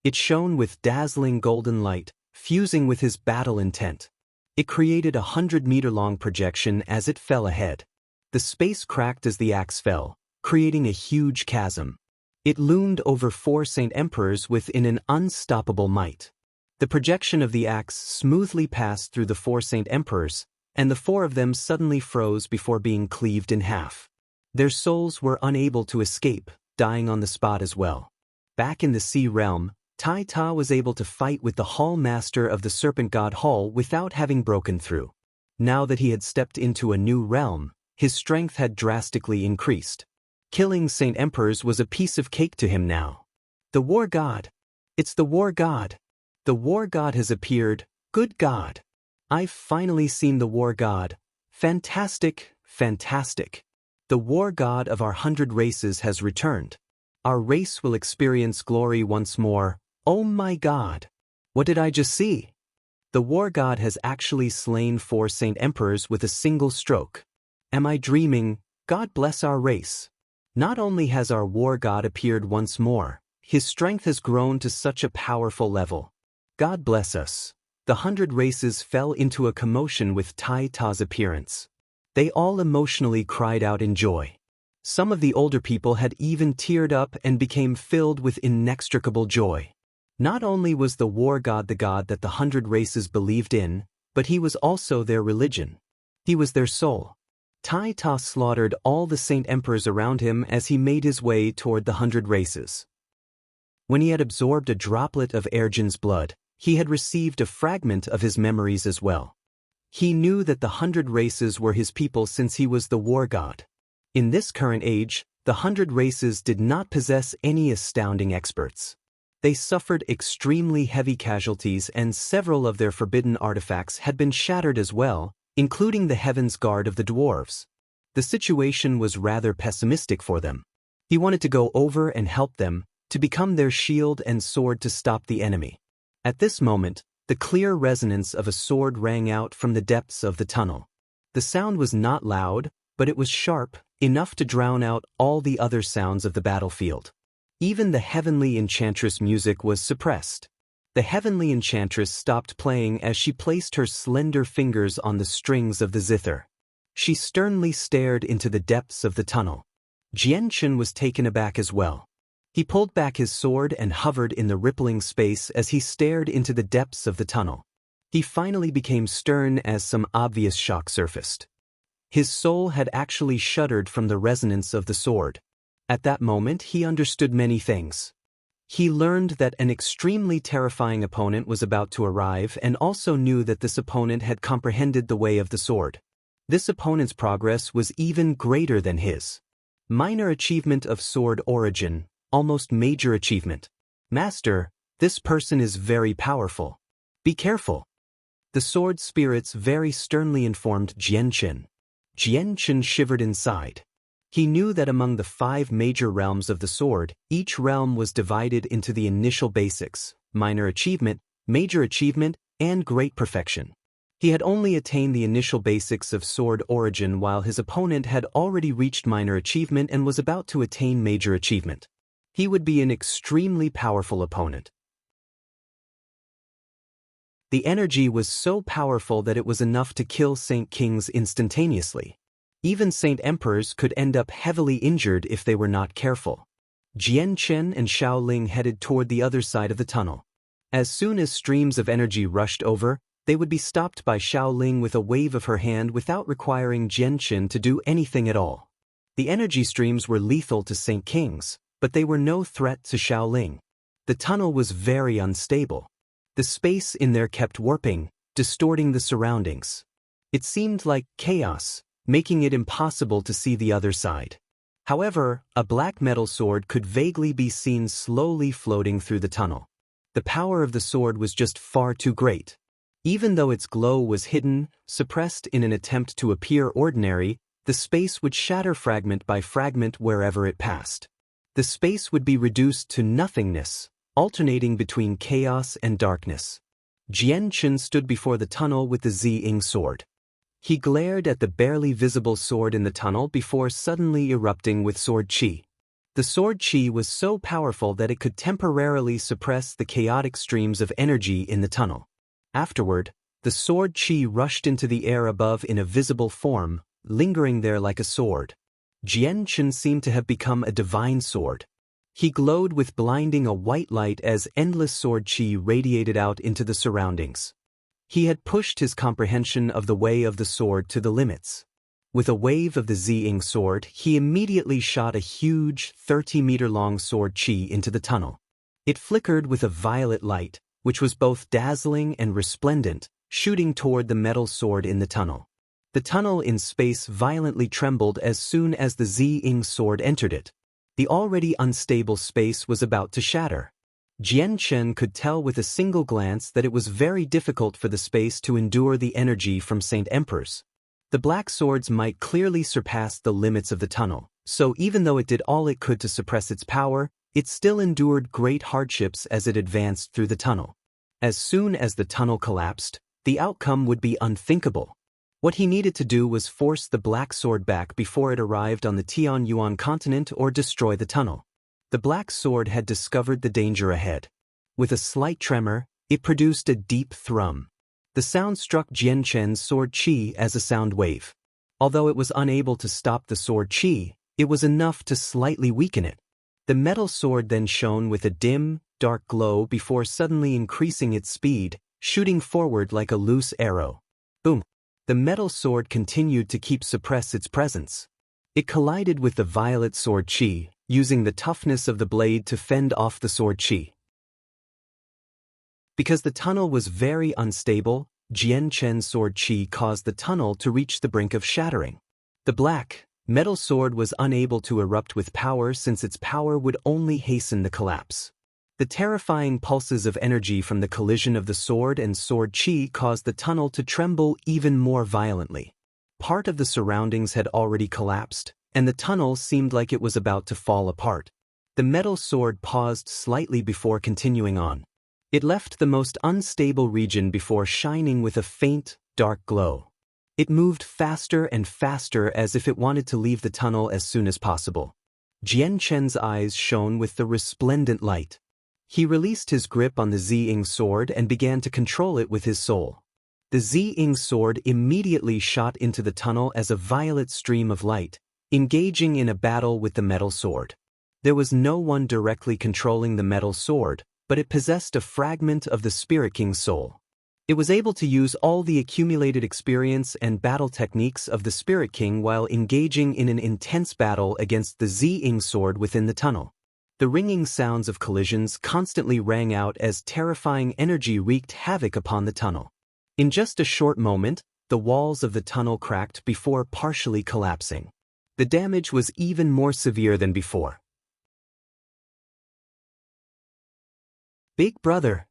It shone with dazzling golden light, fusing with his battle intent. It created a 100-meter-long projection as it fell ahead. The space cracked as the axe fell, creating a huge chasm. It loomed over 4 Saint Emperors within an unstoppable might. The projection of the axe smoothly passed through the 4 Saint Emperors, and the 4 of them suddenly froze before being cleaved in half. Their souls were unable to escape, dying on the spot as well. Back in the sea realm, Tai Ta was able to fight with the Hall Master of the Serpent God Hall without having broken through. Now that he had stepped into a new realm, his strength had drastically increased. Killing Saint Emperors was a piece of cake to him now. The War God! It's the War God! The War God has appeared, good God! I've finally seen the War God. Fantastic, fantastic. The War God of our 100 races has returned. Our race will experience glory once more. Oh my God! What did I just see? The War God has actually slain 4 Saint Emperors with a single stroke. Am I dreaming? God bless our race. Not only has our War God appeared once more, his strength has grown to such a powerful level. God bless us. The 100 races fell into a commotion with Tai Ta's appearance. They all emotionally cried out in joy. Some of the older people had even teared up and became filled with inextricable joy. Not only was the War God the God that the 100 races believed in, but he was also their religion. He was their soul. Tai Ta slaughtered all the Saint Emperors around him as he made his way toward the 100 races. When he had absorbed a droplet of Erjin's blood, he had received a fragment of his memories as well. He knew that the 100 races were his people since he was the War God. In this current age, the 100 races did not possess any astounding experts. They suffered extremely heavy casualties and several of their forbidden artifacts had been shattered as well, including the Heaven's Guard of the dwarves. The situation was rather pessimistic for them. He wanted to go over and help them, to become their shield and sword to stop the enemy. At this moment, the clear resonance of a sword rang out from the depths of the tunnel. The sound was not loud, but it was sharp, enough to drown out all the other sounds of the battlefield. Even the heavenly enchantress music was suppressed. The heavenly enchantress stopped playing as she placed her slender fingers on the strings of the zither. She sternly stared into the depths of the tunnel. Jianchen was taken aback as well. He pulled back his sword and hovered in the rippling space as he stared into the depths of the tunnel. He finally became stern as some obvious shock surfaced. His soul had actually shuddered from the resonance of the sword. At that moment he understood many things. He learned that an extremely terrifying opponent was about to arrive and also knew that this opponent had comprehended the way of the sword. This opponent's progress was even greater than his. Minor achievement of sword origin, almost major achievement. Master, this person is very powerful. Be careful. The sword spirits very sternly informed Jianchen. Jianchen shivered inside. He knew that among the 5 major realms of the sword, each realm was divided into the initial basics, minor achievement, major achievement, and great perfection. He had only attained the initial basics of sword origin while his opponent had already reached minor achievement and was about to attain major achievement. He would be an extremely powerful opponent. The energy was so powerful that it was enough to kill Saint Kings instantaneously. Even Saint Emperors could end up heavily injured if they were not careful. Jianchen and Xiaoling headed toward the other side of the tunnel. As soon as streams of energy rushed over, they would be stopped by Xiaoling with a wave of her hand without requiring Jianchen to do anything at all. The energy streams were lethal to Saint Kings, but they were no threat to Xiaoling. The tunnel was very unstable. The space in there kept warping, distorting the surroundings. It seemed like chaos, making it impossible to see the other side. However, a black metal sword could vaguely be seen slowly floating through the tunnel. The power of the sword was just far too great. Even though its glow was hidden, suppressed in an attempt to appear ordinary, the space would shatter fragment by fragment wherever it passed. The space would be reduced to nothingness, alternating between chaos and darkness. Jianchen stood before the tunnel with the Ziying sword. He glared at the barely visible sword in the tunnel before suddenly erupting with sword chi. The sword chi was so powerful that it could temporarily suppress the chaotic streams of energy in the tunnel. Afterward, the sword chi rushed into the air above in a visible form, lingering there like a sword. Jian seemed to have become a divine sword. He glowed with blinding a white light as endless sword qi radiated out into the surroundings. He had pushed his comprehension of the way of the sword to the limits. With a wave of the Ziying sword, he immediately shot a huge, 30-meter-long sword qi into the tunnel. It flickered with a violet light, which was both dazzling and resplendent, shooting toward the metal sword in the tunnel. The tunnel in space violently trembled as soon as the Ziying sword entered it. The already unstable space was about to shatter. Jian could tell with a single glance that it was very difficult for the space to endure the energy from Saint Emperors. The black sword's might clearly surpassed the limits of the tunnel, so even though it did all it could to suppress its power, it still endured great hardships as it advanced through the tunnel. As soon as the tunnel collapsed, the outcome would be unthinkable. What he needed to do was force the black sword back before it arrived on the Tianyuan continent or destroy the tunnel. The black sword had discovered the danger ahead. With a slight tremor, it produced a deep thrum. The sound struck Jian's sword qi as a sound wave. Although it was unable to stop the sword qi, it was enough to slightly weaken it. The metal sword then shone with a dim, dark glow before suddenly increasing its speed, shooting forward like a loose arrow. Boom! The metal sword continued to suppress its presence. It collided with the violet sword qi, using the toughness of the blade to fend off the sword qi. Because the tunnel was very unstable, Jian's sword qi caused the tunnel to reach the brink of shattering. The black, metal sword was unable to erupt with power since its power would only hasten the collapse. The terrifying pulses of energy from the collision of the sword and sword qi caused the tunnel to tremble even more violently. Part of the surroundings had already collapsed, and the tunnel seemed like it was about to fall apart. The metal sword paused slightly before continuing on. It left the most unstable region before shining with a faint, dark glow. It moved faster and faster as if it wanted to leave the tunnel as soon as possible. Jian's eyes shone with the resplendent light. He released his grip on the Ziying sword and began to control it with his soul. The Ziying sword immediately shot into the tunnel as a violet stream of light, engaging in a battle with the metal sword. There was no one directly controlling the metal sword, but it possessed a fragment of the Spirit King's soul. It was able to use all the accumulated experience and battle techniques of the Spirit King while engaging in an intense battle against the Ziying sword within the tunnel. The ringing sounds of collisions constantly rang out as terrifying energy wreaked havoc upon the tunnel. In just a short moment, the walls of the tunnel cracked before partially collapsing. The damage was even more severe than before. Big brother!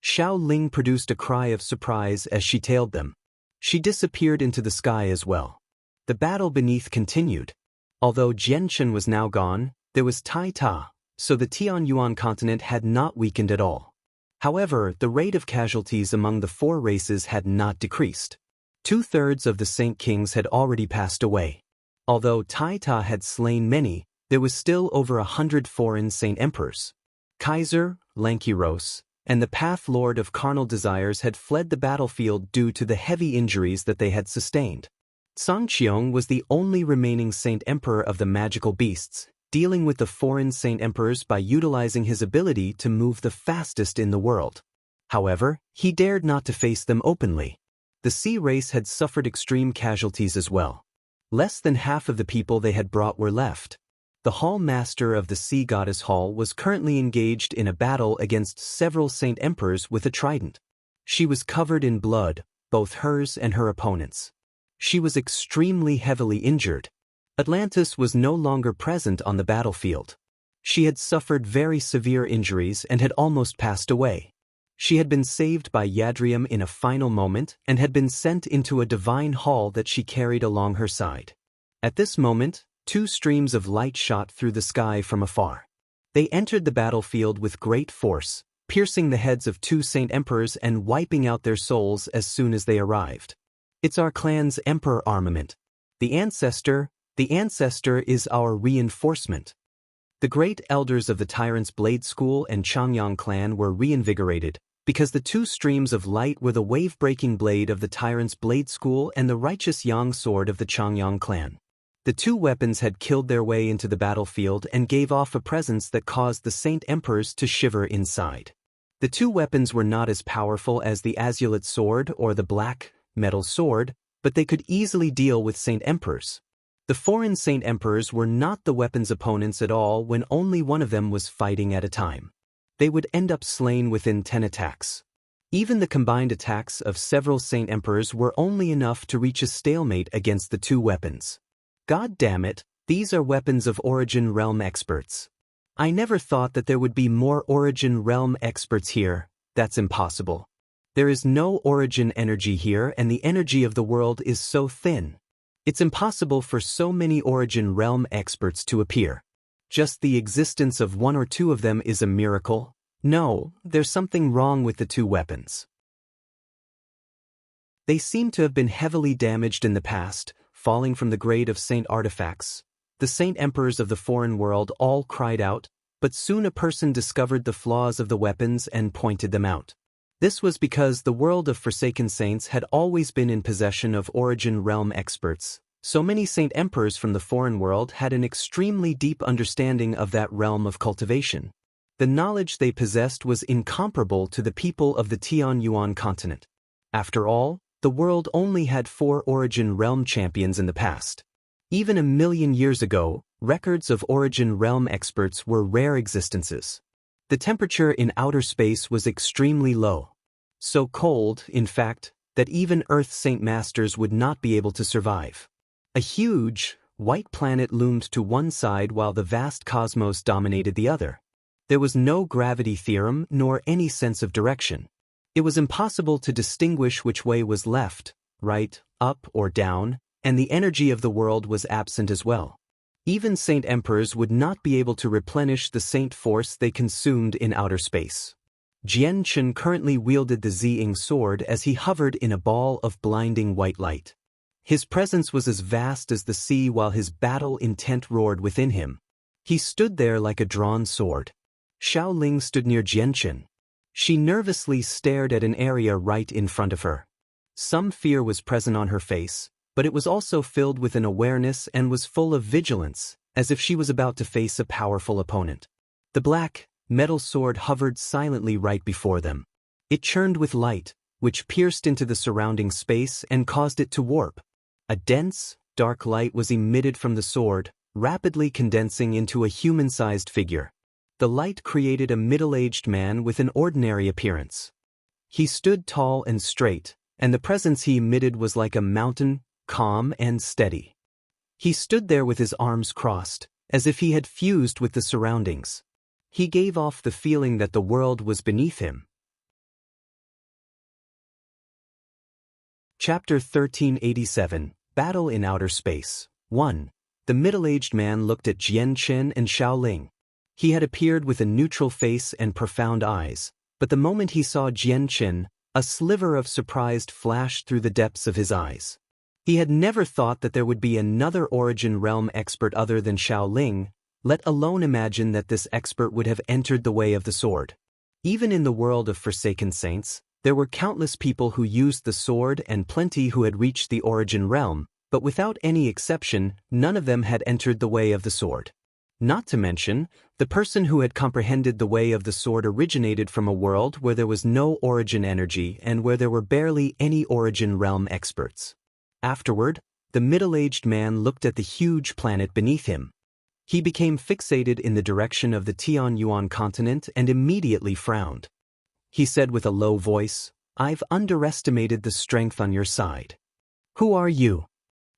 Xiao Ling produced a cry of surprise as she tailed them. She disappeared into the sky as well. The battle beneath continued. Although Jian was now gone, there was Tai Ta, so the Tianyuan continent had not weakened at all. However, the rate of casualties among the four races had not decreased. 2/3 of the Saint Kings had already passed away. Although Tai Ta had slain many, there was still over 100 foreign Saint Emperors. Kaiser, Lankiros, and the Path Lord of Carnal Desires had fled the battlefield due to the heavy injuries that they had sustained. Sangqiong was the only remaining Saint Emperor of the magical beasts, dealing with the foreign Saint Emperors by utilizing his ability to move the fastest in the world. However, he dared not to face them openly. The sea race had suffered extreme casualties as well. Less than half of the people they had brought were left. The Hall Master of the Sea Goddess Hall was currently engaged in a battle against several Saint Emperors with a trident. She was covered in blood, both hers and her opponents. She was extremely heavily injured. Atlantis was no longer present on the battlefield. She had suffered very severe injuries and had almost passed away. She had been saved by Yadrium in a final moment and had been sent into a divine hall that she carried along her side. At this moment, 2 streams of light shot through the sky from afar. They entered the battlefield with great force, piercing the heads of 2 Saint Emperors and wiping out their souls as soon as they arrived. It's our clan's Emperor armament. The ancestor is our reinforcement. The great elders of the Tyrant's Blade School and Changyang clan were reinvigorated, because the 2 streams of light were the wave-breaking blade of the Tyrant's Blade School and the righteous Yang sword of the Changyang clan. The two weapons had killed their way into the battlefield and gave off a presence that caused the Saint Emperors to shiver inside. The two weapons were not as powerful as the azulate sword or the black metal sword, but they could easily deal with Saint Emperors. The foreign Saint Emperors were not the weapon's opponents at all when only one of them was fighting at a time. They would end up slain within 10 attacks. Even the combined attacks of several Saint Emperors were only enough to reach a stalemate against the two weapons. God damn it, these are weapons of Origin Realm experts. I never thought that there would be more Origin Realm experts here. That's impossible. There is no Origin energy here, and the energy of the world is so thin. It's impossible for so many Origin Realm experts to appear. Just the existence of one or two of them is a miracle. No, there's something wrong with the two weapons. They seem to have been heavily damaged in the past, falling from the grade of Saint Artifacts. The Saint Emperors of the foreign world all cried out, but soon a person discovered the flaws of the weapons and pointed them out. This was because the world of Forsaken Saints had always been in possession of Origin Realm experts. So many Saint Emperors from the foreign world had an extremely deep understanding of that realm of cultivation. The knowledge they possessed was incomparable to the people of the Tianyuan continent. After all, the world only had 4 Origin Realm champions in the past. Even 1,000,000 years ago, records of Origin Realm experts were rare existences. The temperature in outer space was extremely low. So cold, in fact, that even Earth Saint Masters would not be able to survive. A huge, white planet loomed to one side while the vast cosmos dominated the other. There was no gravity theorem nor any sense of direction. It was impossible to distinguish which way was left, right, up or down, and the energy of the world was absent as well. Even Saint Emperors would not be able to replenish the Saint Force they consumed in outer space. Jian Chen currently wielded the Ziying sword as he hovered in a ball of blinding white light. His presence was as vast as the sea while his battle intent roared within him. He stood there like a drawn sword. Xiao Ling stood near Jian Chen. She nervously stared at an area right in front of her. Some fear was present on her face, but it was also filled with an awareness and was full of vigilance, as if she was about to face a powerful opponent. The black, metal sword hovered silently right before them. It churned with light, which pierced into the surrounding space and caused it to warp. A dense, dark light was emitted from the sword, rapidly condensing into a human-sized figure. The light created a middle-aged man with an ordinary appearance. He stood tall and straight, and the presence he emitted was like a mountain, calm and steady. He stood there with his arms crossed, as if he had fused with the surroundings. He gave off the feeling that the world was beneath him. Chapter 1387, Battle in Outer Space. 1. The middle-aged man looked at Jian Chen and Xiao Ling. He had appeared with a neutral face and profound eyes, but the moment he saw Jian Chen, a sliver of surprise flashed through the depths of his eyes. He had never thought that there would be another Origin Realm expert other than Xiao Ling, let alone imagine that this expert would have entered the way of the sword. Even in the world of Forsaken Saints, there were countless people who used the sword and plenty who had reached the Origin Realm, but without any exception, none of them had entered the way of the sword. Not to mention, the person who had comprehended the way of the sword originated from a world where there was no Origin energy and where there were barely any Origin Realm experts. Afterward, the middle-aged man looked at the huge planet beneath him. He became fixated in the direction of the Tianyuan continent and immediately frowned. He said with a low voice, "I've underestimated the strength on your side." "Who are you?"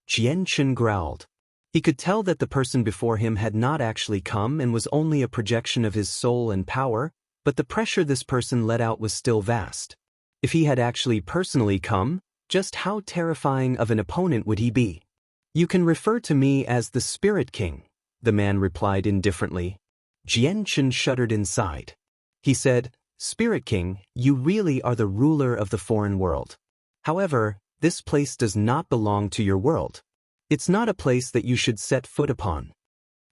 Jian Chen growled. He could tell that the person before him had not actually come and was only a projection of his soul and power, but the pressure this person let out was still vast. If he had actually personally come, just how terrifying of an opponent would he be? "You can refer to me as the Spirit King," the man replied indifferently. Jian Chen shuddered inside. He said, "Spirit King, you really are the ruler of the foreign world. However, this place does not belong to your world. It's not a place that you should set foot upon."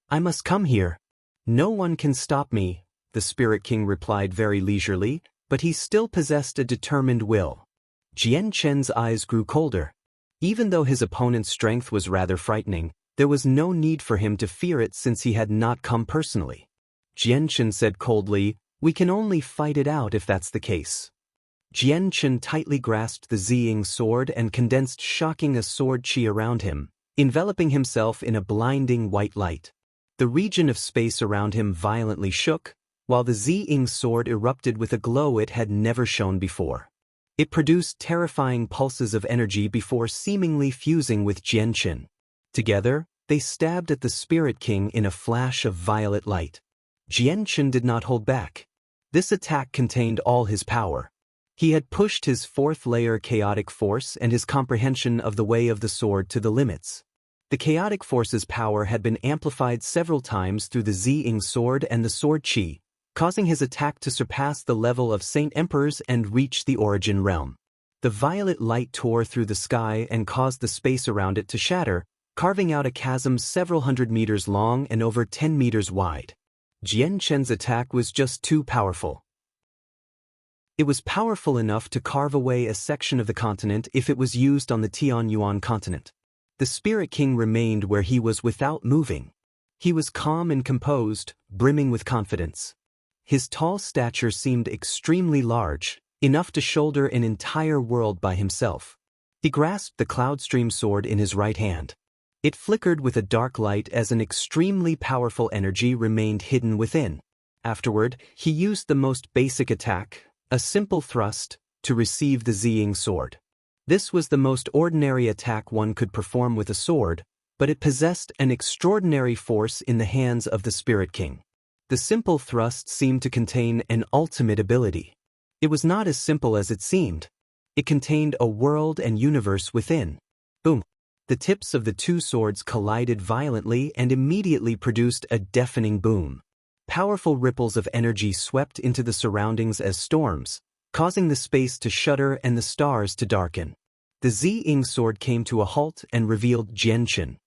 "I must come here. No one can stop me," the Spirit King replied very leisurely, but he still possessed a determined will. Jian Chen's eyes grew colder. Even though his opponent's strength was rather frightening, There was no need for him to fear it since he had not come personally. Jianchen said coldly, "We can only fight it out if that's the case." Jianchen tightly grasped the Ziying sword and condensed shocking a sword chi around him, enveloping himself in a blinding white light. The region of space around him violently shook, while the Ziying sword erupted with a glow it had never shown before. It produced terrifying pulses of energy before seemingly fusing with Jianchen. Together, they stabbed at the Spirit King in a flash of violet light. Jianchen did not hold back. This attack contained all his power. He had pushed his fourth-layer chaotic force and his comprehension of the way of the sword to the limits. The chaotic force's power had been amplified several times through the Ziying sword and the sword chi, causing his attack to surpass the level of Saint Emperors and reach the origin realm. The violet light tore through the sky and caused the space around it to shatter, carving out a chasm several hundred meters long and over 10 meters wide. Jianchen's attack was just too powerful. It was powerful enough to carve away a section of the continent if it was used on the Tianyuan continent. The Spirit King remained where he was without moving. He was calm and composed, brimming with confidence. His tall stature seemed extremely large, enough to shoulder an entire world by himself. He grasped the Cloudstream sword in his right hand. It flickered with a dark light as an extremely powerful energy remained hidden within. Afterward, he used the most basic attack, a simple thrust, to receive the Ziying sword. This was the most ordinary attack one could perform with a sword, but it possessed an extraordinary force in the hands of the Spirit King. The simple thrust seemed to contain an ultimate ability. It was not as simple as it seemed. It contained a world and universe within. Boom! The tips of the two swords collided violently and immediately produced a deafening boom. Powerful ripples of energy swept into the surroundings as storms, causing the space to shudder and the stars to darken. The Ziying sword came to a halt and revealed Jianchen.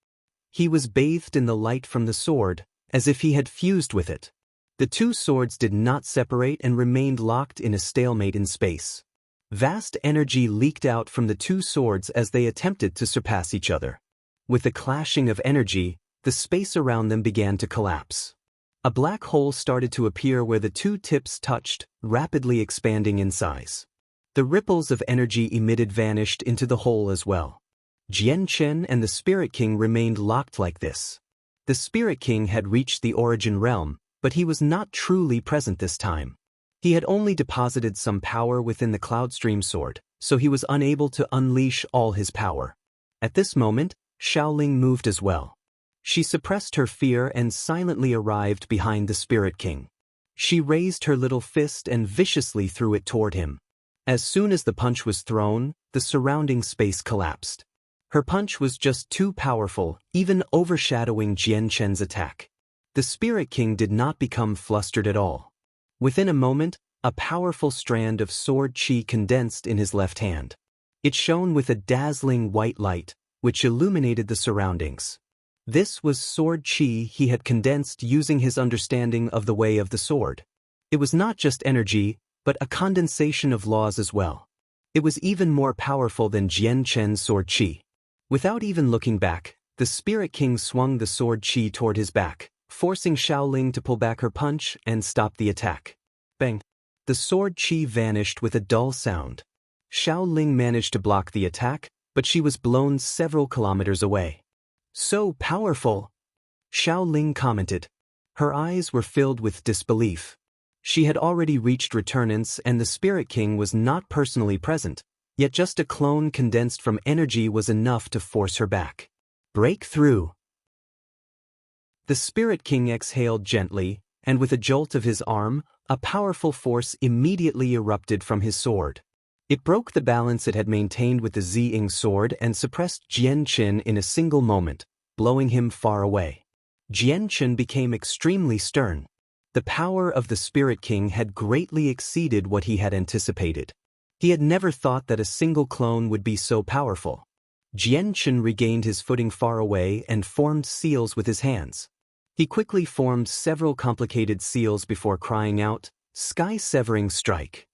He was bathed in the light from the sword, as if he had fused with it. The two swords did not separate and remained locked in a stalemate in space. Vast energy leaked out from the two swords as they attempted to surpass each other. With the clashing of energy, the space around them began to collapse. A black hole started to appear where the two tips touched, rapidly expanding in size. The ripples of energy emitted vanished into the hole as well. Jianchen and the Spirit King remained locked like this. The Spirit King had reached the origin realm, but he was not truly present this time. He had only deposited some power within the Cloudstream sword, so he was unable to unleash all his power. At this moment, Xiaoling moved as well. She suppressed her fear and silently arrived behind the Spirit King. She raised her little fist and viciously threw it toward him. As soon as the punch was thrown, the surrounding space collapsed. Her punch was just too powerful, even overshadowing Jianchen's attack. The Spirit King did not become flustered at all. Within a moment, a powerful strand of sword chi condensed in his left hand. It shone with a dazzling white light, which illuminated the surroundings. This was sword chi he had condensed using his understanding of the way of the sword. It was not just energy, but a condensation of laws as well. It was even more powerful than Jianchen's sword chi. Without even looking back, the Spirit King swung the sword chi toward his back, forcing Xiaoling to pull back her punch and stop the attack. Bang! The sword chi vanished with a dull sound. Xiaoling managed to block the attack, but she was blown several kilometers away. "So powerful," Xiaoling commented. Her eyes were filled with disbelief. She had already reached returnance and the Spirit King was not personally present, yet just a clone condensed from energy was enough to force her back. Break through. The Spirit King exhaled gently, and with a jolt of his arm, a powerful force immediately erupted from his sword. It broke the balance it had maintained with the Ziying sword and suppressed Jianchen in a single moment, blowing him far away. Jianchen became extremely stern. The power of the Spirit King had greatly exceeded what he had anticipated. He had never thought that a single clone would be so powerful. Jianchen regained his footing far away and formed seals with his hands. He quickly formed several complicated seals before crying out, "Sky-severing strike."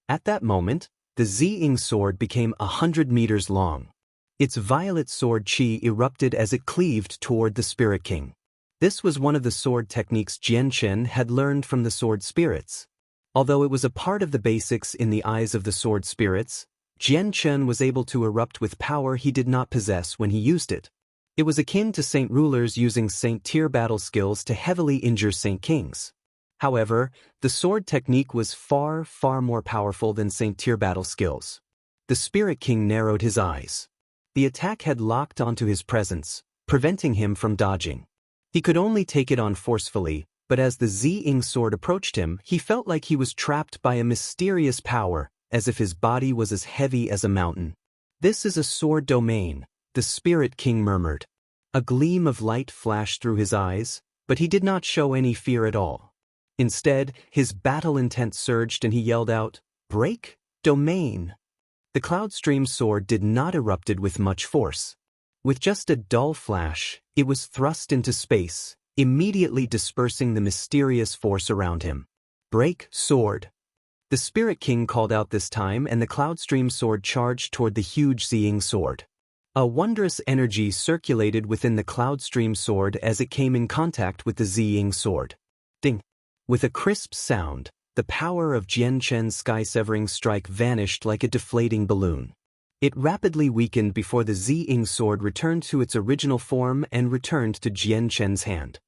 At that moment, the Ziying sword became 100 meters long. Its violet sword chi erupted as it cleaved toward the Spirit King. This was one of the sword techniques Jian Chen had learned from the sword spirits. Although it was a part of the basics in the eyes of the sword spirits, Jian Chen was able to erupt with power he did not possess when he used it. It was akin to saint rulers using saint tier battle skills to heavily injure saint kings. However, the sword technique was far, far more powerful than saint tier battle skills. The Spirit King narrowed his eyes. The attack had locked onto his presence, preventing him from dodging. He could only take it on forcefully, but as the Ziying sword approached him, he felt like he was trapped by a mysterious power, as if his body was as heavy as a mountain. "This is a sword domain," the Spirit King murmured. A gleam of light flashed through his eyes, but he did not show any fear at all. Instead, his battle intent surged and he yelled out, "Break? Domain!" The Cloudstream sword did not erupted with much force. With just a dull flash, it was thrust into space, immediately dispersing the mysterious force around him. "Break, sword!" The Spirit King called out this time, and the Cloudstream sword charged toward the huge Ziying sword. A wondrous energy circulated within the Cloudstream sword as it came in contact with the Ziying sword. Ding! With a crisp sound, the power of Jian Chen's sky-severing strike vanished like a deflating balloon. It rapidly weakened before the Ziying sword returned to its original form and returned to Jian Chen's hand.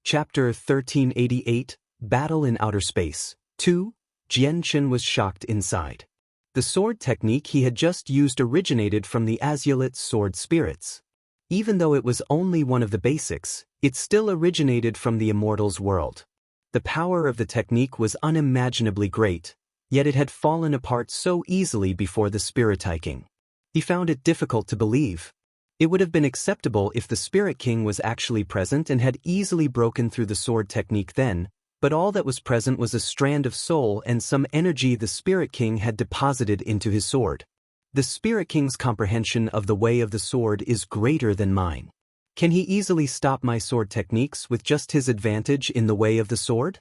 Chapter 1388, Battle in Outer Space. 2. Jian Chen was shocked inside. The sword technique he had just used originated from the Azulite sword spirits. Even though it was only one of the basics, it still originated from the Immortals' world. The power of the technique was unimaginably great, yet it had fallen apart so easily before the Spirit King. He found it difficult to believe. It would have been acceptable if the Spirit King was actually present and had easily broken through the sword technique then, but all that was present was a strand of soul and some energy the Spirit King had deposited into his sword. The Spirit King's comprehension of the way of the sword is greater than mine. Can he easily stop my sword techniques with just his advantage in the way of the sword?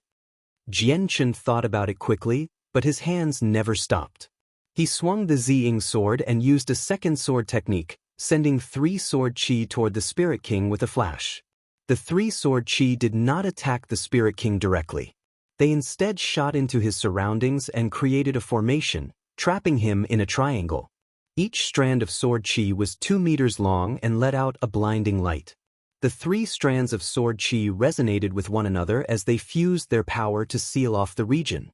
Jian Chen thought about it quickly, but his hands never stopped. He swung the Ziying sword and used a second sword technique, sending 3 sword chi toward the Spirit King with a flash. The 3 sword chi did not attack the Spirit King directly. They instead shot into his surroundings and created a formation, trapping him in a triangle. Each strand of sword chi was 2 meters long and let out a blinding light. The 3 strands of sword chi resonated with one another as they fused their power to seal off the region.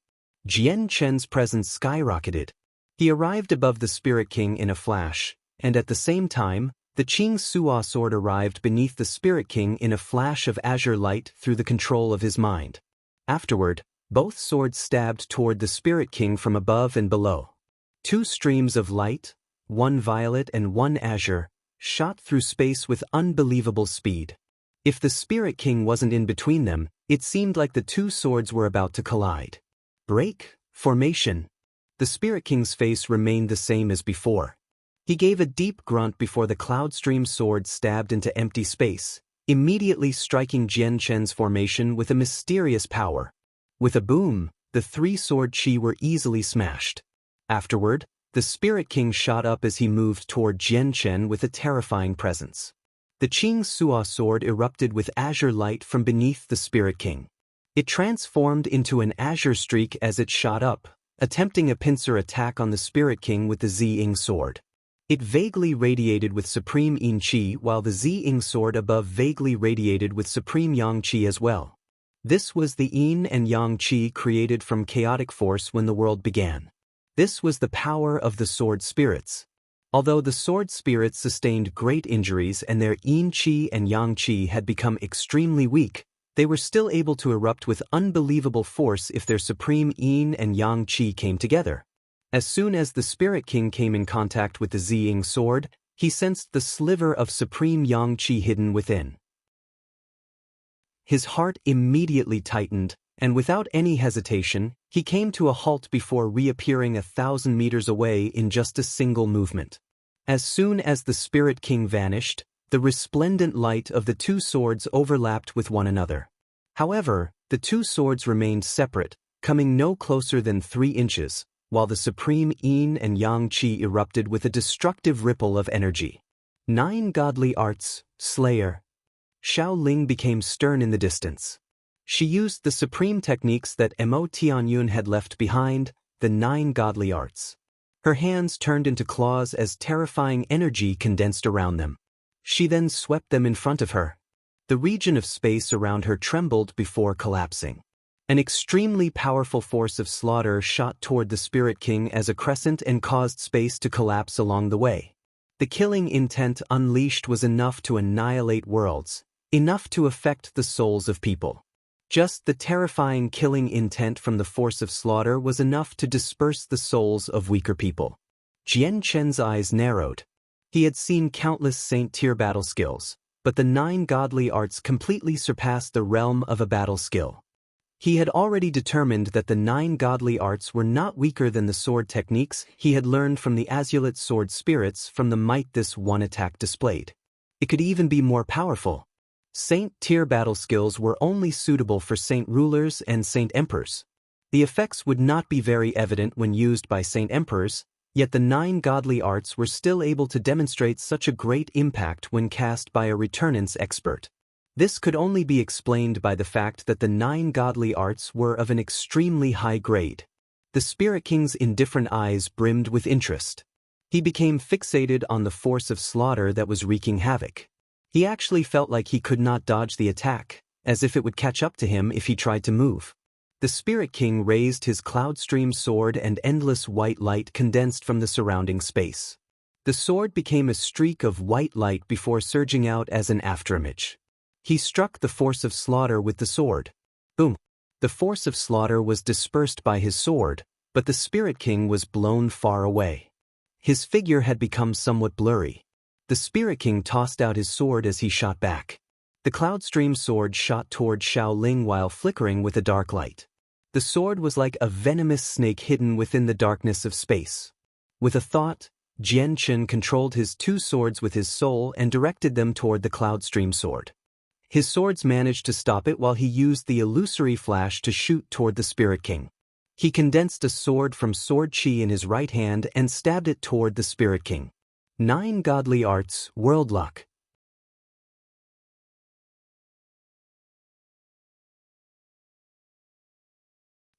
Jian Chen's presence skyrocketed. He arrived above the Spirit King in a flash, and at the same time, the Qing Suo sword arrived beneath the Spirit King in a flash of azure light through the control of his mind. Afterward, both swords stabbed toward the Spirit King from above and below. 2 streams of light, one violet and one azure, shot through space with unbelievable speed. If the Spirit King wasn't in between them, it seemed like the 2 swords were about to collide. Break, formation. The Spirit King's face remained the same as before. He gave a deep grunt before the Cloudstream sword stabbed into empty space, immediately striking Jian Chen's formation with a mysterious power. With a boom, the 3 sword chi were easily smashed. Afterward, the Spirit King shot up as he moved toward Jian Chen with a terrifying presence. The Qing Suo sword erupted with azure light from beneath the Spirit King. It transformed into an azure streak as it shot up, attempting a pincer attack on the Spirit King with the Ziying sword. It vaguely radiated with supreme Yin Qi, while the Ziying sword above vaguely radiated with supreme Yang Qi as well. This was the Yin and Yang Qi created from chaotic force when the world began. This was the power of the sword spirits. Although the sword spirits sustained great injuries and their Yin Qi and Yang Qi had become extremely weak, they were still able to erupt with unbelievable force if their supreme Yin and Yang Qi came together. As soon as the Spirit King came in contact with the Ziying sword, he sensed the sliver of supreme Yang Qi hidden within. His heart immediately tightened, and without any hesitation, he came to a halt before reappearing 1,000 meters away in just a single movement. As soon as the Spirit King vanished, the resplendent light of the 2 swords overlapped with one another. However, the 2 swords remained separate, coming no closer than 3 inches, while the supreme yin and yang qi erupted with a destructive ripple of energy. 9 godly arts, Slayer. Xiao Ling became stern in the distance. She used the supreme techniques that Mo Tianyun had left behind, the 9 godly arts. Her hands turned into claws as terrifying energy condensed around them. She then swept them in front of her. The region of space around her trembled before collapsing. An extremely powerful force of slaughter shot toward the Spirit King as a crescent and caused space to collapse along the way. The killing intent unleashed was enough to annihilate worlds, enough to affect the souls of people. Just the terrifying killing intent from the force of slaughter was enough to disperse the souls of weaker people. Jian Chen's eyes narrowed. He had seen countless Saint-tier battle skills, but the 9 godly arts completely surpassed the realm of a battle skill. He had already determined that the 9 godly arts were not weaker than the sword techniques he had learned from the Azulite sword spirits from the might this one attack displayed. It could even be more powerful. Saint-tier battle skills were only suitable for Saint rulers and Saint emperors. The effects would not be very evident when used by Saint emperors, yet the 9 godly arts were still able to demonstrate such a great impact when cast by a returnance expert. This could only be explained by the fact that the 9 godly arts were of an extremely high grade. The Spirit King's indifferent eyes brimmed with interest. He became fixated on the force of slaughter that was wreaking havoc. He actually felt like he could not dodge the attack, as if it would catch up to him if he tried to move. The Spirit King raised his cloud-stream sword and endless white light condensed from the surrounding space. The sword became a streak of white light before surging out as an afterimage. He struck the force of slaughter with the sword. Boom! The force of slaughter was dispersed by his sword, but the Spirit King was blown far away. His figure had become somewhat blurry. The Spirit King tossed out his sword as he shot back. The cloud-stream sword shot toward Xiao Ling while flickering with a dark light. The sword was like a venomous snake hidden within the darkness of space. With a thought, Jian Chen controlled his 2 swords with his soul and directed them toward the cloud-stream sword. His swords managed to stop it while he used the illusory flash to shoot toward the Spirit King. He condensed a sword from sword chi in his right hand and stabbed it toward the Spirit King. 9 godly arts, world luck.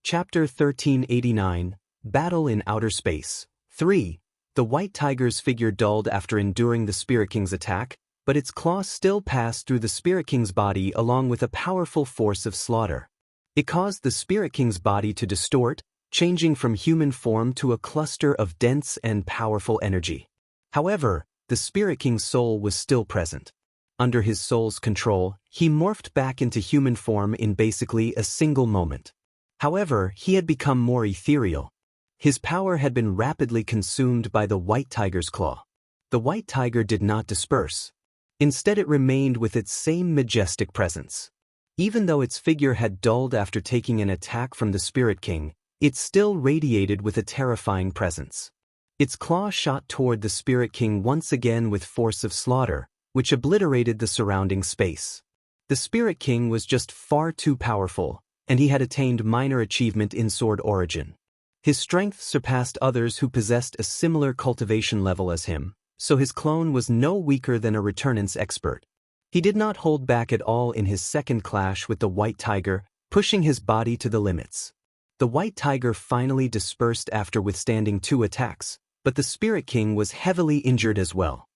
Chapter 1389, Battle in Outer Space. 3. The White Tiger's figure dulled after enduring the Spirit King's attack, but its claws still passed through the Spirit King's body along with a powerful force of slaughter. It caused the Spirit King's body to distort, changing from human form to a cluster of dense and powerful energy. However, the Spirit King's soul was still present. Under his soul's control, he morphed back into human form in basically a single moment. However, he had become more ethereal. His power had been rapidly consumed by the White Tiger's claw. The White Tiger did not disperse. Instead, it remained with its same majestic presence. Even though its figure had dulled after taking an attack from the Spirit King, it still radiated with a terrifying presence. Its claw shot toward the Spirit King once again with force of slaughter, which obliterated the surrounding space. The Spirit King was just far too powerful, and he had attained minor achievement in sword origin. His strength surpassed others who possessed a similar cultivation level as him, so his clone was no weaker than a returnance expert. He did not hold back at all in his second clash with the White Tiger, pushing his body to the limits. The White Tiger finally dispersed after withstanding 2 attacks, but the Spirit King was heavily injured as well.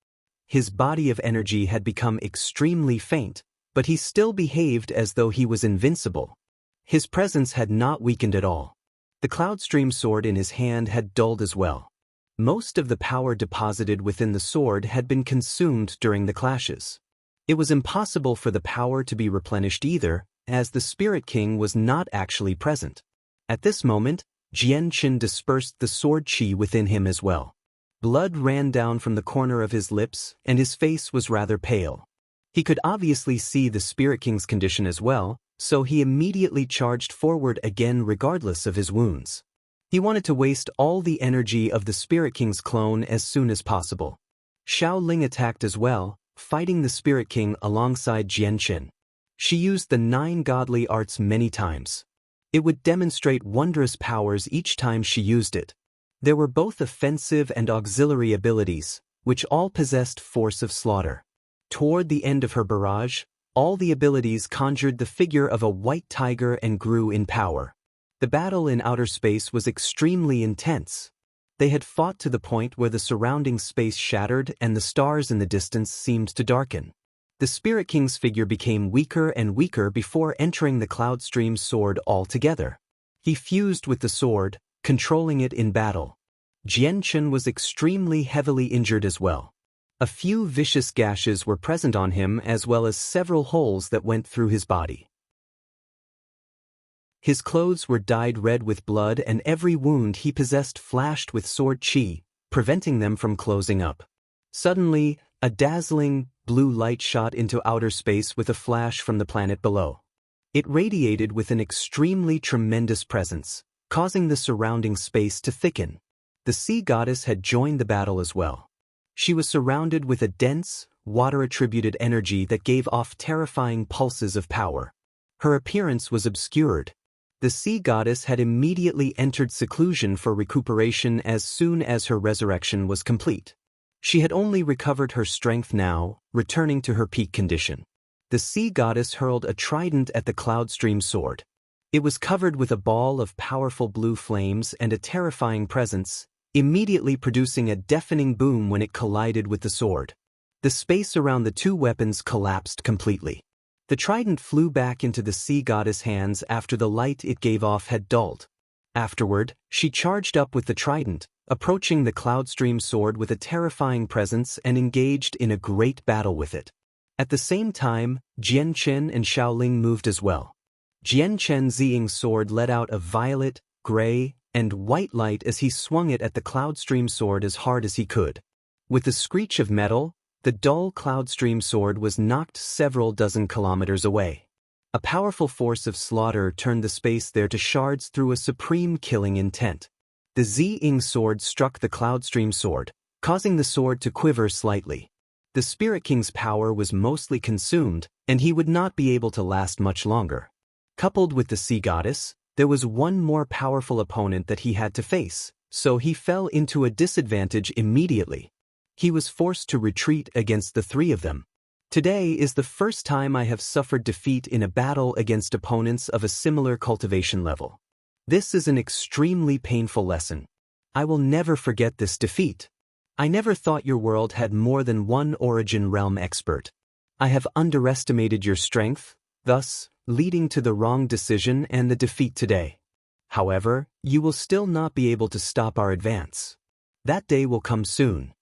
His body of energy had become extremely faint, but he still behaved as though he was invincible. His presence had not weakened at all. The cloud-stream sword in his hand had dulled as well. Most of the power deposited within the sword had been consumed during the clashes. It was impossible for the power to be replenished either, as the Spirit King was not actually present. At this moment, Jian Chen dispersed the sword chi within him as well. Blood ran down from the corner of his lips, and his face was rather pale. He could obviously see the Spirit King's condition as well, so he immediately charged forward again regardless of his wounds. He wanted to waste all the energy of the Spirit King's clone as soon as possible. Xiao Ling attacked as well, fighting the Spirit King alongside Jian Chen. She used the 9 godly arts many times. It would demonstrate wondrous powers each time she used it. There were both offensive and auxiliary abilities, which all possessed force of slaughter. Toward the end of her barrage, all the abilities conjured the figure of a white tiger and grew in power. The battle in outer space was extremely intense. They had fought to the point where the surrounding space shattered and the stars in the distance seemed to darken. The Spirit King's figure became weaker and weaker before entering the Cloud Stream's sword altogether. He fused with the sword, controlling it in battle. Jianchen was extremely heavily injured as well. A few vicious gashes were present on him as well as several holes that went through his body. His clothes were dyed red with blood and every wound he possessed flashed with sword chi, preventing them from closing up. Suddenly, a dazzling, blue light shot into outer space with a flash from the planet below. It radiated with an extremely tremendous presence, causing the surrounding space to thicken. The sea goddess had joined the battle as well. She was surrounded with a dense, water-attributed energy that gave off terrifying pulses of power. Her appearance was obscured. The sea goddess had immediately entered seclusion for recuperation as soon as her resurrection was complete. She had only recovered her strength now, returning to her peak condition. The sea goddess hurled a trident at the Cloud Stream sword. It was covered with a ball of powerful blue flames and a terrifying presence, immediately producing a deafening boom when it collided with the sword. The space around the two weapons collapsed completely. The trident flew back into the sea goddess' hands after the light it gave off had dulled. Afterward, she charged up with the trident, approaching the Cloud Stream sword with a terrifying presence and engaged in a great battle with it. At the same time, Jianchen and Xiaoling moved as well. Jianchen's Ziying's sword let out a violet, gray, and white light as he swung it at the Cloud Stream sword as hard as he could. With the screech of metal, the dull Cloud Stream sword was knocked several dozen kilometers away. A powerful force of slaughter turned the space there to shards through a supreme killing intent. The Ziying sword struck the Cloud Stream sword, causing the sword to quiver slightly. The Spirit King's power was mostly consumed, and he would not be able to last much longer. Coupled with the sea goddess, there was one more powerful opponent that he had to face, so he fell into a disadvantage immediately. He was forced to retreat against the three of them. Today is the first time I have suffered defeat in a battle against opponents of a similar cultivation level. This is an extremely painful lesson. I will never forget this defeat. I never thought your world had more than one origin realm expert. I have underestimated your strength, thus leading to the wrong decision and the defeat today. However, you will still not be able to stop our advance. That day will come soon.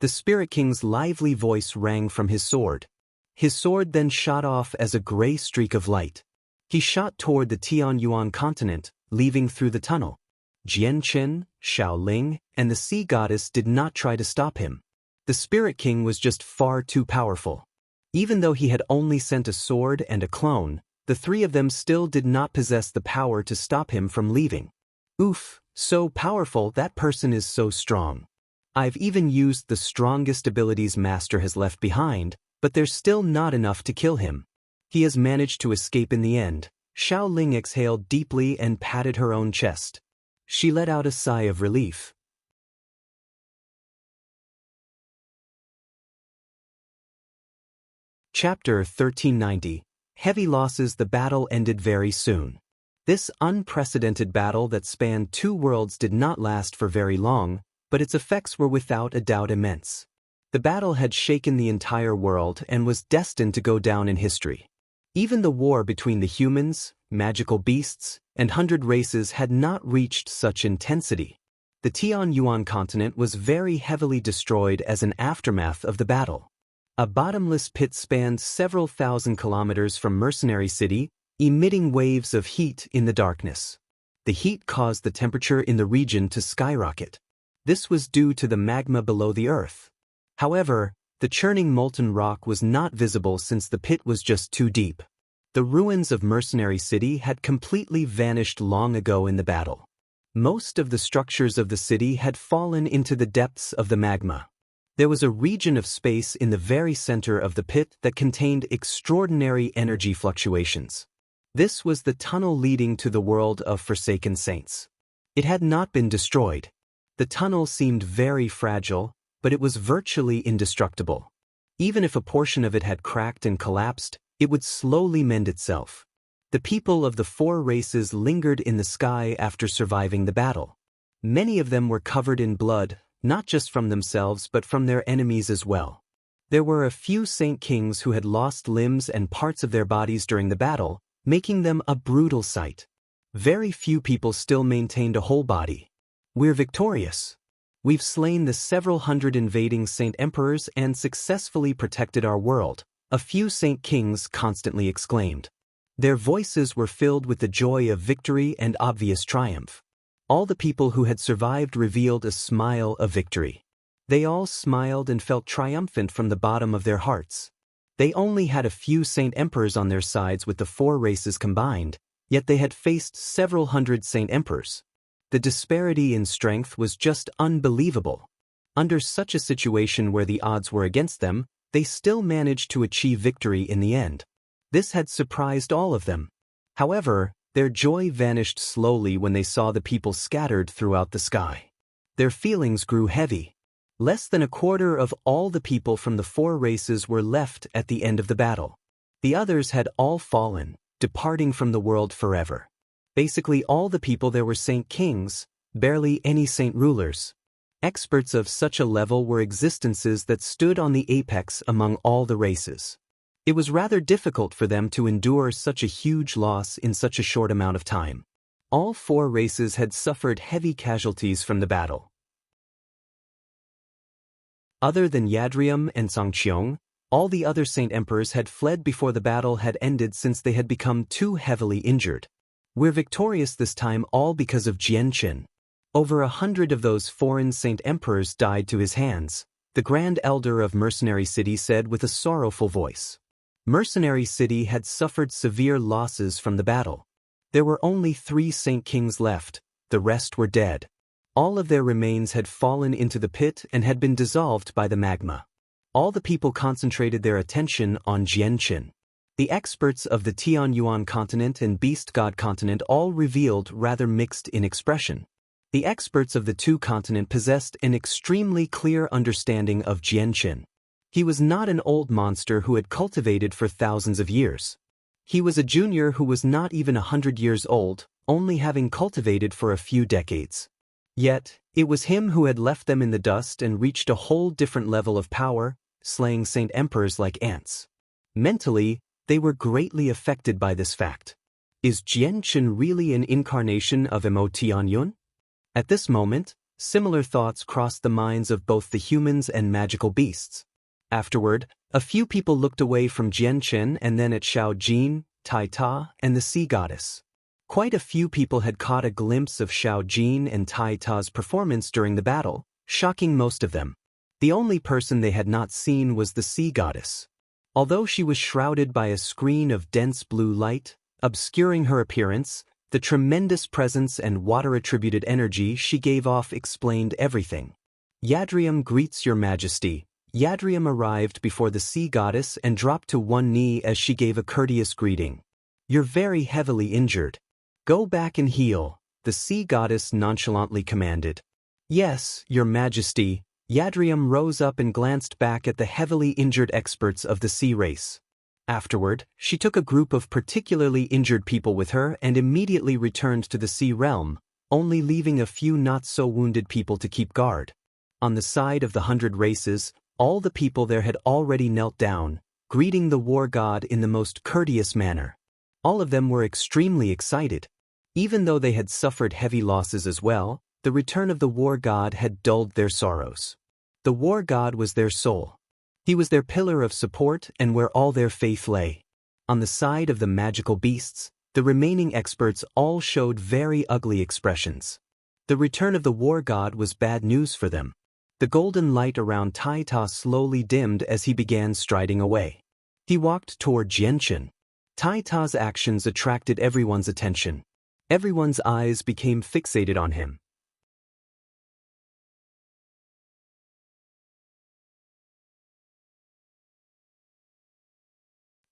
The Spirit King's lively voice rang from his sword. His sword then shot off as a gray streak of light. He shot toward the Tianyuan continent, leaving through the tunnel. Jianchen, Xiaoling, and the sea goddess did not try to stop him. The Spirit King was just far too powerful. Even though he had only sent a sword and a clone, the three of them still did not possess the power to stop him from leaving. Oof, so powerful, that person is so strong. I've even used the strongest abilities Master has left behind, but there's still not enough to kill him. He has managed to escape in the end. Xiaoling exhaled deeply and patted her own chest. She let out a sigh of relief. Chapter 1390. Heavy losses. The battle ended very soon. This unprecedented battle that spanned two worlds did not last for very long, but its effects were without a doubt immense. The battle had shaken the entire world and was destined to go down in history. Even the war between the humans, magical beasts, and 100 races had not reached such intensity. The Tianyuan continent was very heavily destroyed as an aftermath of the battle. A bottomless pit spanned several thousand kilometers from Mercenary City, emitting waves of heat in the darkness. The heat caused the temperature in the region to skyrocket. This was due to the magma below the earth. However, the churning molten rock was not visible since the pit was just too deep. The ruins of Mercenary City had completely vanished long ago in the battle. Most of the structures of the city had fallen into the depths of the magma. There was a region of space in the very center of the pit that contained extraordinary energy fluctuations. This was the tunnel leading to the world of Forsaken Saints. It had not been destroyed. The tunnel seemed very fragile, but it was virtually indestructible. Even if a portion of it had cracked and collapsed, it would slowly mend itself. The people of the 4 races lingered in the sky after surviving the battle. Many of them were covered in blood, not just from themselves but from their enemies as well. There were a few Saint Kings who had lost limbs and parts of their bodies during the battle, making them a brutal sight. Very few people still maintained a whole body. "We're victorious. We've slain the several hundred invading Saint Emperors and successfully protected our world," a few Saint Kings constantly exclaimed. Their voices were filled with the joy of victory and obvious triumph. All the people who had survived revealed a smile of victory. They all smiled and felt triumphant from the bottom of their hearts. They only had a few Saint Emperors on their sides with the 4 races combined, yet they had faced several hundred Saint Emperors. The disparity in strength was just unbelievable. Under such a situation where the odds were against them, they still managed to achieve victory in the end. This had surprised all of them. However, their joy vanished slowly when they saw the people scattered throughout the sky. Their feelings grew heavy. Less than a quarter of all the people from the 4 races were left at the end of the battle. The others had all fallen, departing from the world forever. Basically all the people there were Saint Kings, barely any Saint Rulers. Experts of such a level were existences that stood on the apex among all the races. It was rather difficult for them to endure such a huge loss in such a short amount of time. All 4 races had suffered heavy casualties from the battle. Other than Yadrium and Songqiong, all the other Saint Emperors had fled before the battle had ended since they had become too heavily injured. "We're victorious this time all because of Jianqin. Over 100 of those foreign Saint Emperors died to his hands," the Grand Elder of Mercenary City said with a sorrowful voice. Mercenary City had suffered severe losses from the battle. There were only 3 Saint Kings left, the rest were dead. All of their remains had fallen into the pit and had been dissolved by the magma. All the people concentrated their attention on Jianqin. The experts of the Tianyuan continent and Beast God continent all revealed rather mixed in expression. The experts of the 2 continent possessed an extremely clear understanding of Jianqin. He was not an old monster who had cultivated for thousands of years. He was a junior who was not even 100 years old, only having cultivated for a few decades. Yet, it was him who had left them in the dust and reached a whole different level of power, slaying Saint Emperors like ants. Mentally, they were greatly affected by this fact. Is Jianqin really an incarnation of Mo Tianyun? At this moment, similar thoughts crossed the minds of both the humans and magical beasts. Afterward, a few people looked away from Jianqin and then at Shao Jin, Tai Ta, and the Sea Goddess. Quite a few people had caught a glimpse of Shao Jin and Tai Ta's performance during the battle, shocking most of them. The only person they had not seen was the Sea Goddess. Although she was shrouded by a screen of dense blue light, obscuring her appearance, the tremendous presence and water-attributed energy she gave off explained everything. "Yadrium greets your majesty." Yadrium arrived before the Sea Goddess and dropped to one knee as she gave a courteous greeting. "You're very heavily injured. Go back and heal," the Sea Goddess nonchalantly commanded. "Yes, your majesty." Yadrium rose up and glanced back at the heavily injured experts of the sea race. Afterward, she took a group of particularly injured people with her and immediately returned to the sea realm, only leaving a few not-so-wounded people to keep guard. On the side of the 100 races, all the people there had already knelt down, greeting the war god in the most courteous manner. All of them were extremely excited. Even though they had suffered heavy losses as well, the return of the war god had dulled their sorrows. The war god was their soul. He was their pillar of support and where all their faith lay. On the side of the magical beasts, the remaining experts all showed very ugly expressions. The return of the war god was bad news for them. The golden light around Tai Ta slowly dimmed as he began striding away. He walked toward Jianqin. Tai Ta's actions attracted everyone's attention. Everyone's eyes became fixated on him.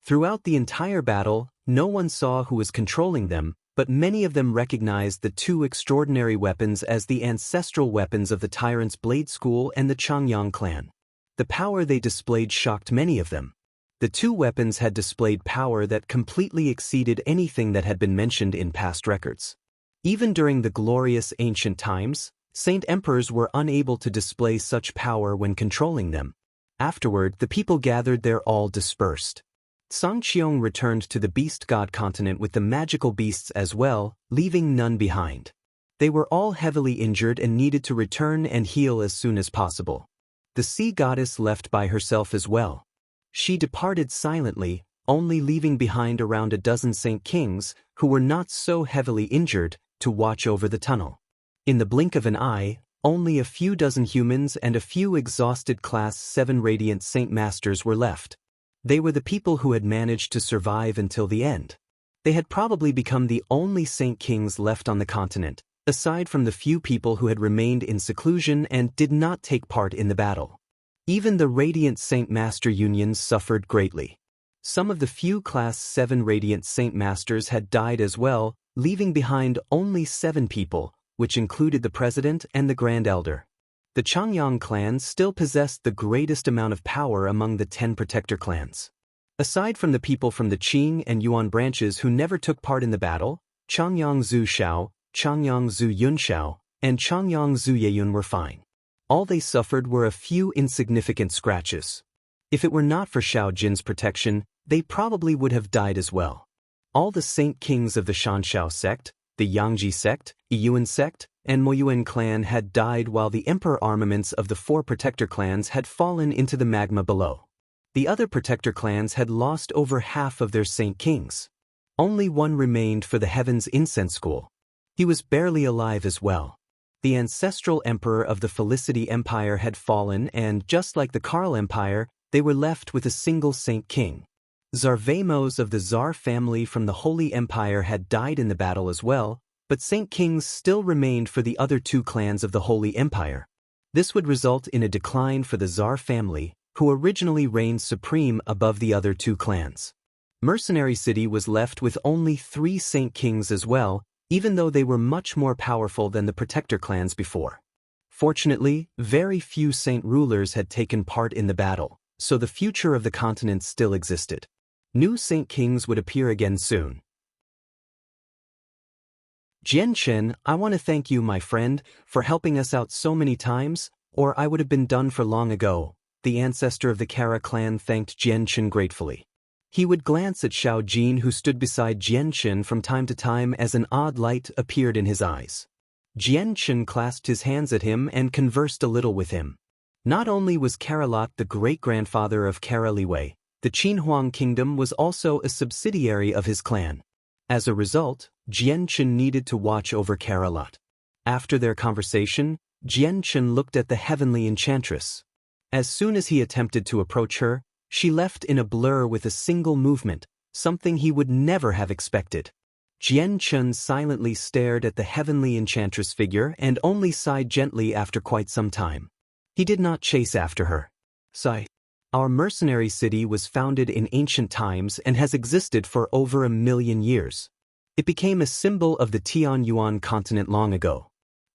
Throughout the entire battle, no one saw who was controlling them, but many of them recognized the two extraordinary weapons as the ancestral weapons of the Tyrant's Blade School and the Changyang clan. The power they displayed shocked many of them. The two weapons had displayed power that completely exceeded anything that had been mentioned in past records. Even during the glorious ancient times, Saint Emperors were unable to display such power when controlling them. Afterward, the people gathered there all dispersed. Sangqiong returned to the Beast God continent with the magical beasts as well, leaving none behind. They were all heavily injured and needed to return and heal as soon as possible. The sea goddess left by herself as well. She departed silently, only leaving behind around a dozen Saint Kings, who were not so heavily injured, to watch over the tunnel. In the blink of an eye, only a few dozen humans and a few exhausted Class 7 Radiant Saint Masters were left. They were the people who had managed to survive until the end. They had probably become the only Saint Kings left on the continent, aside from the few people who had remained in seclusion and did not take part in the battle. Even the Radiant Saint Master unions suffered greatly. Some of the few Class 7 Radiant Saint Masters had died as well, leaving behind only 7 people, which included the President and the Grand Elder. The Changyang clan still possessed the greatest amount of power among the 10 protector clans. Aside from the people from the Qing and Yuan branches who never took part in the battle, Changyang Zhu Xiao, Changyang Zhu Yunxiao, and Changyang Zhu Yeyun were fine. All they suffered were a few insignificant scratches. If it were not for Xiao Jin's protection, they probably would have died as well. All the Saint Kings of the Shanxiao sect, the Yangji sect, Yiyuan sect, and Moyuan clan had died while the emperor armaments of the 4 protector clans had fallen into the magma below. The other protector clans had lost over half of their Saint Kings. Only one remained for the Heaven's Incense School. He was barely alive as well. The ancestral emperor of the Felicity Empire had fallen and, just like the Karl Empire, they were left with a single Saint King. Zarvamos of the Tsar family from the Holy Empire had died in the battle as well, but Saint Kings still remained for the other 2 clans of the Holy Empire. This would result in a decline for the Tsar family, who originally reigned supreme above the other 2 clans. Mercenary City was left with only 3 Saint Kings as well, even though they were much more powerful than the protector clans before. Fortunately, very few Saint rulers had taken part in the battle, so the future of the continent still existed. New Saint Kings would appear again soon. Jian Chen, I want to thank you, my friend, for helping us out so many times, or I would have been done for long ago. The ancestor of the Kara clan thanked Jian Chen gratefully. He would glance at Xiao Jin, who stood beside Jian Chen from time to time as an odd light appeared in his eyes. Jian Chen clasped his hands at him and conversed a little with him. Not only was Karalot the great-grandfather of Kara Liwei, the Qinhuang kingdom was also a subsidiary of his clan. As a result, Jian Chen needed to watch over Karalot. After their conversation, Jian Chen looked at the heavenly enchantress. As soon as he attempted to approach her, she left in a blur with a single movement, something he would never have expected. Jian Chen silently stared at the heavenly enchantress figure and only sighed gently after quite some time. He did not chase after her. Sigh. Our mercenary city was founded in ancient times and has existed for over 1,000,000 years. It became a symbol of the Tianyuan continent long ago.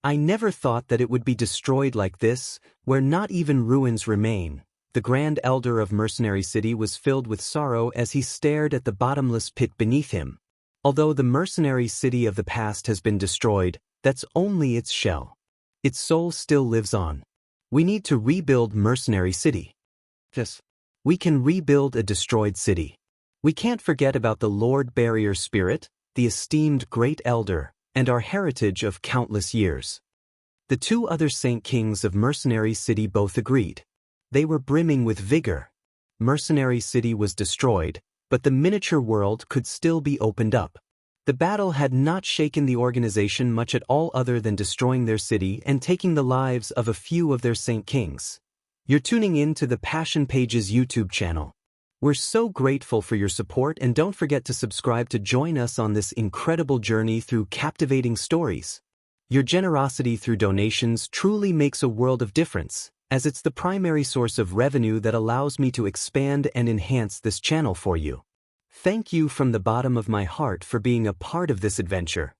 I never thought that it would be destroyed like this, where not even ruins remain. The Grand Elder of Mercenary City was filled with sorrow as he stared at the bottomless pit beneath him. Although the mercenary city of the past has been destroyed, that's only its shell. Its soul still lives on. We need to rebuild Mercenary City. Yes. We can rebuild a destroyed city. We can't forget about the Lord Barrier Spirit, the esteemed Great Elder, and our heritage of countless years. The 2 other Saint Kings of Mercenary City both agreed. They were brimming with vigor. Mercenary City was destroyed, but the miniature world could still be opened up. The battle had not shaken the organization much at all other than destroying their city and taking the lives of a few of their Saint Kings. You're tuning in to the Passion Pages YouTube channel. We're so grateful for your support, and don't forget to subscribe to join us on this incredible journey through captivating stories. Your generosity through donations truly makes a world of difference, as it's the primary source of revenue that allows me to expand and enhance this channel for you. Thank you from the bottom of my heart for being a part of this adventure.